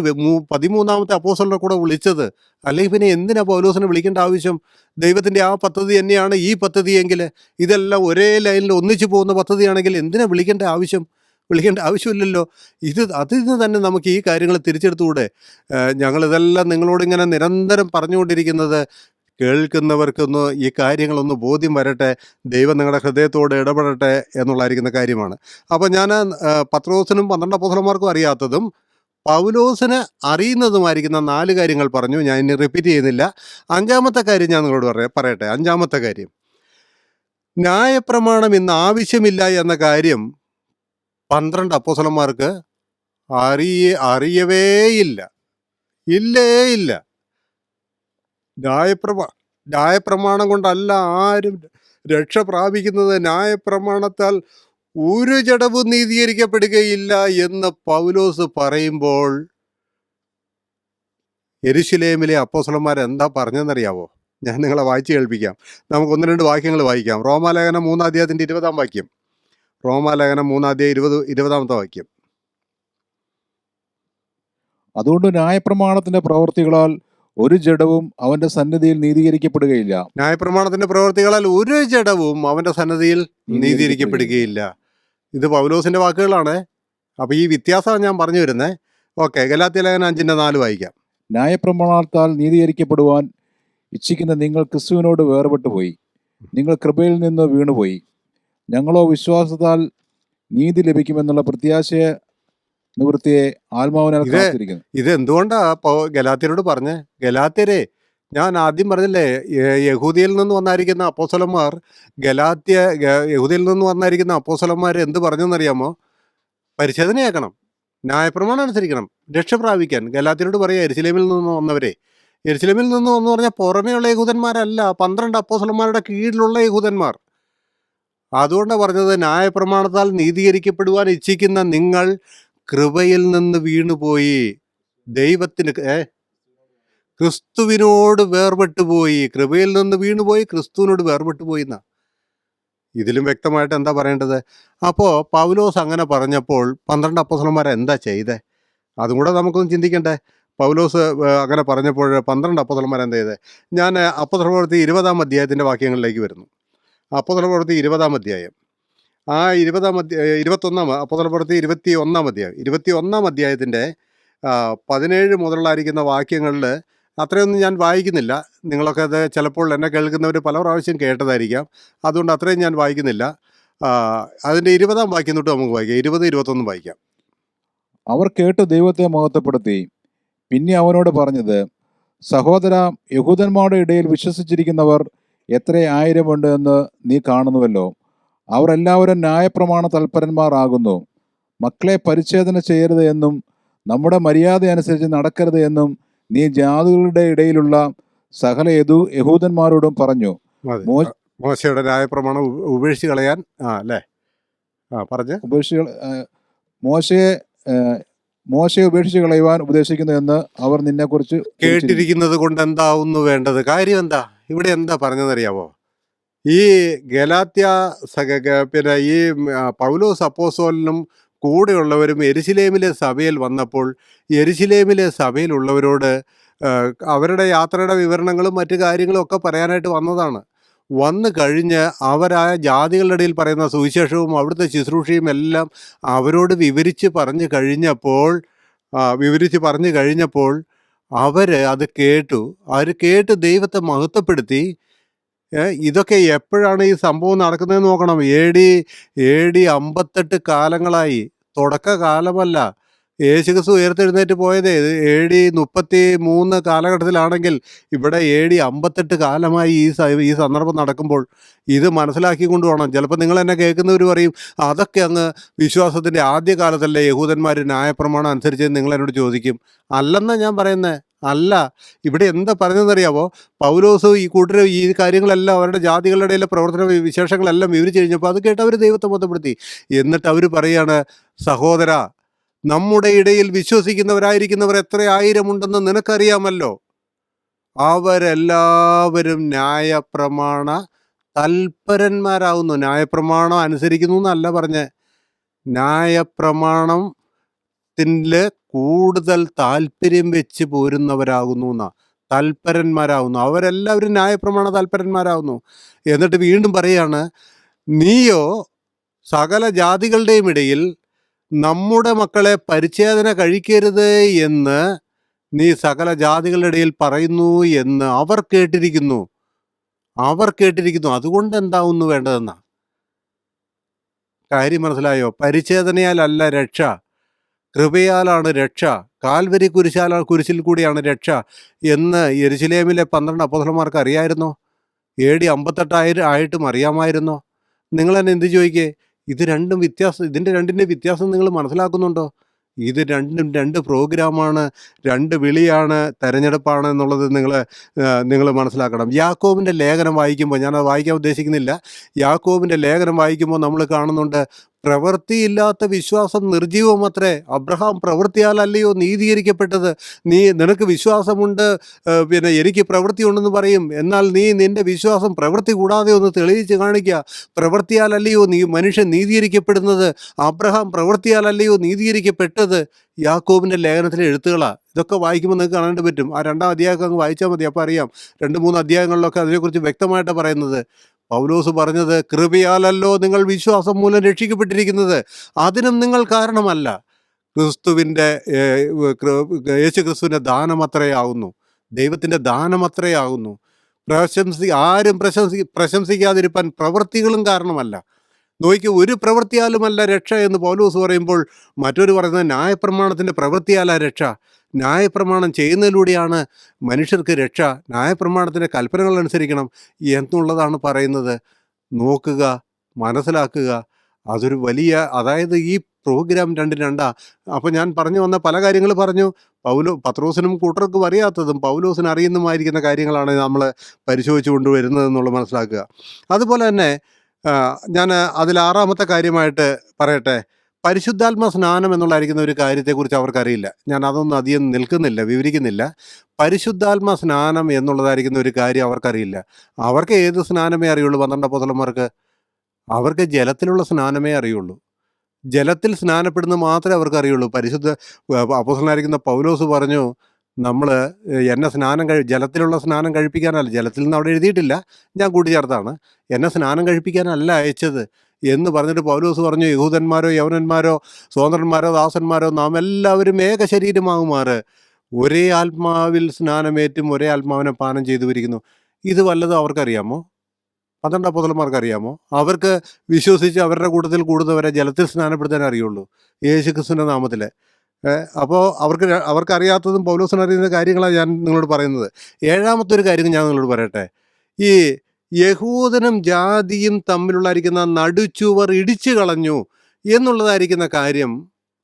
S4: 13ാമത്തെ അപ്പോസ്തലനെ കൂടെ വിളിച്ചത്. അല്ലെങ്കിൽ പിന്നെ എന്തിനാ പൗലോസിനെ വിളിക്കേണ്ട ആവശ്യം? ദൈവത്തിൻ്റെ ആ പദ്ധതി തന്നെയാണ് ഈ പദ്ധതിയെങ്കിൽ, ഇതെല്ലാം ഒരേ ലൈനിൽ ഒന്നിച്ചു പോകുന്ന പദ്ധതിയാണെങ്കിൽ എന്തിനാ വിളിക്കേണ്ട ആവശ്യമില്ലല്ലോ. അതിൽ നിന്ന് തന്നെ നമുക്ക് ഈ കാര്യങ്ങൾ തിരിച്ചെടുത്തുകൂടെ? ഞങ്ങളിതെല്ലാം നിങ്ങളോടിങ്ങനെ നിരന്തരം പറഞ്ഞുകൊണ്ടിരിക്കുന്നത് കേൾക്കുന്നവർക്കൊന്ന് ഈ കാര്യങ്ങളൊന്ന് ബോധ്യം വരട്ടെ, ദൈവം നിങ്ങളുടെ ഹൃദയത്തോട് ഇടപെടട്ടെ എന്നുള്ളതായിരിക്കുന്ന കാര്യമാണ്. അപ്പോൾ ഞാൻ പത്രോസിനും 12 അപ്പോസ്തലന്മാർക്കും അറിയാത്തതും പൗലോസിന് അറിയുന്നതുമായിരിക്കുന്ന 4 കാര്യങ്ങൾ പറഞ്ഞു. ഞാൻ ഇനി റിപ്പീറ്റ് ചെയ്യുന്നില്ല. 5-ാമത്തെ കാര്യം ഞാൻ നിങ്ങളോട് പറയട്ടെ. 5-ാമത്തെ കാര്യം, ന്യായപ്രമാണം ഇന്ന് ആവശ്യമില്ല എന്ന കാര്യം 12 അപ്പോസ്തലന്മാർക്ക് അറിയവേയില്ല. ഇല്ല. ന്യായപ്രമാണം കൊണ്ടല്ല ആരും രക്ഷ പ്രാപിക്കുന്നത്. ന്യായപ്രമാണത്താൽ ഒരു ജഡവും നീതീകരിക്കപ്പെടുകയില്ല എന്ന് പൗലോസ് പറയുമ്പോൾ യെരുശലേമിലെ അപ്പോസ്തലന്മാർ എന്താ പറഞ്ഞെന്നറിയാവോ? ഞാൻ നിങ്ങളെ വായിച്ച് കേൾപ്പിക്കാം. നമുക്ക് 1-2 വാക്യങ്ങൾ വായിക്കാം. റോമാലേഖനം 3-ാം അധ്യായത്തിൻ്റെ 20-ാം വാക്യം. റോമാലേഖനം 3-ാം അധ്യായം 20-ാമത്തെ വാക്യം.
S5: അതുകൊണ്ട് ന്യായപ്രമാണത്തിന്റെ പ്രവൃത്തികളാൽ ഒരു ജഡവും അവന്റെ സന്നിധിയിൽ നീതീകരിക്കപ്പെടുകയില്ല.
S4: ന്യായപ്രമാണത്തിന്റെ പ്രവൃത്തികളാൽ ഒരു ജഡവും അവന്റെ സന്നദ്ധിയിൽ നീതീകരിക്കപ്പെടുകയില്ല. ഇത് പൗലോസിന്റെ വാക്കുകളാണ്. അപ്പോൾ ഈ വ്യത്യാസമാണ് ഞാൻ പറഞ്ഞു വരുന്നത്. ഓക്കെ, ഗലാത്യ ലേഖനം 5:4 വായിക്കാം.
S5: ന്യായപ്രമാണത്താൽ നീതീകരിക്കപ്പെടുവാൻ ഇച്ഛിക്കുന്ന നിങ്ങൾ ക്രിസ്തുവിനോട് വേർപെട്ടു പോയി. നിങ്ങൾ കൃപയിൽ നിന്ന് വീണുപോയി. ഞങ്ങളോ വിശ്വാസത്താൽ നീതി ലഭിക്കുമെന്നുള്ള പ്രത്യാശയെ നിവൃത്തിയെ ആത്മാവിനാൽ കാത്തിരിക്കുന്നു.
S4: ഇത് എന്തുകൊണ്ടാ ഗലാത്യരോട് പറഞ്ഞേ? ഗലാത്യരെ, ഞാൻ ആദ്യം പറഞ്ഞില്ലേ, യഹൂദിയിൽ നിന്ന് വന്നായിരിക്കുന്ന അപ്പോസ്തലന്മാർ, യഹൂദിയിൽ നിന്ന് വന്നായിരിക്കുന്ന അപ്പോസ്തലന്മാർ എന്ത് പറഞ്ഞെന്നറിയാമോ? പരിച്ഛേദനയാക്കണം, ന്യായപ്രമാണം അനുസരിക്കണം, രക്ഷ പ്രാപിക്കാൻ. ഗലാത്യരോട് പറയാം, യെരുശലേമിൽ നിന്ന് വന്നവരെ. യെരുശലേമിൽ നിന്ന് വന്നു പറഞ്ഞാൽ പുറമേയുള്ള യഹൂദന്മാരല്ല, 12 അപ്പോസ്തലന്മാരുടെ കീഴിലുള്ള യഹൂദന്മാർ. അതുകൊണ്ടാണ് പറഞ്ഞത്, ന്യായപ്രമാണത്താൽ നീതീകരിക്കപ്പെടുവാൻ ഇച്ഛിക്കുന്ന നിങ്ങൾ കൃപയിൽ നിന്ന് വീണുപോയി. ക്രിസ്തുവിനോട് വേർപെട്ടു പോയി. കൃപയിൽ നിന്ന് വീണുപോയി, ക്രിസ്തുവിനോട് വേർപെട്ടു പോയി എന്നാ. ഇതിലും വ്യക്തമായിട്ട് എന്താ പറയേണ്ടത്? അപ്പോൾ പൗലോസ് അങ്ങനെ പറഞ്ഞപ്പോൾ 12 അപ്പോസ്തലന്മാർ എന്താ ചെയ്തേ? അതും കൂടെ നമുക്കൊന്ന് ചിന്തിക്കണ്ടേ. പൗലോസ് അങ്ങനെ പറഞ്ഞപ്പോൾ 12 അപ്പോസ്തലന്മാർ എന്താ ചെയ്തേ? ഞാൻ അപ്പോസ്തലപ്രവൃത്തി 20-ാം അധ്യായത്തിൻ്റെ വാക്യങ്ങളിലേക്ക് വരുന്നു. അപ്പോസ്തലപ്രവൃത്തി 20-ാം അധ്യായം, ആ 21-ാം അപ്പോസ്തലപ്രവൃത്തി 21-ാം അധ്യായം, 21-ാം അധ്യായത്തിൻ്റെ 17 മുതലായിരിക്കുന്ന വാക്യങ്ങളിൽ അത്രയൊന്നും ഞാൻ വായിക്കുന്നില്ല. നിങ്ങളൊക്കെ അത് ചിലപ്പോൾ എന്നെ കേൾക്കുന്നവർ പല പ്രാവശ്യം കേട്ടതായിരിക്കാം. അതുകൊണ്ട് അത്രയും ഞാൻ വായിക്കുന്നില്ല. അതിൻ്റെ 20-ാം വാക്യം തൊട്ട് നമുക്ക് വായിക്കാം. 20, 21 വായിക്കാം.
S5: അവർ കേട്ട് ദൈവത്തെ മഹത്വപ്പെടുത്തി. പിന്നെ അവനോട് പറഞ്ഞത്, സഹോദര, യഹൂദന്മാരുടെ ഇടയിൽ വിശ്വസിച്ചിരിക്കുന്നവർ എത്ര ആയിരമുണ്ട് എന്ന് നീ കാണുന്നുവല്ലോ. അവർ എല്ലാവരും ന്യായപ്രമാണ തൽപരന്മാർ ആകുന്നു. മക്കളെ പരിച്ഛേദന ചെയ്യരുത് എന്നും നമ്മുടെ മര്യാദ അനുസരിച്ച് നടക്കരുത് എന്നും നീ ജാതികളുടെ ഇടയിലുള്ള സകല യഹൂദന്മാരോടും പറഞ്ഞു.
S4: മതി.
S5: മോ-
S4: മോശയുടെ ന്യായപ്രമാണം ഉപേക്ഷിച്ച് കളയാൻ അല്ലേ പറഞ്ഞ്
S5: ഉപേക്ഷികൾ മോശയെ ഉപേക്ഷിച്ച് കളയുവാൻ ഉപദേശിക്കുന്നു എന്ന് അവർ നിന്നെക്കുറിച്ച്
S4: കേട്ടിരിക്കുന്നത് കൊണ്ട് എന്താവുന്നു വേണ്ടത്? കാര്യം എന്താ? ഇവിടെ എന്താ പറഞ്ഞതെന്നറിയാവോ? ഈ ഗലാത്യ പിന്നെ ഈ പൗലോസ് അപ്പോസ്തലനും കൂടെയുള്ളവരും യെരുശലേമിലെ സഭയിൽ വന്നപ്പോൾ യെരുശലേമിലെ സഭയിലുള്ളവരോട് അവരുടെ യാത്രയുടെ വിവരണങ്ങളും മറ്റു കാര്യങ്ങളും ഒക്കെ പറയാനായിട്ട് വന്നതാണ്. വന്നു കഴിഞ്ഞ് അവരായ ജാതികളുടെ ഇടയിൽ പറയുന്ന സുവിശേഷവും അവിടുത്തെ ശുശ്രൂഷയും എല്ലാം അവരോട് വിവരിച്ച് പറഞ്ഞു കഴിഞ്ഞപ്പോൾ അവർ അത് കേട്ടു. അവർ കേട്ട് ദൈവത്തെ മഹത്വപ്പെടുത്തി. ഇതൊക്കെ എപ്പോഴാണ് ഈ സംഭവം നടക്കുന്നതെന്ന് നോക്കണം. എ ഡി 58 കാലങ്ങളായി. തുടക്ക കാലമല്ല. യേശുക്രിസ്തു ഉയർത്തെഴുന്നേറ്റ് പോയത് എ ഡി 33 കാലഘട്ടത്തിലാണെങ്കിൽ ഇവിടെ എ ഡി 58 കാലമായി ഈ സന്ദർഭം നടക്കുമ്പോൾ ഇത് മനസ്സിലാക്കിക്കൊണ്ട് വേണം. ചിലപ്പോൾ നിങ്ങൾ എന്നെ കേൾക്കുന്നവർ പറയും, അതൊക്കെ അങ്ങ് വിശ്വാസത്തിൻ്റെ ആദ്യകാലത്തല്ലേ യഹൂദന്മാർ ന്യായപ്രമാണം അനുസരിച്ച് നിങ്ങൾ എന്നോട് ചോദിക്കും. അല്ലെന്നാണ് ഞാൻ പറയുന്നത്. അല്ല, ഇവിടെ എന്താ പറഞ്ഞതെന്നറിയാവോ? പൗലോസ് ഈ കൂട്ടർ ഈ കാര്യങ്ങളെല്ലാം അവരുടെ ജാതികളുടെ ഇടയിലെ പ്രവർത്തന വിശേഷങ്ങളെല്ലാം വിവരിച്ചു കഴിഞ്ഞപ്പോൾ അത് കേട്ട് അവർ ദൈവത്തെ മഹത്വപ്പെടുത്തി. എന്നിട്ട് അവർ പറയാണ്, സഹോദര, നമ്മുടെ ഇടയിൽ വിശ്വസിക്കുന്നവരായിരിക്കുന്നവർ എത്ര ആയിരമുണ്ടെന്ന് നിനക്കറിയാമല്ലോ. അവരെല്ലാവരും ന്യായപ്രമാണ തൽപരന്മാരാകുന്നു. ന്യായപ്രമാണം അനുസരിക്കുന്നു എന്നല്ല പറഞ്ഞ്, ന്യായപ്രമാണത്തിൽ കൂടുതൽ താല്പര്യം വെച്ച് പോരുന്നവരാകുന്നു എന്നാ. തൽപരന്മാരാകുന്നു. അവരെല്ലാവരും ന്യായപ്രമാണ തൽപരന്മാരാകുന്നു. എന്നിട്ട് വീണ്ടും പറയാണ്, നീയോ സകല ജാതികളുടെയും ഇടയിൽ നമ്മുടെ മക്കളെ പരിച്ഛേദന കഴിക്കരുത് എന്ന് നീ സകല ജാതികളുടെ ഇടയിൽ പറയുന്നു എന്ന് അവർ കേട്ടിരിക്കുന്നു. അതുകൊണ്ട് എന്താവുന്നു വേണ്ടതെന്നാ. കാര്യം മനസ്സിലായോ? പരിച്ഛേദനയാലല്ല രക്ഷ, കൃപയാലാണ് രക്ഷ. കാൽവരി കുരിശിൽ കൂടിയാണ് രക്ഷ എന്ന് യെരുശലേമിലെ 12 അപ്പോസ്തലന്മാർക്ക് അറിയായിരുന്നോ? എ ഡി 58 ആയിട്ടും അറിയാമായിരുന്നോ? നിങ്ങൾ തന്നെ എന്ത് ചോദിക്കേ? ഇതിൻ്റെ രണ്ടിൻ്റെ വ്യത്യാസം നിങ്ങൾ മനസ്സിലാക്കുന്നുണ്ടോ? ഇത് രണ്ടും 2 പ്രോഗ്രാമാണ്, 2 വിളിയാണ്, തെരഞ്ഞെടുപ്പാണ് എന്നുള്ളത് നിങ്ങൾ മനസ്സിലാക്കണം. യാക്കോബിൻ്റെ ലേഖനം വായിക്കുമ്പോൾ, ഞാനത് വായിക്കാൻ ഉദ്ദേശിക്കുന്നില്ല, യാക്കോബിൻ്റെ ലേഖനം വായിക്കുമ്പോൾ നമ്മൾ കാണുന്നുണ്ട്, പ്രവൃത്തിയില്ലാത്ത വിശ്വാസം നിർജീവമത്രേ. അബ്രഹാം പ്രവൃത്തിയാലല്ലയോ നീതീകരിക്കപ്പെട്ടത്. നിനക്ക് വിശ്വാസമുണ്ട്, പിന്നെ എനിക്ക് പ്രവൃത്തിയുണ്ടെന്ന് പറയും. എന്നാൽ നീ നിൻ്റെ വിശ്വാസം പ്രവൃത്തി കൂടാതെ ഒന്ന് തെളിയിച്ച് കാണിക്കുക. പ്രവൃത്തിയാലല്ലയോ മനുഷ്യൻ നീതീകരിക്കപ്പെടുന്നത്. അബ്രഹാം പ്രവൃത്തിയാലല്ലയോ നീതീകരിക്കപ്പെട്ടത്. യാക്കോബിൻ്റെ ലേഖനത്തിലെ എഴുത്തുകളാണ്. ഇതൊക്കെ വായിക്കുമ്പോൾ നിങ്ങൾക്ക് കാണാൻ പറ്റും. ആ 2-ാം അധ്യായമൊക്കെ അങ്ങ് വായിച്ചാൽ മതി, അപ്പോൾ അറിയാം. 2-3 അധ്യായങ്ങളിലൊക്കെ അതിനെക്കുറിച്ച് വ്യക്തമായിട്ട് പറയുന്നത്. പൗലോസ് പറഞ്ഞത്, കൃപയാലല്ലോ നിങ്ങൾ വിശ്വാസം മൂലം രക്ഷിക്കപ്പെട്ടിരിക്കുന്നത്, അതിനും നിങ്ങൾ കാരണമല്ല. യേശുക്രിസ്തുവിൻ്റെ ദാനമത്രയാകുന്നു, ദൈവത്തിൻ്റെ ദാനമത്രയാകുന്നു. ആരും പ്രശംസിക്കാതിരിപ്പാൻ പ്രവൃത്തികളും കാരണമല്ല. നോക്കി, ഒരു പ്രവൃത്തിയാലുമല്ല രക്ഷ എന്ന് പൗലോസ് പറയുമ്പോൾ മറ്റൊരു പറയുന്നത് ന്യായപ്രമാണത്തിൻ്റെ പ്രവൃത്തിയാലാ രക്ഷ. ന്യായപ്രമാണം ചെയ്യുന്നതിലൂടെയാണ് മനുഷ്യർക്ക് രക്ഷ. ന്യായപ്രമാണത്തിൻ്റെ കൽപ്പനകൾ അനുസരിക്കണം എന്നുള്ളതാണ് പറയുന്നത്. നോക്കുക, മനസ്സിലാക്കുക. അതൊരു വലിയ, അതായത് ഈ പ്രോഗ്രാം 2-2. അപ്പോൾ ഞാൻ പറഞ്ഞു വന്ന പല കാര്യങ്ങൾ പറഞ്ഞു. പത്രോസിനും കൂട്ടർക്കും അറിയാത്തതും പൗലോസിന് അറിയുന്നതുമായിരിക്കുന്ന കാര്യങ്ങളാണ് നമ്മൾ പരിശോധിച്ചു കൊണ്ടുവരുന്നതെന്നുള്ളത് മനസ്സിലാക്കുക. അതുപോലെ തന്നെ ഞാൻ അതിൽ 6-ാമത്തെ കാര്യമായിട്ട് പറയട്ടെ. പരിശുദ്ധാത്മ സ്നാനം എന്നുള്ളതായിരിക്കുന്ന ഒരു കാര്യത്തെക്കുറിച്ച് അവർക്കറിയില്ല. ഞാൻ അതൊന്നും അധികം വിവരിക്കുന്നില്ല. പരിശുദ്ധാത്മ സ്നാനം എന്നുള്ളതായിരിക്കുന്ന ഒരു കാര്യം അവർക്കറിയില്ല. അവർക്ക് ഏത് സ്നാനമേ അറിയുള്ളൂ? 12 അപ്പോസ്തലന്മാർക്ക് അവർക്ക് ജലത്തിലുള്ള സ്നാനമേ അറിയുള്ളൂ. ജലത്തിൽ സ്നാനപ്പെടുന്നത് മാത്രമേ അവർക്ക് അറിയുള്ളൂ. അപ്പോസ്തലനായിരിക്കുന്ന പൗലോസ് പറഞ്ഞു, നമ്മൾ എന്നെ ജലത്തിലുള്ള സ്നാനം കഴിപ്പിക്കാനല്ല, ജലത്തിൽ നിന്ന് അവിടെ എഴുതിയിട്ടില്ല, ഞാൻ കൂട്ടിച്ചേർത്താണ്, എന്നെ സ്നാനം കഴിപ്പിക്കാനല്ല അയച്ചത് എന്ന് പറഞ്ഞിട്ട് പൗലോസ് പറഞ്ഞു, യഹൂദന്മാരോ യവനന്മാരോ സ്വതന്ത്രന്മാരോ ദാസന്മാരോ നാം എല്ലാവരും ഏക ശരീരമാകുമാറ് ഒരേ ആത്മാവിൽ സ്നാനമേറ്റും ഒരേ ആത്മാവിനെ പാനം ചെയ്തു വരിക്കുന്നു. ഇത് വല്ലതും അവർക്കറിയാമോ? 12 അപ്പോസ്തലന്മാർക്ക് അറിയാമോ? അവർക്ക് വിശ്വസിച്ച് അവരുടെ കൂട്ടത്തിൽ കൂടുന്നവരെ ജലത്തിൽ സ്നാനപ്പെടുത്താൻ അറിയുള്ളൂ, യേശുക്രിസ്തുവിൻ്റെ നാമത്തിൽ. അപ്പോൾ അവർക്കറിയാത്തതും പൗലോസിന് അറിയുന്ന കാര്യങ്ങളാണ് ഞാൻ നിങ്ങളോട് പറയുന്നത്. ഏഴാമത്തെ ഒരു കാര്യം ഞാൻ നിങ്ങളോട് പറയട്ടെ. ഈ യഹൂദനും ജാതിയും തമ്മിലുള്ളായിരിക്കുന്ന നടുച്ചുവർ ഇടിച്ചു കളഞ്ഞു എന്നുള്ളതായിരിക്കുന്ന കാര്യം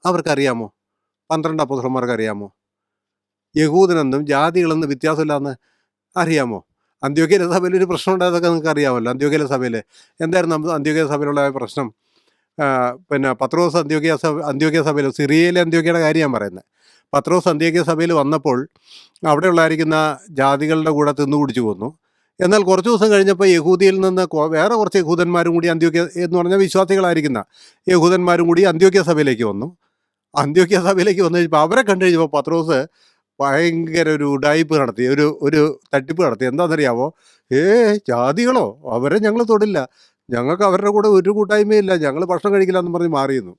S4: അവർക്കറിയാമോ? 12 അപ്പോസ്തലന്മാർക്ക് അറിയാമോ? യഹൂദനെന്നും ജാതികളെന്നും വ്യത്യാസമില്ലാന്ന് അറിയാമോ? അന്ത്യോക്യയിലെ സഭയിൽ ഒരു പ്രശ്നം ഉണ്ടായതൊക്കെ നിങ്ങൾക്ക് അറിയാമല്ലോ. അന്ത്യോക്യയിലെ സഭയിൽ എന്തായിരുന്നു അന്ത്യോക്യ സഭയിലുള്ള പ്രശ്നം? പിന്നെ പത്രോസ് അന്ത്യോക്യ സഭയിൽ, സിറിയയിലെ അന്ത്യോക്യയുടെ കാര്യം ഞാൻ പറയുന്നത്. പത്രോസ് അന്ത്യോക്യ സഭയിൽ വന്നപ്പോൾ അവിടെ ഉള്ളായിരിക്കുന്ന ജാതികളുടെ കൂടെ തിന്നു കുടിച്ചു കൊന്നു. എന്നാൽ കുറച്ച് ദിവസം കഴിഞ്ഞപ്പോൾ യഹൂദിയിൽ നിന്ന് വേറെ കുറച്ച് യഹൂദന്മാരും കൂടി അന്ത്യോക്യ എന്ന് പറഞ്ഞാൽ വിശ്വാസികളായിരിക്കുന്ന യഹൂദന്മാരും കൂടി അന്ത്യോക്യ സഭയിലേക്ക് വന്നു. അന്ത്യോക്യ സഭയിലേക്ക് വന്നു കഴിഞ്ഞപ്പോൾ അവരെ കണ്ടു കഴിഞ്ഞപ്പോൾ പത്രോസ് ഭയങ്കര ഒരു ഉഡായിപ്പ് നടത്തി, ഒരു തട്ടിപ്പ് നടത്തി. എന്താണെന്നറിയാമോ? ജാതികളോ, അവരെ ഞങ്ങൾ തൊടില്ല, ഞങ്ങൾക്ക് അവരുടെ കൂടെ ഒരു കൂട്ടായ്മയില്ല, ഞങ്ങൾ ഭക്ഷണം കഴിക്കില്ല എന്ന് പറഞ്ഞ് മാറിയിരുന്നു.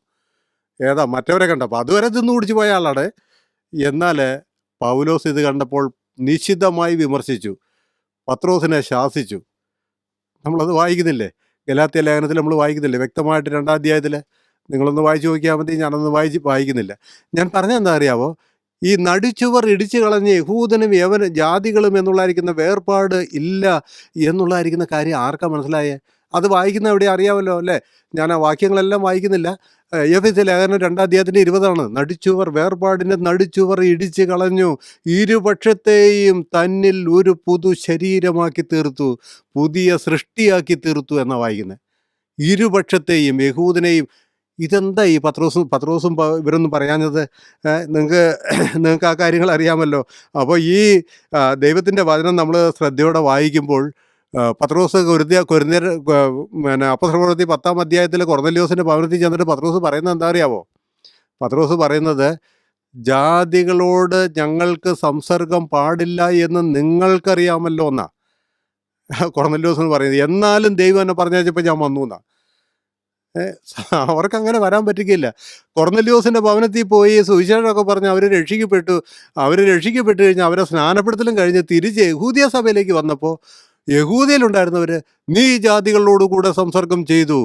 S4: മറ്റവരെ കണ്ടപ്പോൾ അതുവരെ തിന്നു കുടിച്ചു പോയ ആളാണ്. എന്നാൽ പൗലോസ് ഇത് കണ്ടപ്പോൾ നിശിതമായി വിമർശിച്ചു, പത്രോസിനെ ശാസിച്ചു. നമ്മളത് വായിക്കുന്നില്ലേ? ഗലാത്യ ലേഖനത്തിൽ നമ്മൾ വായിക്കുന്നില്ലേ? വ്യക്തമായിട്ട് 2-ാം അധ്യായത്തിൽ നിങ്ങളൊന്ന് വായിച്ചു നോക്കിയാൽ മതി. ഞാനൊന്ന് വായിക്കുന്നില്ല. ഞാൻ പറഞ്ഞെന്താ അറിയാമോ? ഈ നടുച്ചുവർ ഇടിച്ചു കളഞ്ഞ് യഹൂദനും ജാതികളും എന്നുള്ളായിരിക്കുന്ന വേർപാട് ഇല്ല എന്നുള്ളായിരിക്കുന്ന കാര്യം ആർക്കാ മനസ്സിലായേ? അത് വായിക്കുന്ന എവിടെ അറിയാമല്ലോ അല്ലേ? ഞാൻ ആ വാക്യങ്ങളെല്ലാം വായിക്കുന്നില്ല. എഫെസ്യ ലേഖനം 2-ാം അധ്യായത്തിൻ്റെ 20 നടുച്ചുവർ, വേർപാടിൻ്റെ നടുച്ചുവർ ഇടിച്ചു കളഞ്ഞു, ഇരുപക്ഷത്തെയും തന്നിൽ ഒരു പുതു ശരീരമാക്കി തീർത്തു, പുതിയ സൃഷ്ടിയാക്കി തീർത്തു എന്നാണ് വായിക്കുന്നത്. ഇരുപക്ഷത്തെയും, യഹൂദനെയും. ഇതെന്താ ഈ പത്രോസും ഇവരൊന്നും പറയാഞ്ഞത്? നിങ്ങൾക്ക് ആ കാര്യങ്ങൾ അറിയാമല്ലോ. അപ്പോൾ ഈ ദൈവത്തിൻ്റെ വചനം നമ്മൾ ശ്രദ്ധയോടെ വായിക്കുമ്പോൾ പത്രോസ് അപ്പോസ്തല പ്രവൃത്തി 10-ാം അധ്യായത്തിൽ കൊർന്നല്യോസിൻ്റെ ഭവനത്തിൽ ചെന്നിട്ട് പത്രോസ് പറയുന്നത് എന്താ അറിയാമോ? പത്രോസ് പറയുന്നത്, ജാതികളോട് ഞങ്ങൾക്ക് സംസർഗം പാടില്ല എന്ന് നിങ്ങൾക്കറിയാമല്ലോ എന്നാ കൊർന്നല്യോസിന് പറയുന്നത്. എന്നാലും ദൈവം എന്നെ പറഞ്ഞപ്പോൾ ഞാൻ വന്നു എന്നാ. അവർക്കങ്ങനെ വരാൻ പറ്റുകയില്ല. കൊർന്നല്യോസിൻ്റെ ഭവനത്തിൽ പോയി സുവിശേഷമൊക്കെ പറഞ്ഞ് അവർ രക്ഷിക്കപ്പെട്ട് കഴിഞ്ഞ് അവരെ സ്നാനപ്പെടുത്തലും കഴിഞ്ഞ് തിരിച്ച് യഹൂദിയ സഭയിലേക്ക് വന്നപ്പോൾ യഹൂദിയിലുണ്ടായിരുന്നവർ, നീ ജാതികളോട് കൂടെ സംസർഗം ചെയ്തു,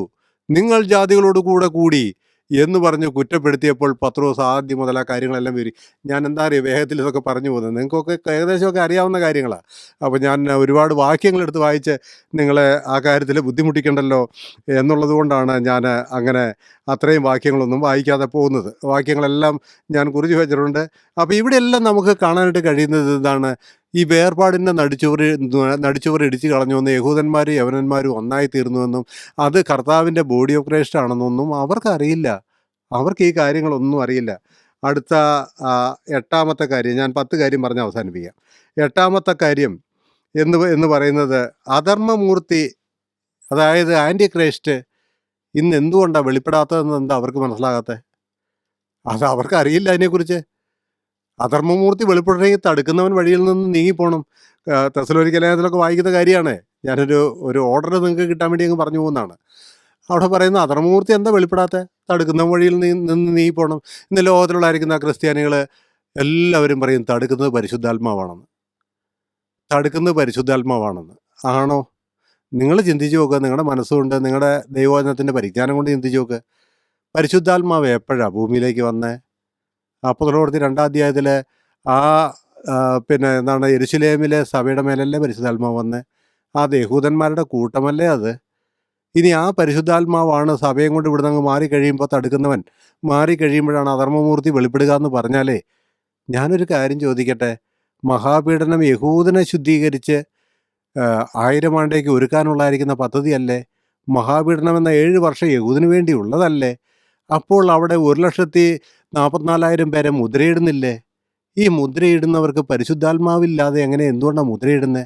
S4: നിങ്ങൾ ജാതികളോട് കൂടെ കൂടി എന്ന് പറഞ്ഞ് കുറ്റപ്പെടുത്തിയപ്പോൾ പത്രോസ് ആദ്യം മുതൽ ആ കാര്യങ്ങളെല്ലാം വരും. ഞാൻ എന്താ അറിയുക, വേഗത്തിൽ ഇതൊക്കെ പറഞ്ഞു പോകുന്നത് നിങ്ങൾക്കൊക്കെ ഏകദേശമൊക്കെ അറിയാവുന്ന കാര്യങ്ങളാണ്. അപ്പോൾ ഞാൻ ഒരുപാട് വാക്യങ്ങളെടുത്ത് വായിച്ച് നിങ്ങളെ ആ കാര്യത്തിൽ ബുദ്ധിമുട്ടിക്കണ്ടല്ലോ എന്നുള്ളത് കൊണ്ടാണ് ഞാൻ അങ്ങനെ അത്രയും വാക്യങ്ങളൊന്നും വായിക്കാതെ പോകുന്നത്. വാക്യങ്ങളെല്ലാം ഞാൻ കുറിച്ച് വെച്ചിട്ടുണ്ട്. അപ്പോൾ ഇവിടെയെല്ലാം നമുക്ക് കാണാനായിട്ട് കഴിയുന്നത് ഇതാണ്, ഈ വേർപാടിൻ്റെ നടിച്ചുവർ ഇടിച്ചു കളഞ്ഞുവെന്ന് യഹൂദന്മാരും യവനന്മാരും ഒന്നായി തീർന്നുവെന്നും അത് കർത്താവിൻ്റെ ബോഡി ഓഫ് ക്രൈസ്റ്റ് ആണെന്നൊന്നും അവർക്കറിയില്ല. അവർക്ക് ഈ കാര്യങ്ങളൊന്നും അറിയില്ല. അടുത്ത 8-ാമത്തെ കാര്യം, ഞാൻ 10 കാര്യം പറഞ്ഞ് അവസാനിപ്പിക്കാം. 8-ാമത്തെ കാര്യം എന്ന് പറയുന്നത്, അധർമ്മമൂർത്തി, അതായത് ആൻറ്റി ക്രൈസ്റ്റ് ഇന്ന് എന്തുകൊണ്ടാണ് വെളിപ്പെടാത്തതെന്ന് എന്താ അവർക്ക് മനസ്സിലാകാത്തത്? അത് അവർക്ക് അറിയില്ല അതിനെക്കുറിച്ച്. അധർമ്മമൂർത്തി വെളിപ്പെടണമെങ്കിൽ തടുക്കുന്നവൻ വഴിയിൽ നിന്ന് നീങ്ങിപ്പോണം. തെസ്സലോനിക്ക ലേഖനത്തിലൊക്കെ വായിക്കുന്ന കാര്യമാണ്. ഞാനൊരു ഓർഡർ നിങ്ങൾക്ക് കിട്ടാൻ വേണ്ടി അങ്ങ് പറഞ്ഞു പോകുന്നതാണ്. അവിടെ പറയുന്ന അധർമ്മമൂർത്തി എന്താ വെളിപ്പെടാത്ത? തടുക്കുന്ന വഴിയിൽ നിന്ന് നീങ്ങിപ്പോണം. ഇന്ന് ലോകത്തിലുള്ളായിരിക്കുന്ന ക്രിസ്ത്യാനികൾ എല്ലാവരും പറയും തടുക്കുന്നത് പരിശുദ്ധാത്മാവാണെന്ന്. ആണോ? നിങ്ങൾ ചിന്തിച്ച് നോക്കുക. നിങ്ങളുടെ മനസ്സുകൊണ്ട്, നിങ്ങളുടെ ദൈവവചനത്തിൻ്റെ പരിജ്ഞാനം കൊണ്ട് ചിന്തിച്ച് നോക്കുക. പരിശുദ്ധാത്മാവ് എപ്പോഴാണ് ഭൂമിയിലേക്ക് വന്നേ? അപ്പോസ്തല പ്രവൃത്തി 2-ാം അധ്യായത്തിൽ യെരുശലേമിലെ സഭയുടെ മേലല്ലേ പരിശുദ്ധാത്മാവ് വന്നേ? അത് യഹൂദന്മാരുടെ കൂട്ടമല്ലേ അത്? ഇനി ആ പരിശുദ്ധാത്മാവാണ് സഭയും കൊണ്ട് ഇവിടുന്ന് അങ്ങ് മാറിക്കഴിയുമ്പോൾ തടുക്കുന്നവൻ മാറിക്കഴിയുമ്പോഴാണ് അധർമ്മമൂർത്തി വെളിപ്പെടുക എന്ന് പറഞ്ഞാലേ, ഞാനൊരു കാര്യം ചോദിക്കട്ടെ, മഹാപീഡനം യഹൂദനെ ശുദ്ധീകരിച്ച് 1000 ആണ്ടേക്ക് ഒരുക്കാനുള്ളതായിരിക്കുന്ന പദ്ധതിയല്ലേ? മഹാപീഡനം എന്ന 7 വർഷം യഹൂദിന് വേണ്ടി ഉള്ളതല്ലേ? അപ്പോൾ അവിടെ 1,44,000 പേരെ മുദ്രയിടുന്നില്ലേ? ഈ മുദ്രയിടുന്നവർക്ക് പരിശുദ്ധാത്മാവില്ലാതെ എന്തുകൊണ്ടാണ് മുദ്രയിടുന്നത്?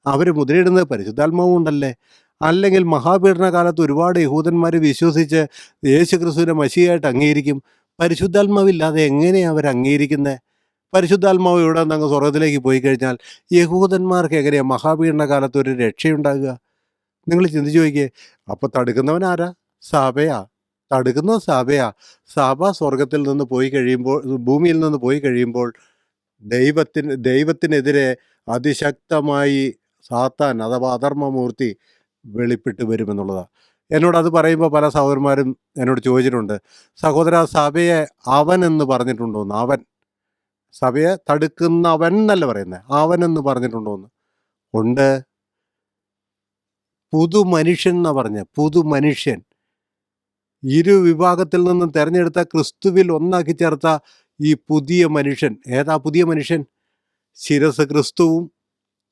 S4: അവർ മുദ്രയിടുന്നത് പരിശുദ്ധാത്മാവും ഉണ്ടല്ലേ? അല്ലെങ്കിൽ മഹാപീഡന കാലത്ത് ഒരുപാട് യഹൂദന്മാർ വിശ്വസിച്ച് യേശുക്രിസ്തുവിനെ മശിയായിട്ട് അംഗീകരിക്കും. പരിശുദ്ധാത്മാവില്ലാതെ എങ്ങനെയാണ് അവർ അംഗീകരിക്കുന്നത്? പരിശുദ്ധാത്മാവ് ഇവിടെ നിന്ന് സ്വർഗത്തിലേക്ക് പോയി കഴിഞ്ഞാൽ യഹൂദന്മാർക്ക് എങ്ങനെയാണ് മഹാപീഡന കാലത്ത് ഒരു രക്ഷയുണ്ടാകുക? നിങ്ങൾ ചിന്തിച്ചു നോക്കിയേ. അപ്പോൾ തടുക്കുന്നവൻ ആരാ? സഭയാ. തടുക്കുന്നത് സഭയാ. സഭ സ്വർഗത്തിൽ നിന്ന് പോയി കഴിയുമ്പോൾ, ഭൂമിയിൽ നിന്ന് പോയി കഴിയുമ്പോൾ ദൈവത്തിനെതിരെ അതിശക്തമായി സാത്താൻ അഥവാ അധർമ്മമൂർത്തി വെളിപ്പെട്ട് വരുമെന്നുള്ളതാണ്. എന്നോടത് പറയുമ്പോൾ പല സഹോദരന്മാരും എന്നോട് ചോദിച്ചിട്ടുണ്ട്, സഹോദര സഭയെ അവൻ എന്ന് പറഞ്ഞിട്ടുണ്ടോയെന്ന്. അവൻ, സഭയെ തടുക്കുന്നവൻ എന്നല്ല പറയുന്നത്, അവൻ എന്ന് പറഞ്ഞിട്ടുണ്ടോയെന്ന്. ഉണ്ട്. പുതുമനുഷ്യൻ എന്നാണ് പറഞ്ഞത്. പുതുമനുഷ്യൻ, ഇരു വിഭാഗത്തിൽ നിന്നും തിരഞ്ഞെടുത്ത ക്രിസ്തുവിൽ ഒന്നാക്കി ചേർത്ത ഈ പുതിയ മനുഷ്യൻ. ഏതാ പുതിയ മനുഷ്യൻ? ശിരസ് ക്രിസ്തുവും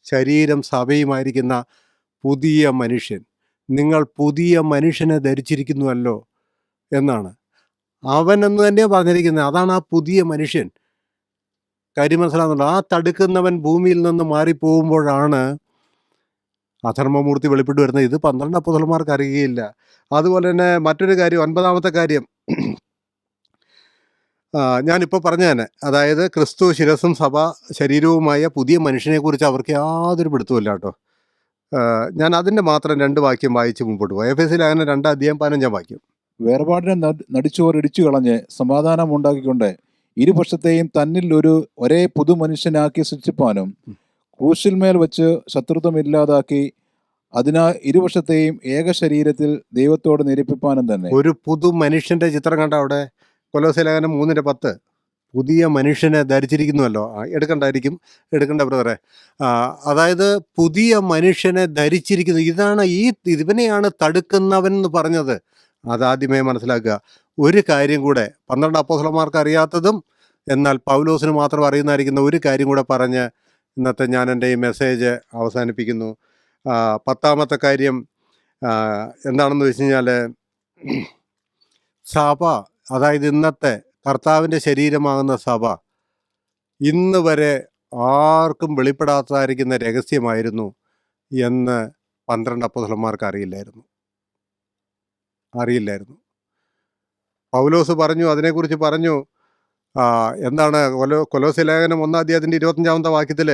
S4: ശരീരം സഭയുമായിരിക്കുന്ന പുതിയ മനുഷ്യൻ. നിങ്ങൾ പുതിയ മനുഷ്യനെ ധരിച്ചിരിക്കുന്നുവല്ലോ എന്നാണ്. അവൻ എന്ന് തന്നെയാണ് പറഞ്ഞിരിക്കുന്നത്. അതാണ് ആ പുതിയ മനുഷ്യൻ. കാര്യം മനസ്സിലാകുന്നുണ്ടോ? ആ തടുക്കുന്നവൻ ഭൂമിയിൽ നിന്ന് മാറിപ്പോകുമ്പോഴാണ് അധർമ്മമൂർത്തി വെളിപ്പെട്ട് വരുന്നത്. ഇത് 12 അപ്പോസ്തലന്മാർക്ക് അറിയുകയില്ല. അതുപോലെ തന്നെ മറ്റൊരു കാര്യം, 9ാമത്തെ കാര്യം ഞാനിപ്പോൾ പറഞ്ഞു തന്നെ, അതായത് ക്രിസ്തു ശിരസും സഭ ശരീരവുമായ പുതിയ മനുഷ്യനെക്കുറിച്ച് അവർക്ക് യാതൊരു പിടുത്തമില്ല കേട്ടോ. ഞാൻ അതിൻ്റെ മാത്രം 2 വാക്യം വായിച്ച് മുമ്പോട്ട് പോയി. എഫേസ്യർ ലേഖനം 2:15 വാക്യം.
S5: വേർപാടിനെ നടിച്ചോർ ഇടിച്ചു കളഞ്ഞ് സമാധാനം ഉണ്ടാക്കിക്കൊണ്ട് ഇരുപക്ഷത്തെയും തന്നിൽ ഒരേ പുതുമനുഷ്യനാക്കി സൃഷ്ടിപ്പാനും ക്രൂശിന്മേൽ വെച്ച് ശത്രുത്വം ഇല്ലാതാക്കി അതിനാൽ ഇരുപക്ഷത്തെയും ഏക ശരീരത്തിൽ ദൈവത്തോട് നിരപ്പിപ്പാനും തന്നെ.
S4: ഒരു പുതു മനുഷ്യൻ്റെ ചിത്രം കണ്ട അവിടെ കൊലോസ്യ ലേഖനം 3:10. പുതിയ മനുഷ്യനെ ധരിച്ചിരിക്കുന്നുവല്ലോ. എടുക്കണ്ട ബ്രദറെ. അതായത് പുതിയ മനുഷ്യനെ ധരിച്ചിരിക്കുന്നു. ഇതാണ് ഇവനെയാണ് തടുക്കുന്നവൻ എന്ന് പറഞ്ഞത്. അതാദ്യമേ മനസ്സിലാക്കുക. ഒരു കാര്യം കൂടെ 12 അപ്പോസ്തലന്മാർക്ക് അറിയാത്തതും എന്നാൽ പൗലോസിന് മാത്രം അറിയുന്നതായിരിക്കുന്ന ഒരു കാര്യം കൂടെ പറഞ്ഞ് ഇന്നത്തെ ഞാൻ എൻ്റെ ഈ മെസ്സേജ് അവസാനിപ്പിക്കുന്നു. 10ാമത്തെ കാര്യം എന്താണെന്ന് വെച്ച് കഴിഞ്ഞാൽ, സഭ, അതായത് ഇന്നത്തെ കർത്താവിൻ്റെ ശരീരമാകുന്ന സഭ ഇന്ന് വരെ ആർക്കും വെളിപ്പെടാത്തതായിരിക്കുന്ന രഹസ്യമായിരുന്നു എന്ന് 12 അപ്പോസ്തലന്മാർക്ക് അറിയില്ലായിരുന്നു. പൗലോസ് പറഞ്ഞു, അതിനെക്കുറിച്ച് പറഞ്ഞു. എന്താണ് കൊലോസ്യ ലേഖനം 1:25 വാക്യത്തിൽ,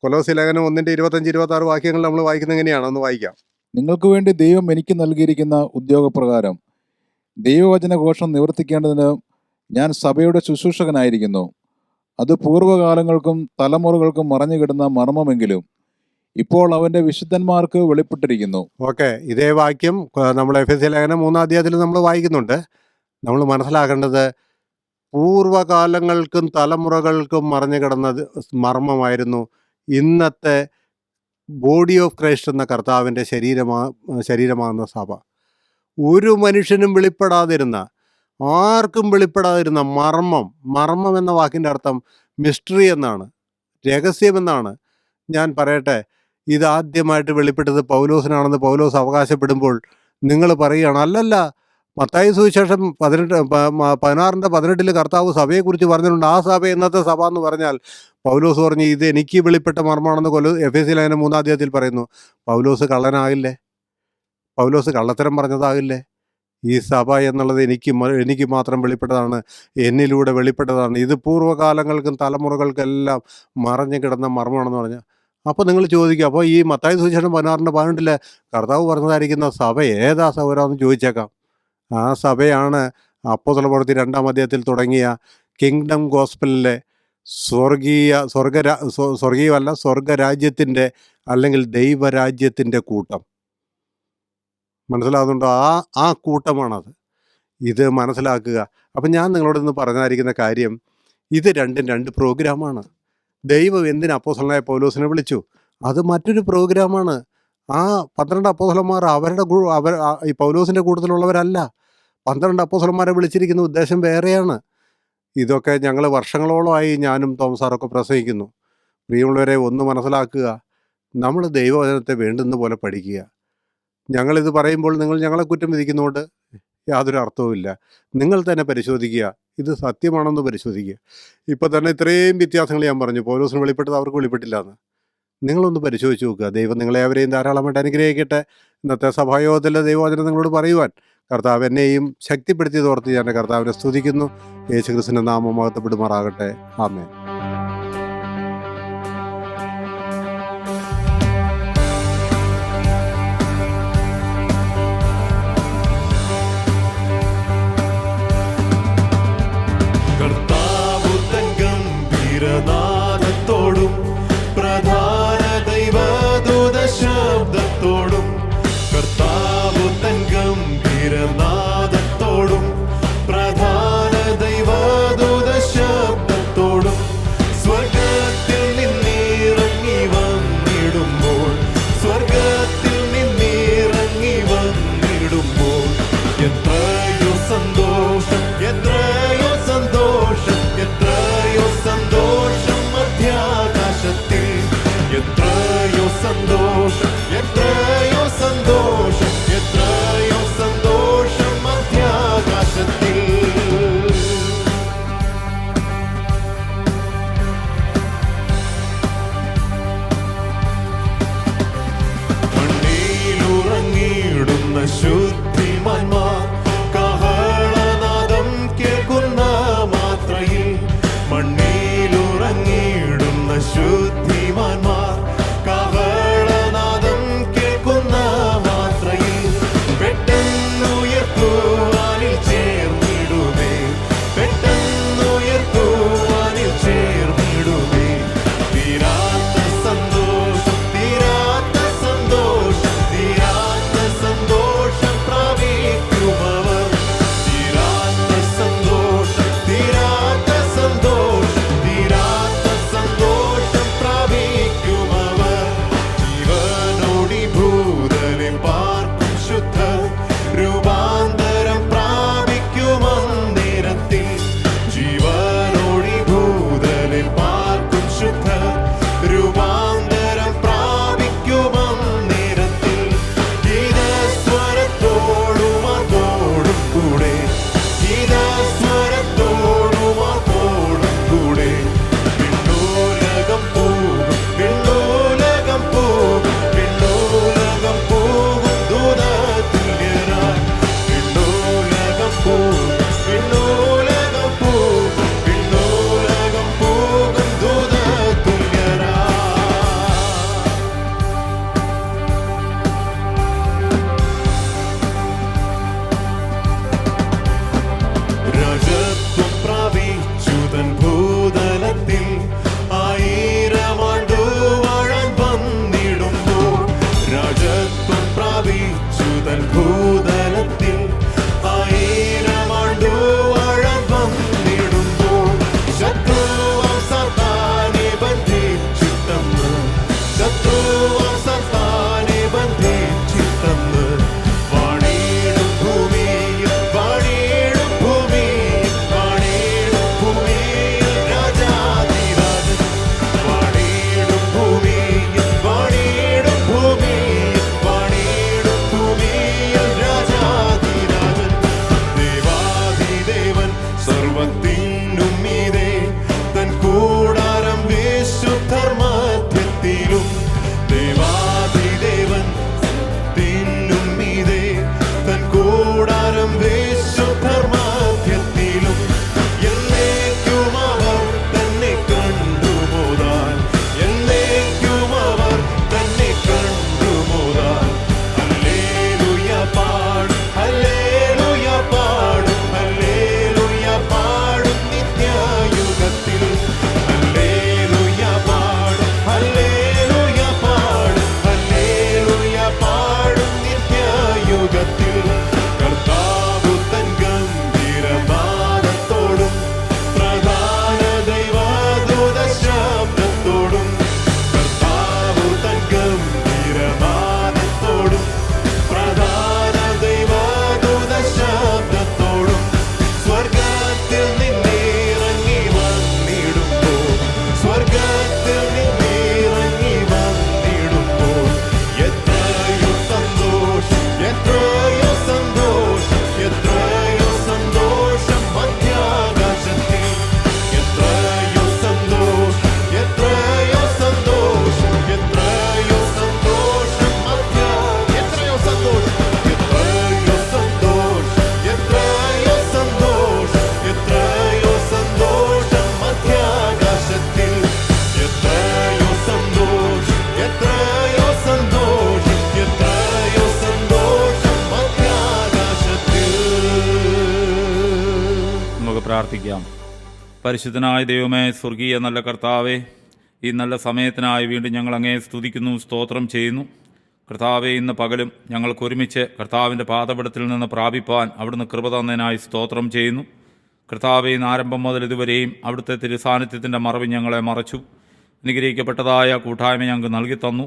S4: കൊലോസ്യ ലേഖനം 1:25-26 വാക്യങ്ങൾ നമ്മൾ വായിക്കുന്നത് എങ്ങനെയാണ്? ഒന്ന് വായിക്കാം.
S5: നിങ്ങൾക്ക് വേണ്ടി ദൈവം എനിക്ക് നൽകിയിരിക്കുന്ന ഉദ്യോഗപ്രകാരം ദൈവവചന ഘോഷം നിവർത്തിക്കേണ്ടതിന് ഞാൻ സഭയുടെ ശുശ്രൂഷകനായിരിക്കുന്നു. അത് പൂർവ്വകാലങ്ങൾക്കും തലമുറകൾക്കും മറഞ്ഞുകിടന്ന മർമ്മമെങ്കിലും ഇപ്പോൾ അവൻ്റെ വിശുദ്ധന്മാർക്ക് വെളിപ്പെട്ടിരിക്കുന്നു.
S4: ഓക്കെ, ഇതേ വാക്യം നമ്മൾ എഫേസ്യ ലേഖനം 3 നമ്മൾ വായിക്കുന്നുണ്ട്. നമ്മൾ മനസ്സിലാക്കേണ്ടത് പൂർവ്വകാലങ്ങൾക്കും തലമുറകൾക്കും മറഞ്ഞു കിടന്നത് മർമ്മമായിരുന്നു ഇന്നത്തെ ബോഡി ഓഫ് ക്രൈസ്റ്റ് എന്ന കർത്താവിൻ്റെ ശരീരമാകുന്ന സഭ. ഒരു മനുഷ്യനും വെളിപ്പെടാതിരുന്ന, ആർക്കും വെളിപ്പെടാതിരുന്ന മർമ്മം എന്ന വാക്കിൻ്റെ അർത്ഥം മിസ്റ്ററി എന്നാണ്, രഹസ്യമെന്നാണ്. ഞാൻ പറയട്ടെ, ഇതാദ്യമായിട്ട് വെളിപ്പെട്ടത് പൗലോസിനാണെന്ന് പൗലോസ് അവകാശപ്പെടുമ്പോൾ നിങ്ങൾ പറയുകയാണ്, അല്ലല്ല, മത്തായി സുവിശേഷം 16:18 കർത്താവ് സഭയെക്കുറിച്ച് പറഞ്ഞിട്ടുണ്ട്. ആ സഭ ഇന്നത്തെ സഭ എന്ന് പറഞ്ഞാൽ പൗലോസ് പറഞ്ഞു ഇത് എനിക്ക് വെളിപ്പെട്ട മർമ്മമാണെന്ന് എഫേസ്യ ലേഖനം 3 പറയുന്നു. പൗലോസ് കള്ളനാകില്ലേ? പൗലോസ് കള്ളത്തരം പറഞ്ഞതാകില്ലേ? ഈ സഭ എന്നുള്ളത് എനിക്ക് മാത്രം വെളിപ്പെട്ടതാണ്, എന്നിലൂടെ വെളിപ്പെട്ടതാണ്. ഇത് പൂർവ്വകാലങ്ങൾക്കും തലമുറകൾക്കെല്ലാം മറഞ്ഞു കിടന്ന മർമ്മമാണെന്ന് പറഞ്ഞാൽ, അപ്പോൾ നിങ്ങൾ ചോദിക്കുക, അപ്പോൾ ഈ മത്തായി സുവിശേഷം 16:18 കർത്താവ് പറഞ്ഞതായിരിക്കുന്ന സഭ ഏതാ സൗരാന്ന് ചോദിച്ചേക്കാം. ആ സഭയാണ് അപ്പോസ്തലപ്രവൃത്തി 2-ാം അധ്യായത്തിൽ തുടങ്ങിയ കിങ്ഡം ഗോസ്പലിലെ സ്വർഗരാജ്യത്തിൻ്റെ അല്ലെങ്കിൽ ദൈവരാജ്യത്തിൻ്റെ കൂട്ടം. മനസ്സിലാകുന്നുണ്ടോ? ആ കൂട്ടമാണത്. ഇത് മനസ്സിലാക്കുക. അപ്പം ഞാൻ നിങ്ങളോട് ഇന്ന് പറഞ്ഞായിരിക്കുന്ന കാര്യം, ഇത് രണ്ടും 2 പ്രോഗ്രാമാണ്. ദൈവം എന്തിന് അപ്പോസ്തലനായ പൗലോസിനെ വിളിച്ചു? അത് മറ്റൊരു പ്രോഗ്രാമാണ്. ആ 12 അപ്പോസ്തലന്മാർ ഈ പൗലോസിൻ്റെ കൂട്ടത്തിലുള്ളവരല്ല. 12 അപ്പോസ്തലന്മാരെ വിളിച്ചിരിക്കുന്ന ഉദ്ദേശം വേറെയാണ്. ഇതൊക്കെ ഞങ്ങൾ വർഷങ്ങളോളമായി ഞാനും തോമസാറൊക്കെ പ്രസംഗിക്കുന്നു. പ്രിയമുള്ളവരെ, ഒന്ന് മനസ്സിലാക്കുക, നമ്മൾ ദൈവവചനത്തെ വേണ്ടുന്ന പോലെ പഠിക്കുക. ഞങ്ങളിത് പറയുമ്പോൾ നിങ്ങൾ ഞങ്ങളെ കുറ്റം വിധിക്കുന്നതുകൊണ്ട് യാതൊരു അർത്ഥവുമില്ല. നിങ്ങൾ തന്നെ പരിശോധിക്കുക, ഇത് സത്യമാണെന്ന് പരിശോധിക്കുക. ഇപ്പോൾ തന്നെ ഇത്രയും വ്യത്യാസങ്ങൾ ഞാൻ പറഞ്ഞു. പൗലോസിന് വെളിപ്പെട്ടത് അവർക്ക് വെളിപ്പെട്ടില്ല എന്ന്. നിങ്ങളൊന്ന് പരിശോധിച്ച് നോക്കുക. ദൈവം നിങ്ങളെ അവരെയും ധാരാളമായിട്ട് അനുഗ്രഹിക്കട്ടെ. ഇന്നത്തെ സഭായോഗത്തിലെ ദൈവവചനം നിങ്ങളോട് പറയുവാൻ കർത്താവ് എന്നെയും ശക്തിപ്പെടുത്തിയതോർത്ത് ഞാൻ കർത്താവിനെ സ്തുതിക്കുന്നു. യേശുക്രിസ്തുവിന്റെ നാമം മഹത്വപ്പെടുമാറാകട്ടെ. ആമേൻ.
S2: കർത്താവു തൻ ഗംഭീരനാദത്തോടും പ്രധാന ദൈവദൂത ശബ്ദത്തോടും കർത്താവു തൻ ശുദ്ധിമാന്മാർ കവളനാദം കേൾക്കുന്ന മാത്രയിൽ പെട്ടെന്നുയർത്തുവാനിൽ ചേർന്നിടുമേ, പെട്ടെന്നുയർത്തുവാനിൽ ചേർന്നിടുമേ. തീരാത്ത സന്തോഷം, തീരാത്ത സന്തോഷം, തീരാത്ത സന്തോഷം പ്രാപിക്കുമവർ. തീരാത്ത സന്തോഷം, തീരാത്ത സന്തോഷം, തീരാത്ത സന്തോഷം പ്രാപിക്കുമവർ. ജീവനോടി ഭൂതലെ പാർക്കും ശുദ്ധ രൂപാന്തരം പ്രാപിക്കുമന്നേരത്തിൽ. ജീവനോടി ഭൂതലെ പാർക്കും ശുദ്ധ രൂപാന്തരം പ്രാപിക്കുമന്നേരത്തിൽ. ഗീതസ്വരത്തോടും അതോടും കൂടെ, ഗീതസ്വരത്തോടും അതോടും കൂടെ വിണ്ണൂലകം പോകും, വിണ്ണൂലകം പോകും, വിണ്ണൂലകം പോകും ദൂതതുല്യരായി. വിണ്ണൂലകം പോകും, വിണ്ണൂലകം പോകും, വിണ്ണൂലകം പോകും ദൂതതുല്യരായി. രാജത്വം പ്രാപിച്ചുതൻ ഭൂതലത്തിൽ 1000 ആണ്ടു വാഴാൻ വന്നിടുമ്പോൾ. രാജത്വം പ്രാപിച്ചുതൻ ഭൂതലത്തിൽ 1000 ആണ്ടു വാഴാൻ വന്നിടുമ്പോൾ. ശത്രുവാം സാത്താനെ ബന്ധിച്ചിട്ടെന്ന്, ശത്രുവാം സാത്താനെ ബന്ധിച്ചിട്ടെന്ന് വാണിടും ഭൂമിയിൽ, വാണിടും ഭൂമിയിൽ, വാണിടും ഭൂമിയിൽ രാജാധിരാജൻ. വാണിടും ഭൂമിയിൽ, വാണിടും ഭൂമിയിൽ, വാണിടും ഭൂമിയിൽ രാജാധിരാജൻ. ദേവാധിദേവൻ സർവത്തിനും മീതെ തൻ കൂടാരം വിശുദ്ധർ മധ്യത്തിലും. ദേവാധിദേവൻ തിന്നും മീതെ തൻ കൂടാരം വിശുദ്ധർ മധ്യത്തിലും. എന്നേക്കും അവർ തന്നെ കണ്ടുമോതാൻ, എന്നേക്കും അവർ തന്നെ കണ്ടുമോതാൻ. ഹല്ലേലൂയ പാടും, ഹല്ലേലൂയ പാടും, ഹല്ലേലൂയ പാടും നിത്യയുഗത്തിൽ. ഹല്ലേലൂയ പാടും, ഹല്ലേലൂയ പാടും, ഹല്ലേലൂയ പാടും നിത്യയുഗത്തിൽ. കർത്താവ് തൻ ഗംഭീരനാദത്തോടും പ്രധാന ദൈവദൂത ശബ്ദത്തോടും, കർത്താവ് തൻ ഗംഭീരനാദത്തോടും പ്രധാന ദൈവദൂത ശബ്ദത്തോടും സ്വർഗത്തിൽ നിന്നിറങ്ങി വന്നിടുമ്പോൾ, സ്വർഗത്തിൽ നിന്നിറങ്ങി വന്നിടുമ്പോൾ. എത്രയോ സന്തോഷം, എത്രയോ സന്തോഷം, എത്രയോ സന്തോഷം മധ്യാകാശത്തിൽ. എത്രയോ സന്തോഷം, എത്രയോ സന്തോഷം, എത്രയോ സന്തോഷം എത്രയോ സന്തോഷം, എത്രയോ സന്തോഷം, എത്രയോ സന്തോഷം, എത്രയോ സന്തോഷം മധ്യാകാശത്തിൽ. എത്രയോ സന്തോഷം, എത്രയോ സന്തോഷം, എത്രയോ സന്തോഷം മധ്യാകാശത്തിൽ.
S7: നമുക്ക് പ്രാർത്ഥിക്കാം. പരിശുദ്ധനായ ദൈവമേ, സ്വർഗീയ നല്ല കർത്താവേ, ഈ നല്ല സമയത്തിനായി വീണ്ടും ഞങ്ങൾ അങ്ങേ സ്തുതിക്കുന്നു, സ്തോത്രം ചെയ്യുന്നു. കർത്താവെ, ഇന്ന് പകലും ഞങ്ങൾക്ക് ഒരുമിച്ച് കർത്താവിൻ്റെ പാദപീഠത്തിൽ നിന്ന് പ്രാപിപ്പാൻ അവിടുന്ന് കൃപ തന്നതിനായി സ്തോത്രം ചെയ്യുന്നു. കർത്താവെ, ഇന്ന് ആരംഭം മുതൽ ഇതുവരെയും അവിടുത്തെ തിരുസാന്നിധ്യത്തിൻ്റെ മറവിൽ ഞങ്ങളെ മറച്ചു. അനുഗ്രഹിക്കപ്പെട്ടതായ കൂട്ടായ്മ ഞങ്ങൾക്ക് നൽകി തന്നു.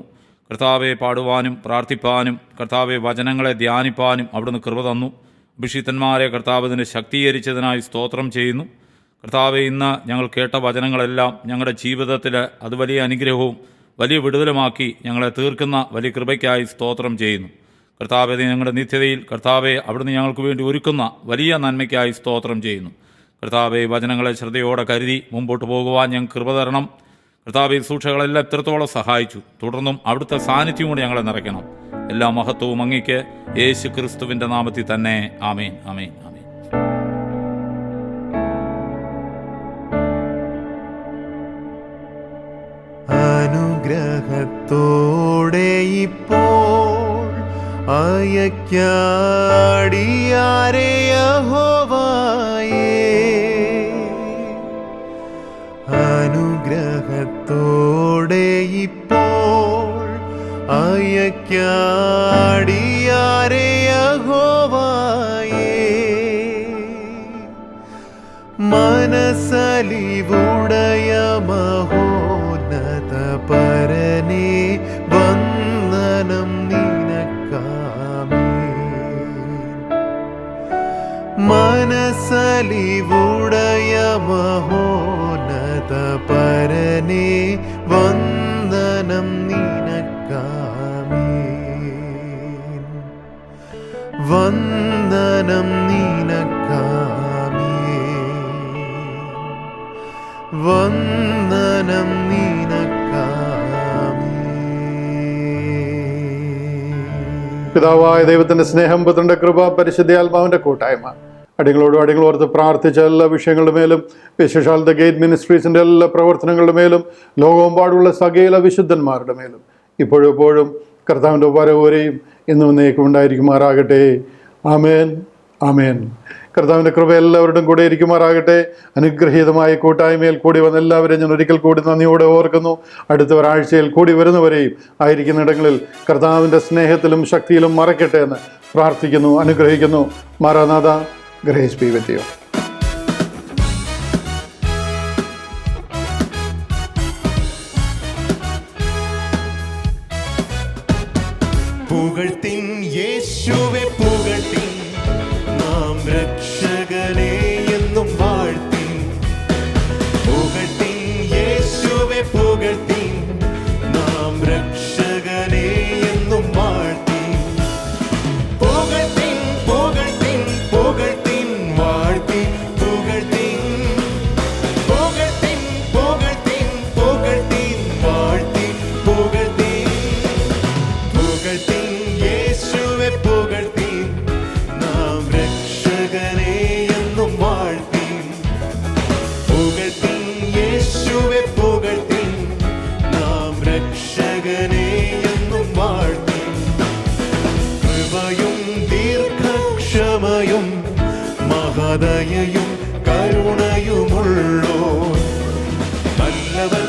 S7: കർത്താവെ, പാടുവാനും പ്രാർത്ഥിപ്പാനും കർത്താവെ വചനങ്ങളെ ധ്യാനിപ്പാനും അവിടുന്ന് കൃപ തന്നു. അഭിഷിക്തന്മാരെ കർത്താവ് ഇതിനെ ശക്തീകരിച്ചതിനായി സ്തോത്രം ചെയ്യുന്നു. കർത്താവെ, ഇന്ന് ഞങ്ങൾ കേട്ട വചനങ്ങളെല്ലാം ഞങ്ങളുടെ ജീവിതത്തിൽ അത് വലിയ അനുഗ്രഹവും വലിയ വിടുതലുമാക്കി ഞങ്ങളെ തീർക്കുന്ന വലിയ കൃപയ്ക്കായി സ്തോത്രം ചെയ്യുന്നു. കർത്താവെ, ഞങ്ങളുടെ നിത്യതയിൽ കർത്താവെ അവിടുന്ന് ഞങ്ങൾക്ക് വേണ്ടി ഒരുക്കുന്ന വലിയ നന്മയ്ക്കായി സ്തോത്രം ചെയ്യുന്നു. കർത്താവെ, വചനങ്ങളെ ശ്രദ്ധയോടെ കരുതി മുമ്പോട്ട് പോകുവാൻ ഞങ്ങൾക്ക് കൃപ തരണം. കർത്താവെ, സൂക്ഷകളെല്ലാം എത്രത്തോളം സഹായിച്ചു. തുടർന്നും അവിടുത്തെ സാന്നിധ്യം കൊണ്ട് ഞങ്ങളെ നിറയ്ക്കണം. എല്ലാ മഹത്വവും അങ്ങയ്ക്ക് യേശു ക്രിസ്തുവിൻ്റെ നാമത്തിൽ തന്നെ. ആമേൻ, ആമേൻ, ആമേൻ.
S2: അനുഗ്രഹത്തോടെ ഇപ്പോൾ അയക്കാടിയാരെ യഹോവായേ, അനുഗ്രഹത്തോടെ ഇപ്പോൾ അയക്കാടിയാരെ യഹോവായേ, മനസ്സലിവുടയ മഹോന്നത പരനേ വന്ദനം നിനക്കാമേൻ. മനസ്സലിവുടയ മഹോന്നത പരനേ വന്ദനം നിനക്കാമേൻ. വന്ദനം നിനക്കാമേൻ. വന്ദനം നിനക്കാമേൻ.
S1: പിതാവായ ദൈവത്തിൻ്റെ സ്നേഹം, പുത്രൻ്റെ കൃപ, പരിശുദ്ധാത്മാവിൻ്റെ കൂട്ടായ്മ അടികളോടും അടികളോർത്ത് പ്രാർത്ഥിച്ച എല്ലാ വിഷയങ്ങളുടെ മേലും, വിശേഷാൽ ദ ഗേറ്റ് മിനിസ്ട്രീസിൻ്റെ എല്ലാ പ്രവർത്തനങ്ങളുടെ മേലും, ലോകമെമ്പാടുള്ള സകല വിശുദ്ധന്മാരുടെ മേലും ഇപ്പോഴും എപ്പോഴും കർത്താവിൻ്റെ വരവരെയും ഇന്നും എന്നേക്കും ഉണ്ടായിരിക്കുമാറാകട്ടെ. ആമേൻ, ആമേൻ. കർത്താവിൻ്റെ കൃപ എല്ലാവരുടെയും കൂടെ ഇരിക്കുമാറാകട്ടെ. അനുഗ്രഹീതമായ കൂട്ടായ്മയിൽ കൂടി വന്ന എല്ലാവരെയും ഞാൻ ഒരിക്കൽ കൂടി നന്ദിയോടെ ഓർക്കുന്നു. അടുത്ത ഒരാഴ്ചയിൽ കൂടി വരുന്നവരെയും ആയിരിക്കുന്നിടങ്ങളിൽ കർത്താവിൻ്റെ സ്നേഹത്തിലും ശക്തിയിലും മറയ്ക്കട്ടെ എന്ന് പ്രാർത്ഥിക്കുന്നു, അനുഗ്രഹിക്കുന്നു. മാറാനാഥ, ഗ്രേസ് ബി വിത്ത് യു.
S2: പുകഴ്ത്തിൻ യേശുവെ പുകഴ്ത്തിൻ, നാം രക്ഷകനെ എന്നും വാഴ്ത്തിൻ. പുകഴ്ത്തിൻ യേശുവെ പുകഴ്ത്തിൻ, നാം രക്ഷകനെ എന്നും വാഴ്ത്തിൻ. പുകഴ്ത്തിൻ പുകഴ്ത്തിൻ പുകഴ്ത്തിൻ വാഴ്ത്തിൻ പുകഴ്ത്തിൻ. പുകഴ്ത്തിൻ പുകഴ്ത്തിൻ പുകഴ്ത്തിൻ വാഴ്ത്തിൻ പുകഴ്ത്തിൻ. പുകഴ്ത്തിൻ യേശുവെ പുകഴ്ത്തിൻ, നാം രക്ഷകനെ എന്നും വാഴ്ത്തിൻ. പുകഴ്ത്തിൻ യേശുവെ പുകഴ്ത്തിൻ, നാം രക്ഷകനെ എന്നും വാഴ്ത്തിൻ. കൃപയും ദീർഘക്ഷമയും മഹദയയും കരുണയുമുള്ളോ നല്ലവൻ